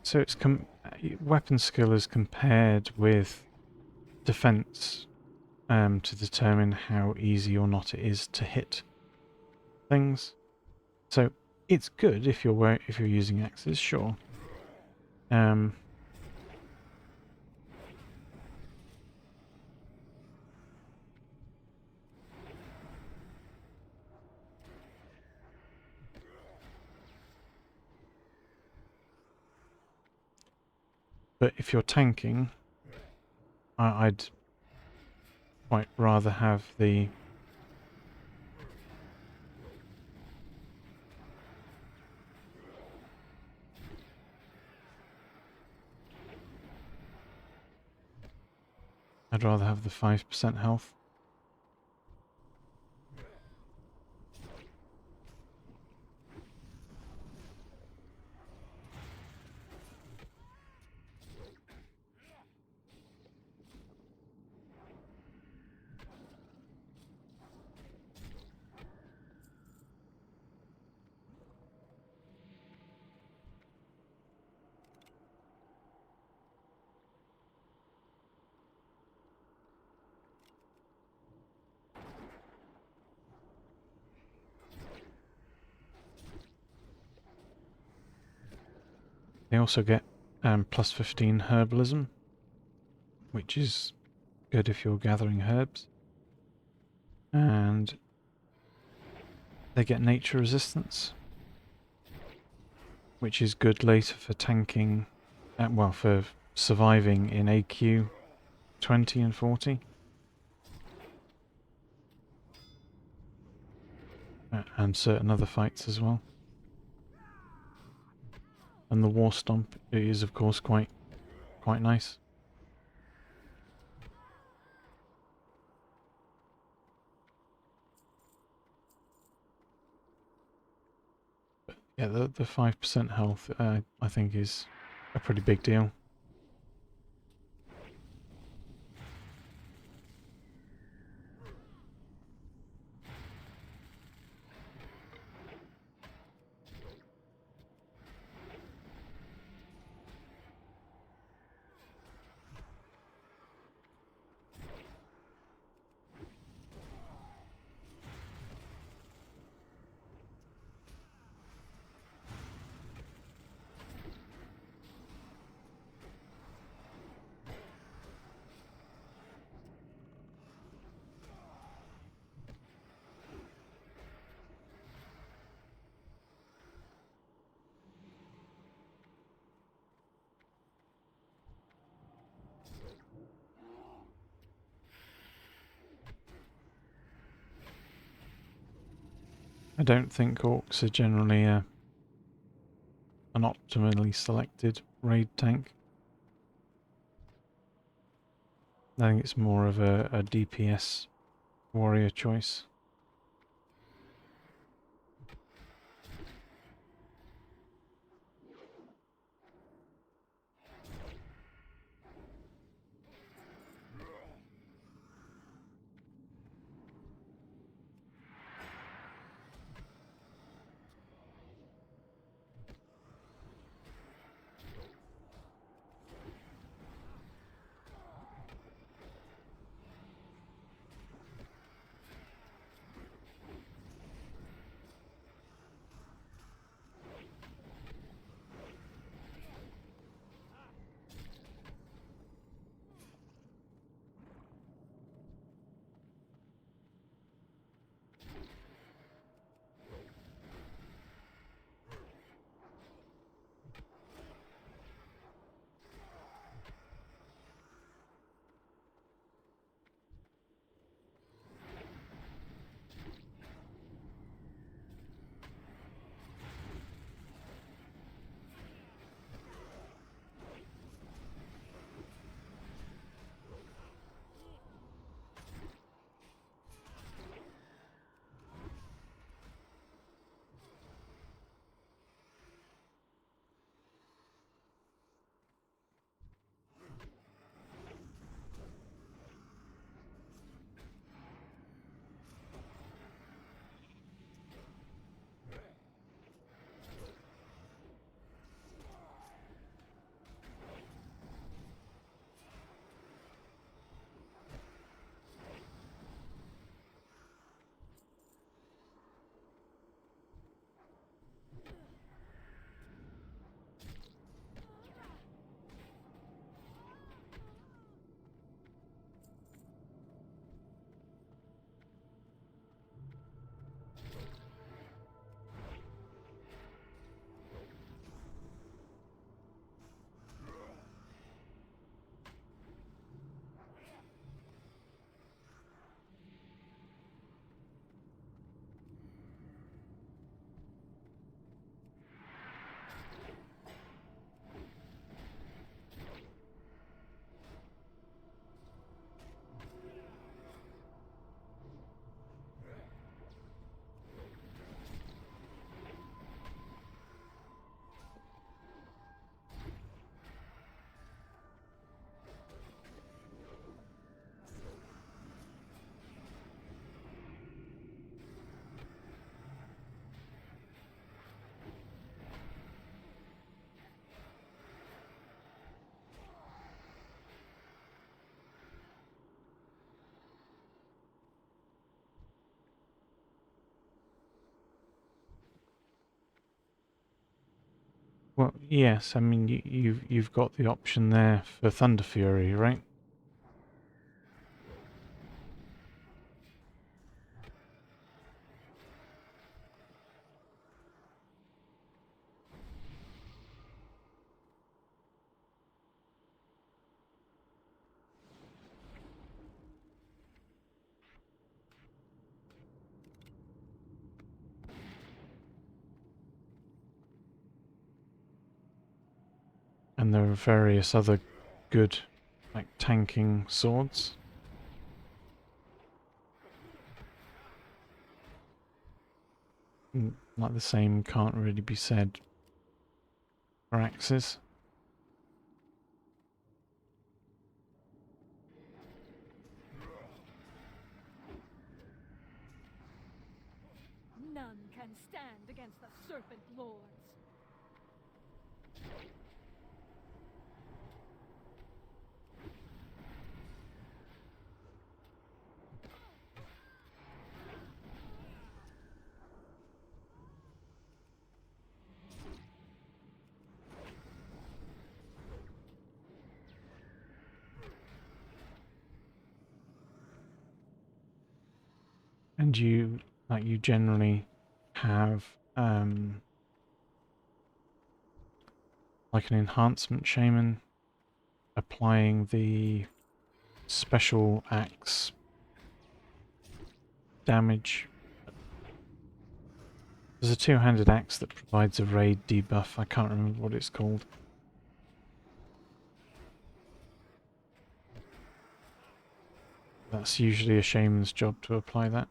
So it's weapon skill is compared with defense to determine how easy or not it is to hit things. So it's good if you're using axes, sure. But if you're tanking, I'd quite rather have the I'd rather have the 5% health. They also get plus 15 herbalism, which is good if you're gathering herbs. And they get nature resistance, which is good later for tanking, well, for surviving in AQ 20 and 40. And certain other fights as well. And the War Stomp is, of course, quite nice. But yeah, the 5% health, I think, is a pretty big deal. I don't think orcs are generally an optimally selected raid tank. I think it's more of a DPS warrior choice. Well, yes, I mean you've got the option there for Thunder Fury, right? And there are various other good, like, tanking swords. Like the same can't really be said for axes. None can stand against the Serpent Lords. And you generally have like an enhancement shaman applying the special axe damage. There's a two-handed axe that provides a raid debuff. I can't remember what it's called. That's usually a shaman's job to apply that.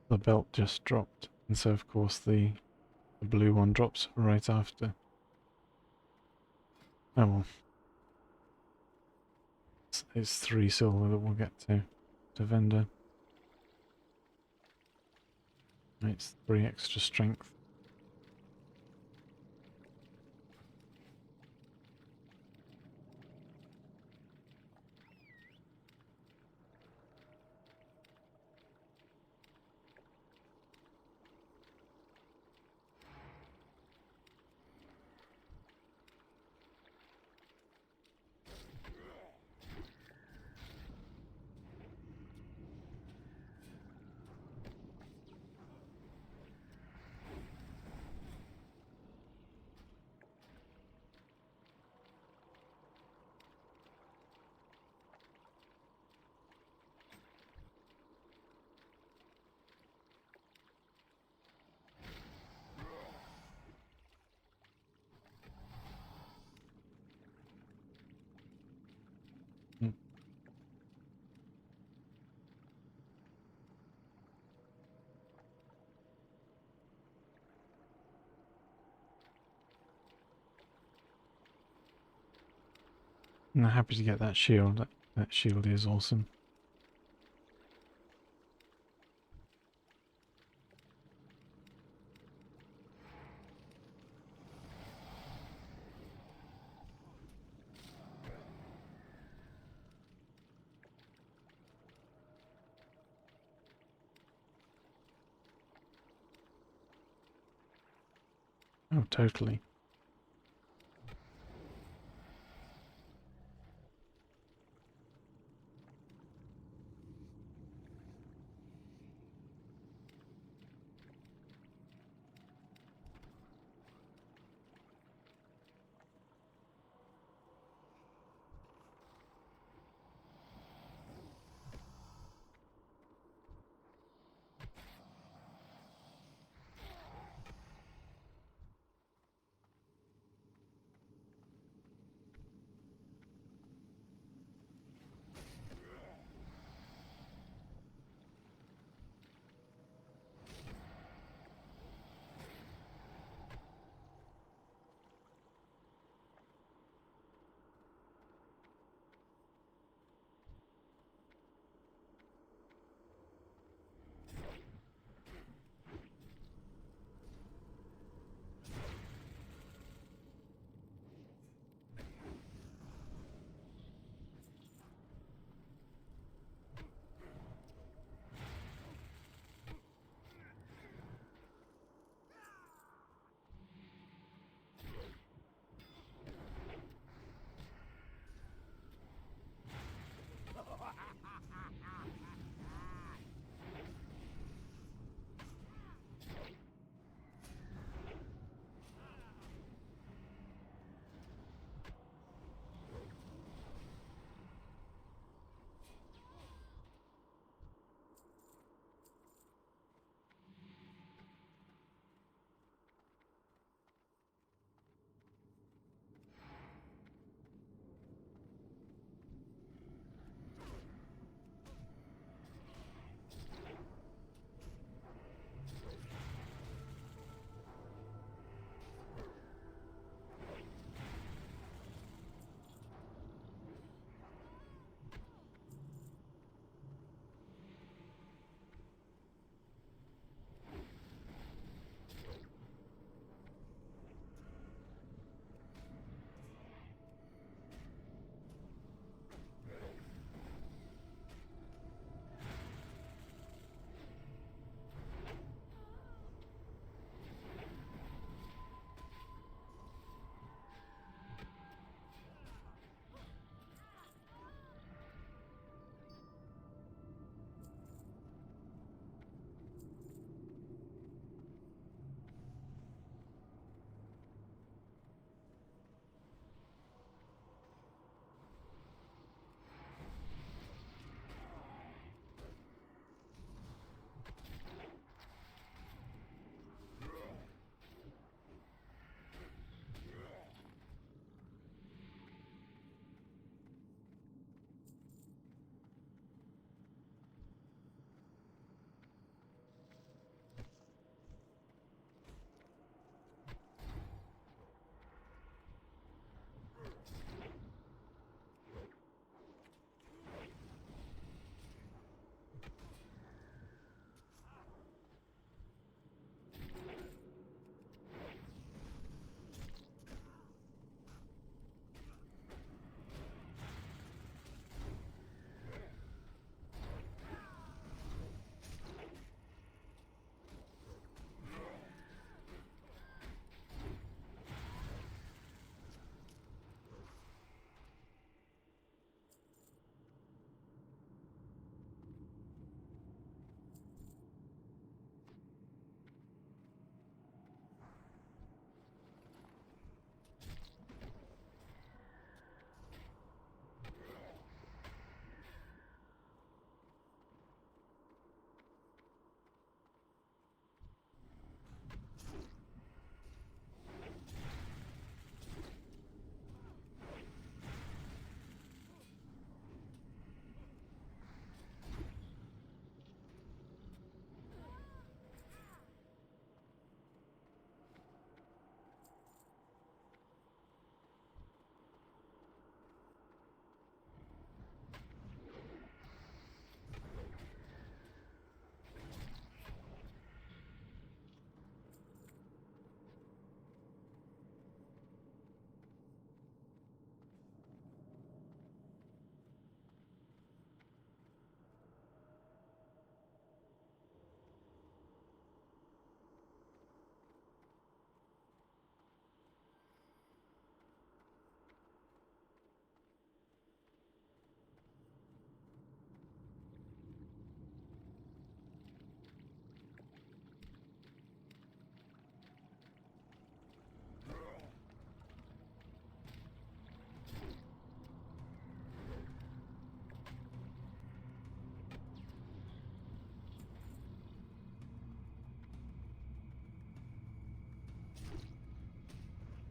the belt just dropped, and so of course the blue one drops right after. Oh well. It's 3 silver that we'll get to vendor. It's 3 extra strength. And I'm happy to get that shield. That shield is awesome. Oh, totally.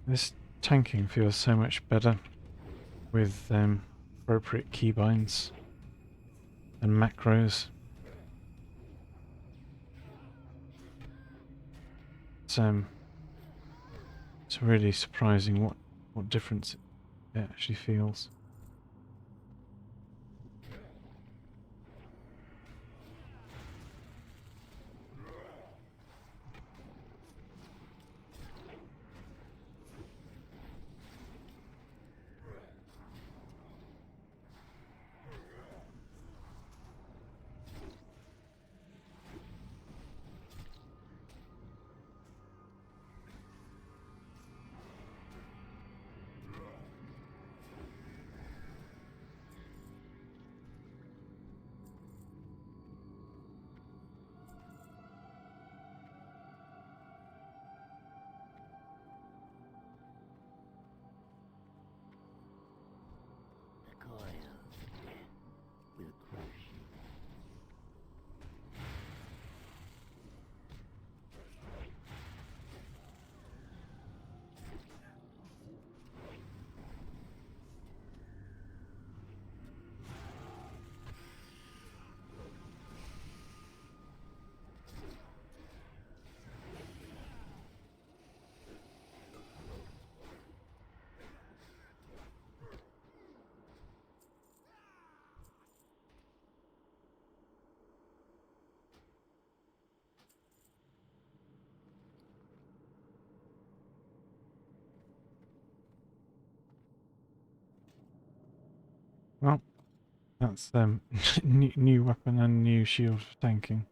This tanking feels so much better with appropriate keybinds and macros. It's really surprising what difference it actually feels. The coils of death will crush you. Well, that's new weapon and new shield for tanking.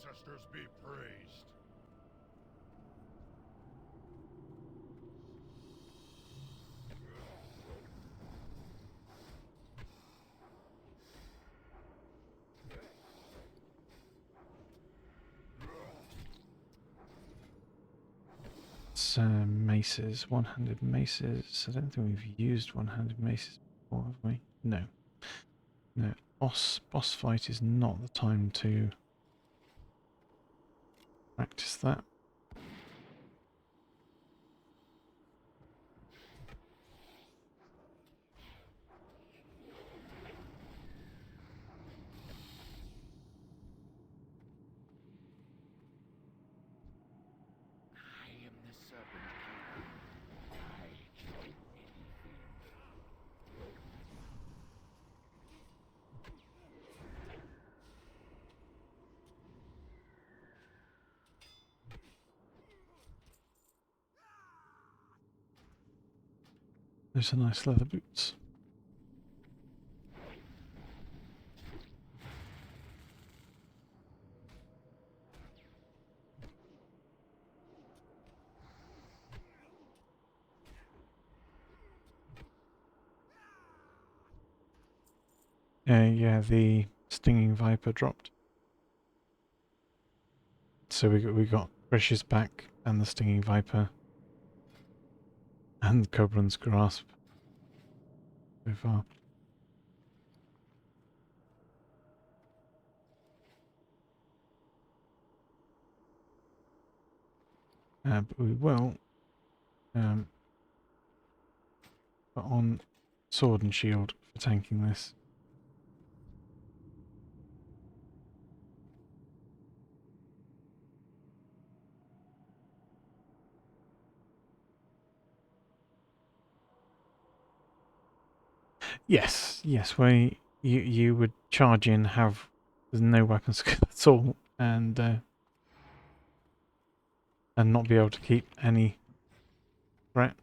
ancestors be praised. It's maces, one-handed maces. I don't think we've used one-handed maces before, have we? No. No. Boss fight is not the time to practice that. I am the Serpent King. I kill anything. Those are nice leather boots. Yeah, the stinging viper dropped. So we got Grish's back and the stinging viper and Cobran's grasp so far. But we will put on sword and shield for tanking this. Yes, you would charge in, have there's no weapons at all, and not be able to keep any threat.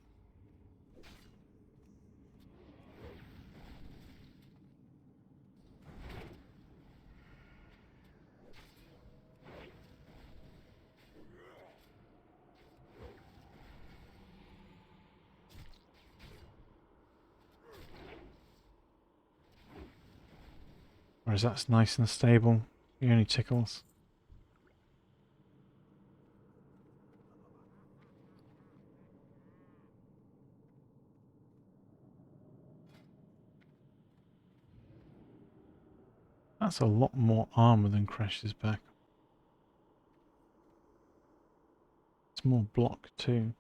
Whereas that's nice and stable. He only tickles. That's a lot more armor than Crash's back. It's more block too.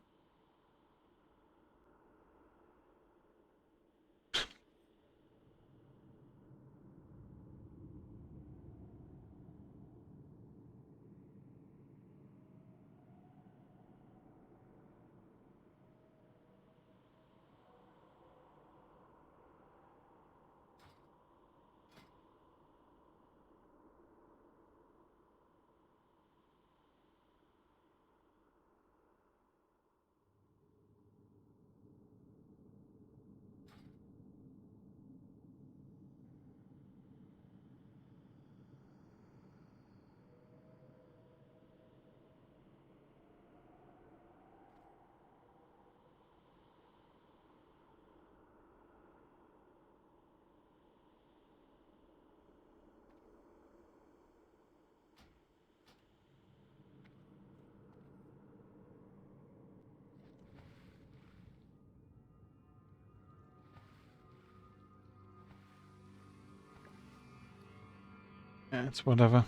Yeah, it's whatever.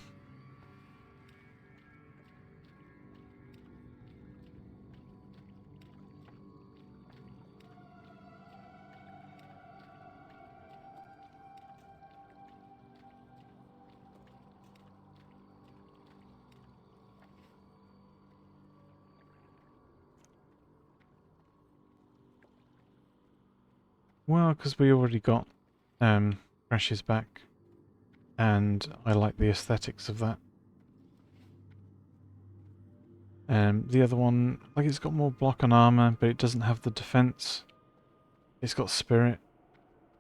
Well, because we already got Crash's back, and I like the aesthetics of that. The other one, like, it's got more block and armor, but it doesn't have the defense. It's got spirit,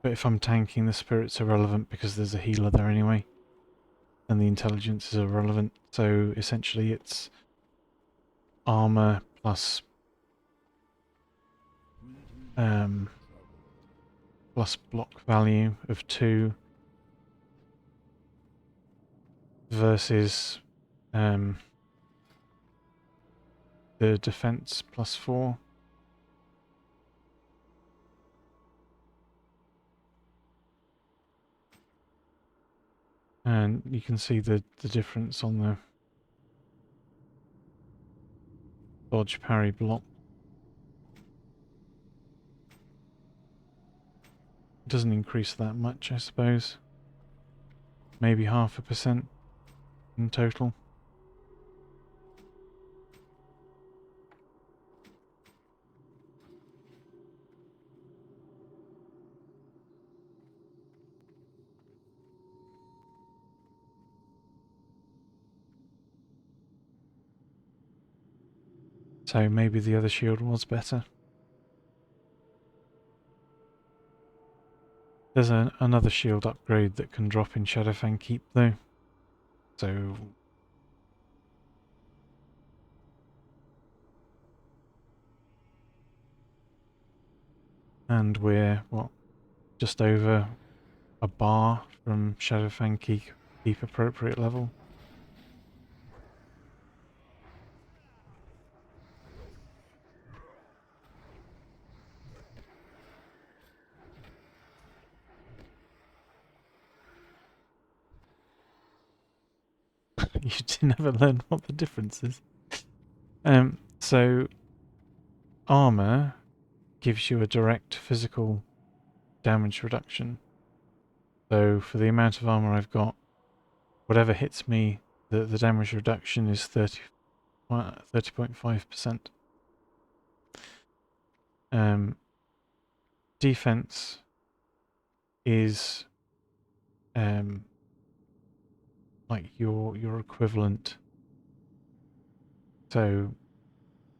but if I'm tanking, the spirit's irrelevant because there's a healer there anyway. and the intelligence is irrelevant. So essentially it's armor plus plus block value of 2 versus the defense plus 4. And you can see the difference on the dodge parry block. It doesn't increase that much, I suppose. Maybe 0.5% in total. So maybe the other shield was better. There's another shield upgrade that can drop in Shadowfang Keep though. So and we're what, just over a bar from Shadowfang Keep appropriate level. You never learn what the difference is. So armor gives you a direct physical damage reduction. So for the amount of armor I've got, whatever hits me, the damage reduction is 30.5%. Defense is like your equivalent. So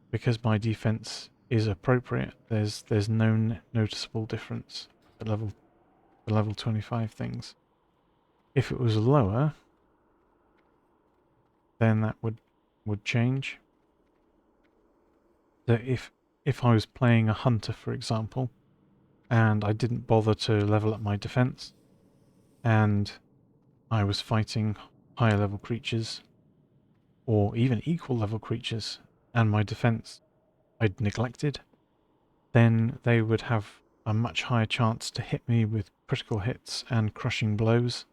because my defense is appropriate, there's no noticeable difference at level 25 things. If it was lower, then that would change. So if I was playing a hunter, for example, and I didn't bother to level up my defense, and I was fighting higher level creatures, or even equal level creatures, and my defense I'd neglected, then they would have a much higher chance to hit me with critical hits and crushing blows,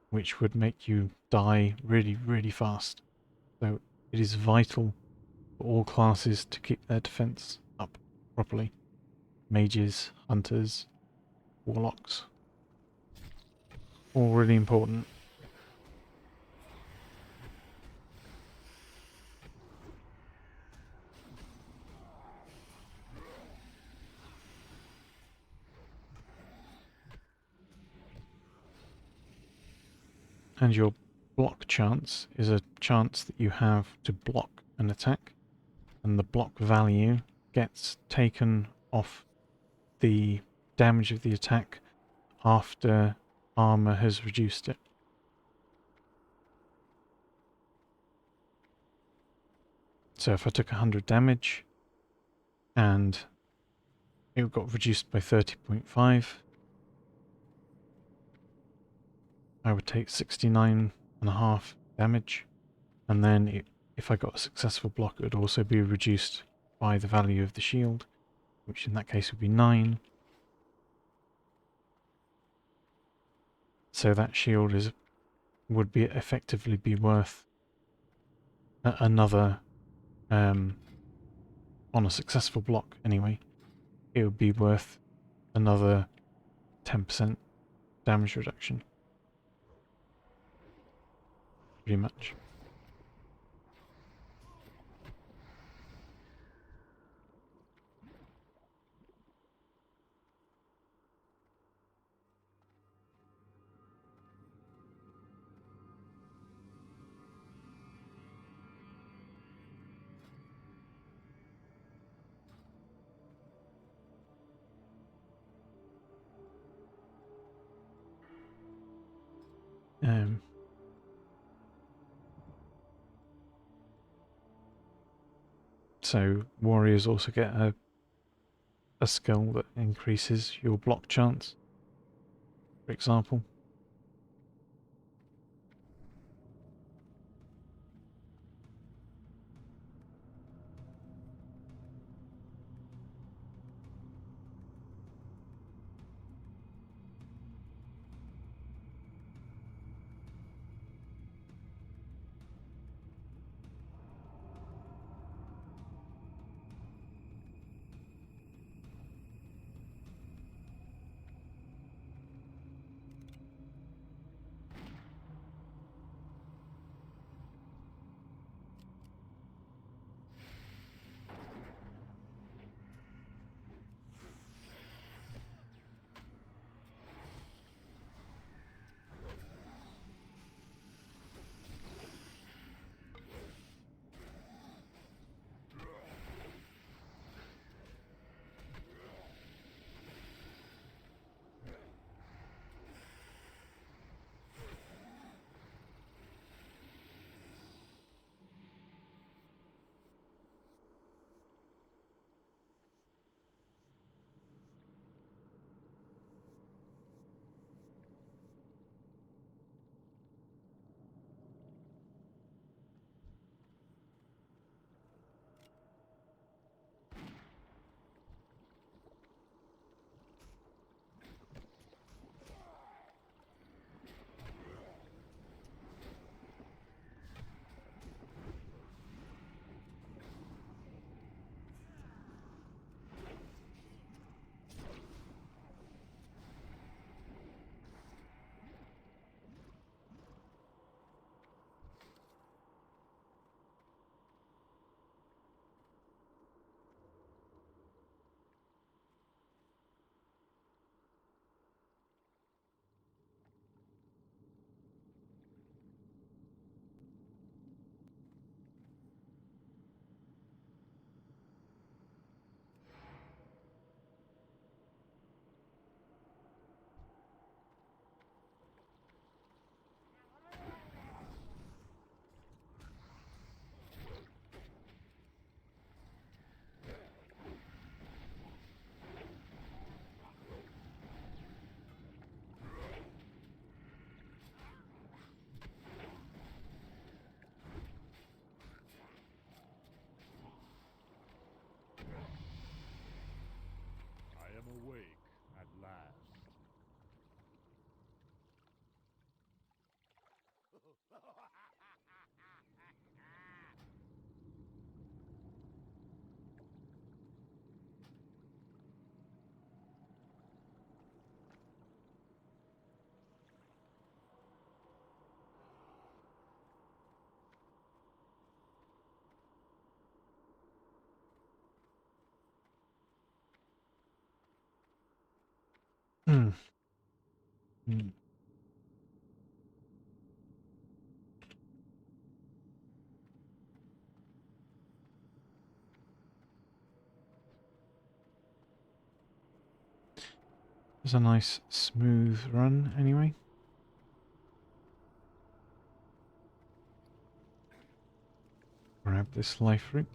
which would make you die really, really fast. So it is vital for all classes to keep their defense up properly. Mages, hunters, warlocks. All really important. And your block chance is a chance that you have to block an attack, and the block value gets taken off the damage of the attack after armor has reduced it. So if I took 100 damage and it got reduced by 30.5, I would take 69.5 damage, and then if I got a successful block, it would also be reduced by the value of the shield, which in that case would be 9. So that shield would be effectively be worth another, on a successful block anyway, it would be worth another 10% damage reduction. Pretty much. So warriors also get a skill that increases your block chance, for example. I am awake at last. Hmm. Hmm. It's a nice smooth run anyway. Grab this life root.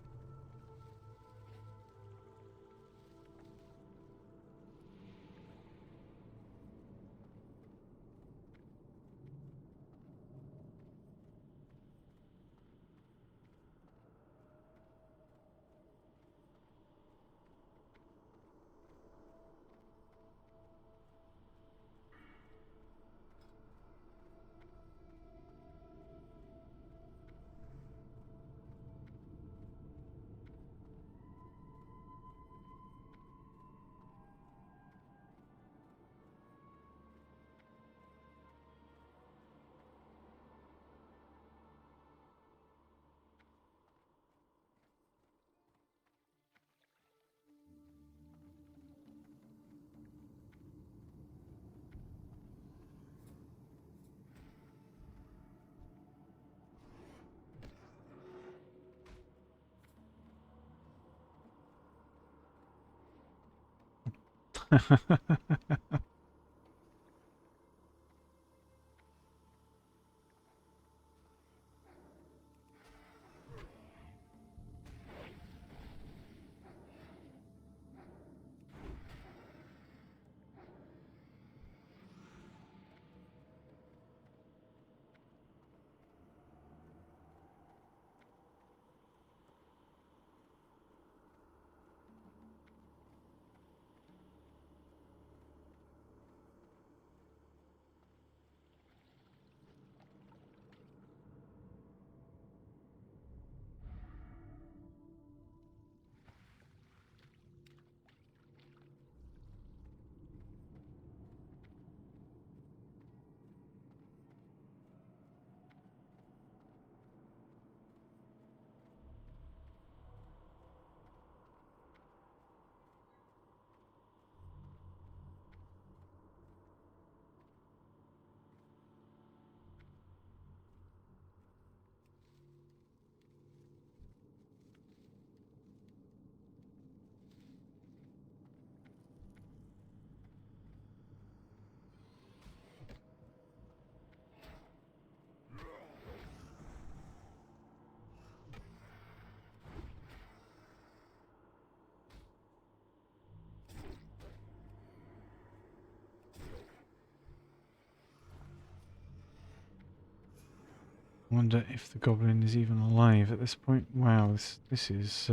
I wonder if the goblin is even alive at this point. Wow, this is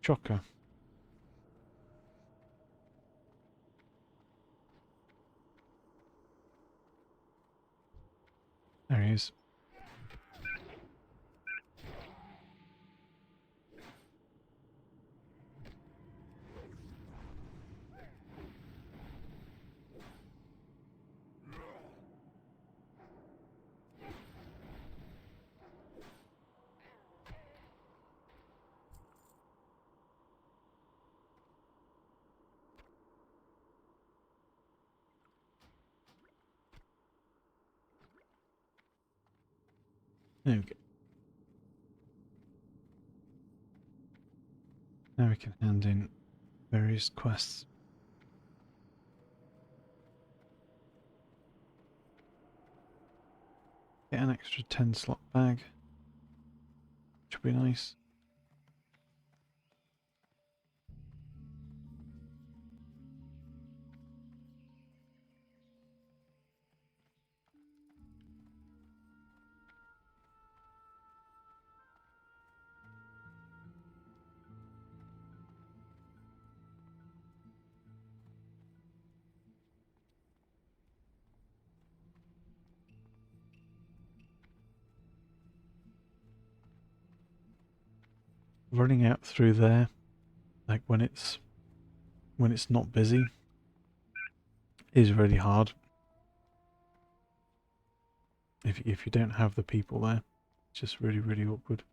chocker. There he is. There we go. Now we can hand in various quests. Get an extra 10 slot bag, which would be nice. Running out through there, like when it's not busy, is really hard. If you don't have the people there, it's just really awkward.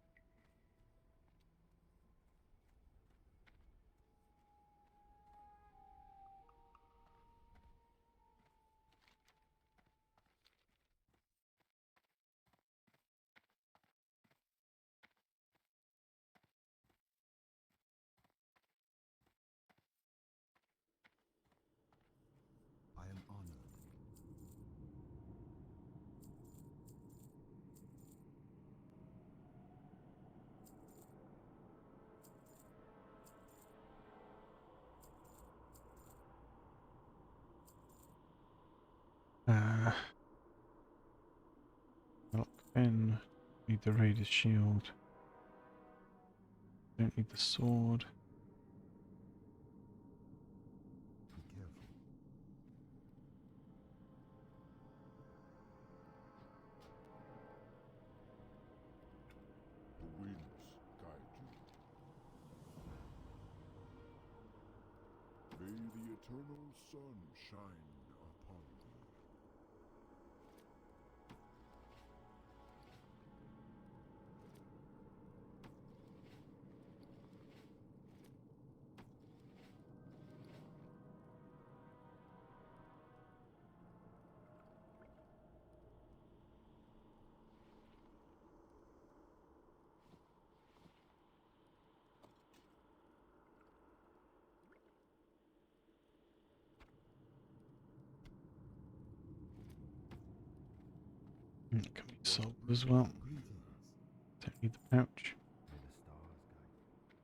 I am honored. Lock in. Need the Raider's shield. Don't need the sword. Be careful. The winds guide you. May the eternal sun shine upon you. It can be sold as well. Greetings. Don't need the pouch. May the stars guide you.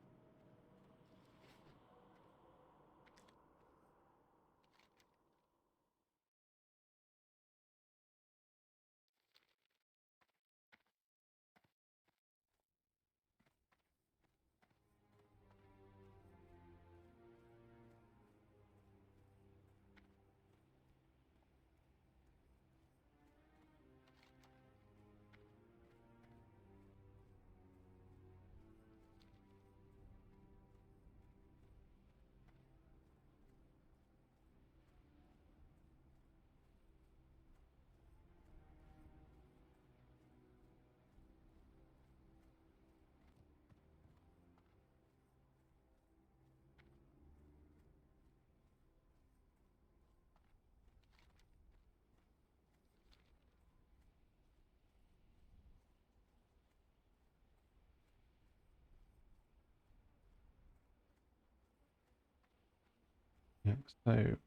Yeah, so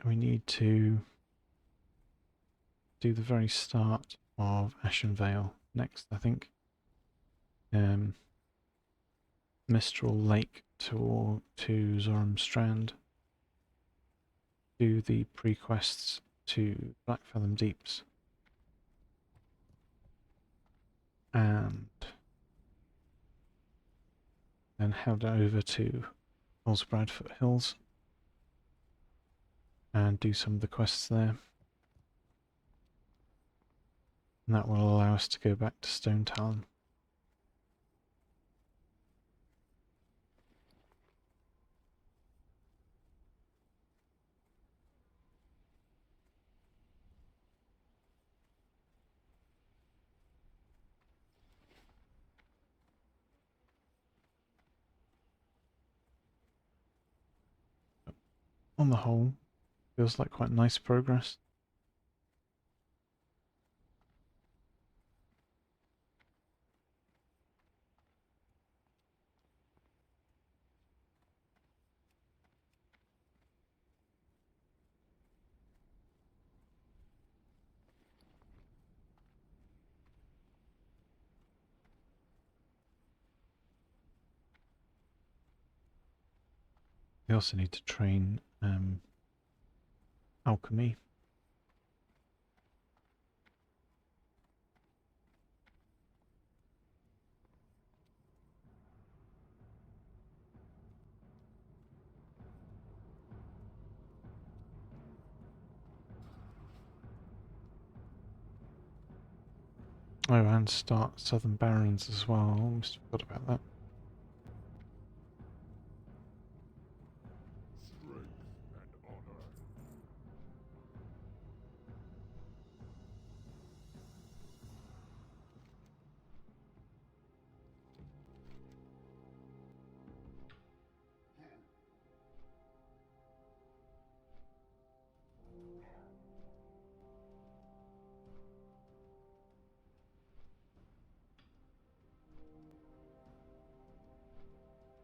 we need to do the very start of Ashen Vale next, I think. Mistral Lake to Zoram do the pre-quests to Blackfathom Deeps, and then head over to Osbrad Foothills and do some of the quests there. And that will allow us to go back to Stone Talon. On the whole, feels like quite nice progress. We also need to train alchemy. Oh, and start Southern Barons as well. I almost forgot about that. Strength and honor.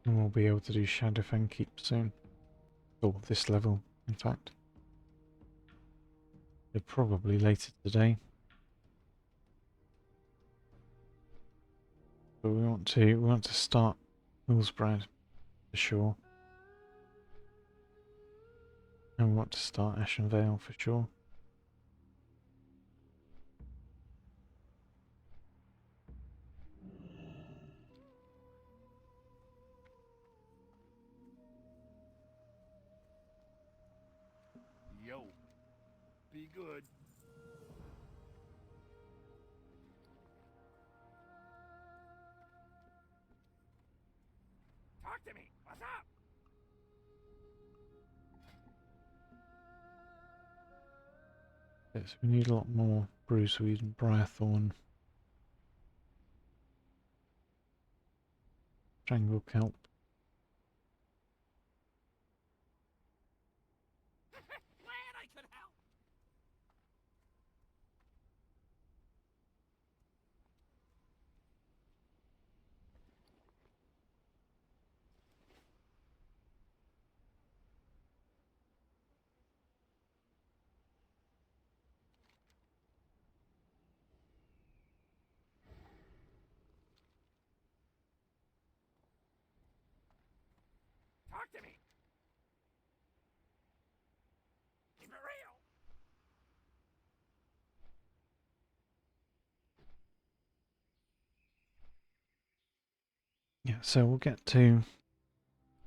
And we'll be able to do Shadowfang Keep soon. Or this level, in fact. Probably later today. But we want to start Hillsbrad for sure. And we want to start Ashen Vale for sure. Yo. Be good. Talk to me. What's up? Yes, we need a lot more Bruiseweed and Briarthorn. Strangle Kelp. Glad I could help. Talk to me. Keep it real. Yeah, so we'll get to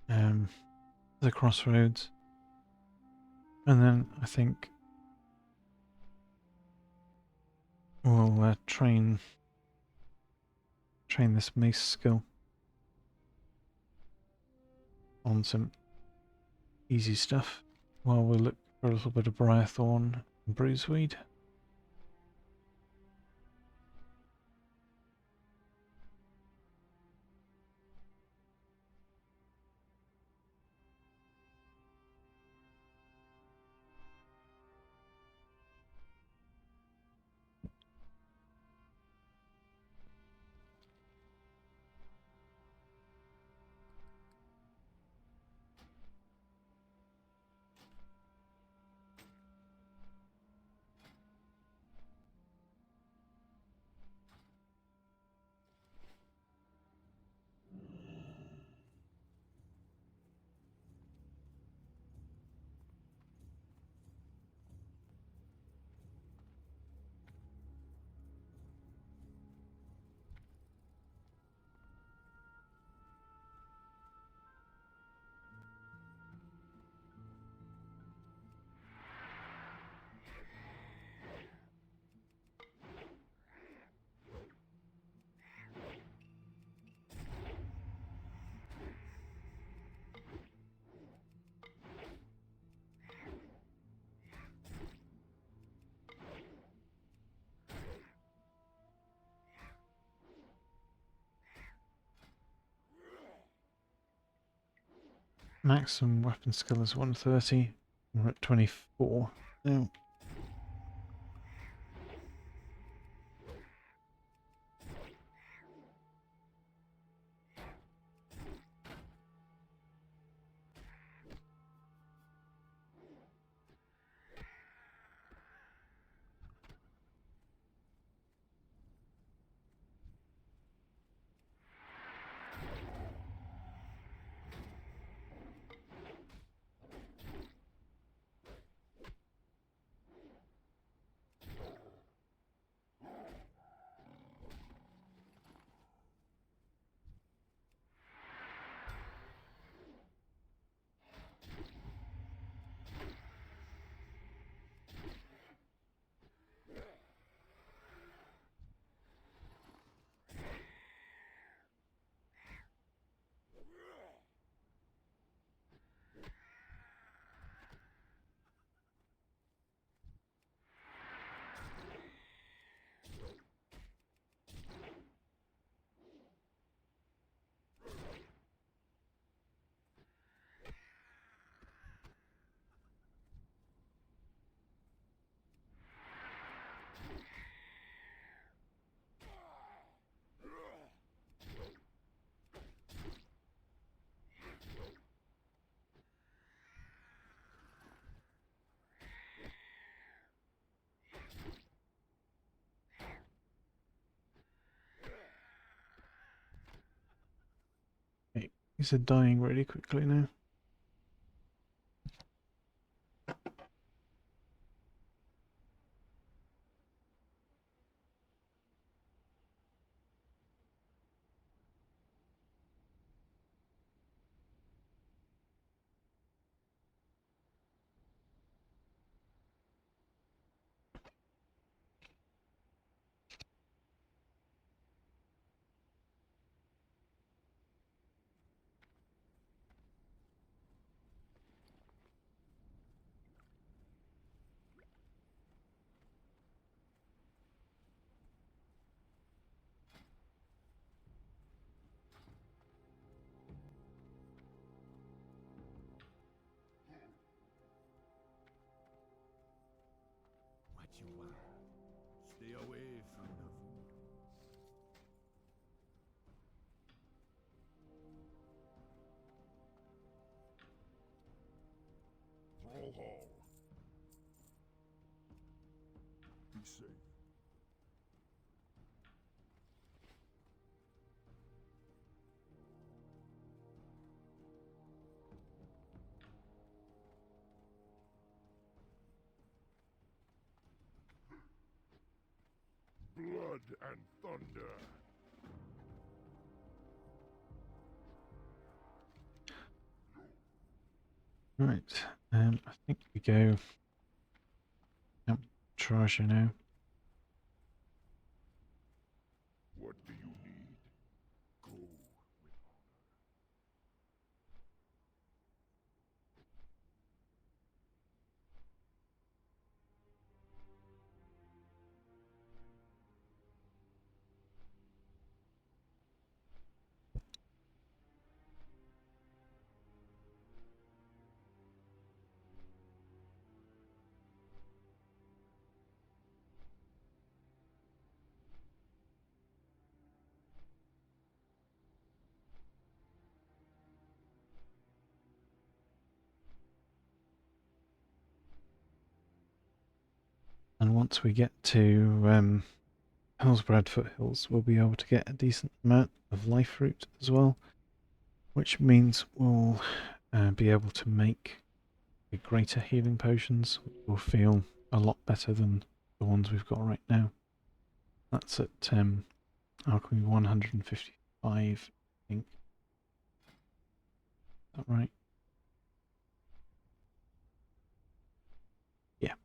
the crossroads, and then I think we'll train this mace skill on some easy stuff while we look for a little bit of Briarthorn and Bruiseweed. maximum weapon skill is 130. We're at 24. Now, okay, these are dying really quickly now. What you want? Stay away from the food. Thrall Hall. Be safe. Blood and thunder. Right, I think we go. Yep, Traja now. What do you need? Go with honor. And once we get to Hillsbrad Foothills, we'll be able to get a decent amount of life fruit as well, which means we'll be able to make greater healing potions, which will feel a lot better than the ones we've got right now. That's at alchemy 155, I think. Is that right? Yeah.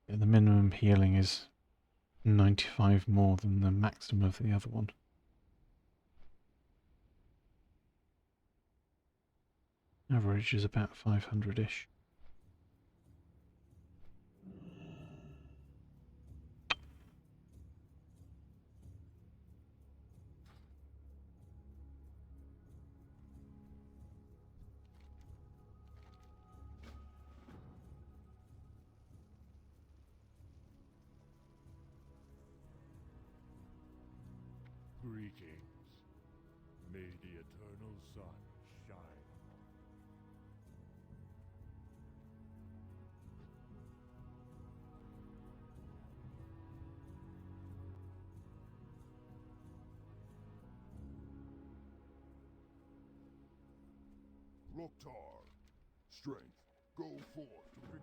The minimum healing is 95 more than the maximum of the other one. Average is about 500-ish. Greetings. May the eternal sun shine upon you. Loktar, strength, go forth to victory.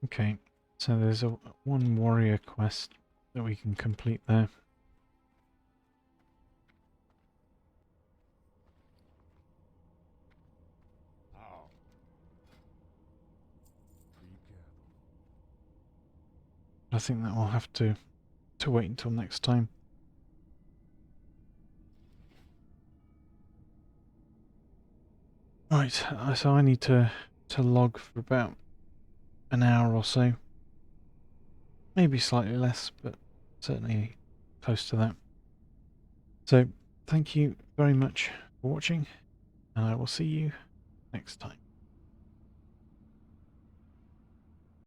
Okay, so there's one warrior quest that we can complete there. How? Be careful. I think that will have to wait until next time. Right, so I need to log for about an hour or so. Maybe slightly less, but certainly close to that. So, thank you very much for watching, and I will see you next time.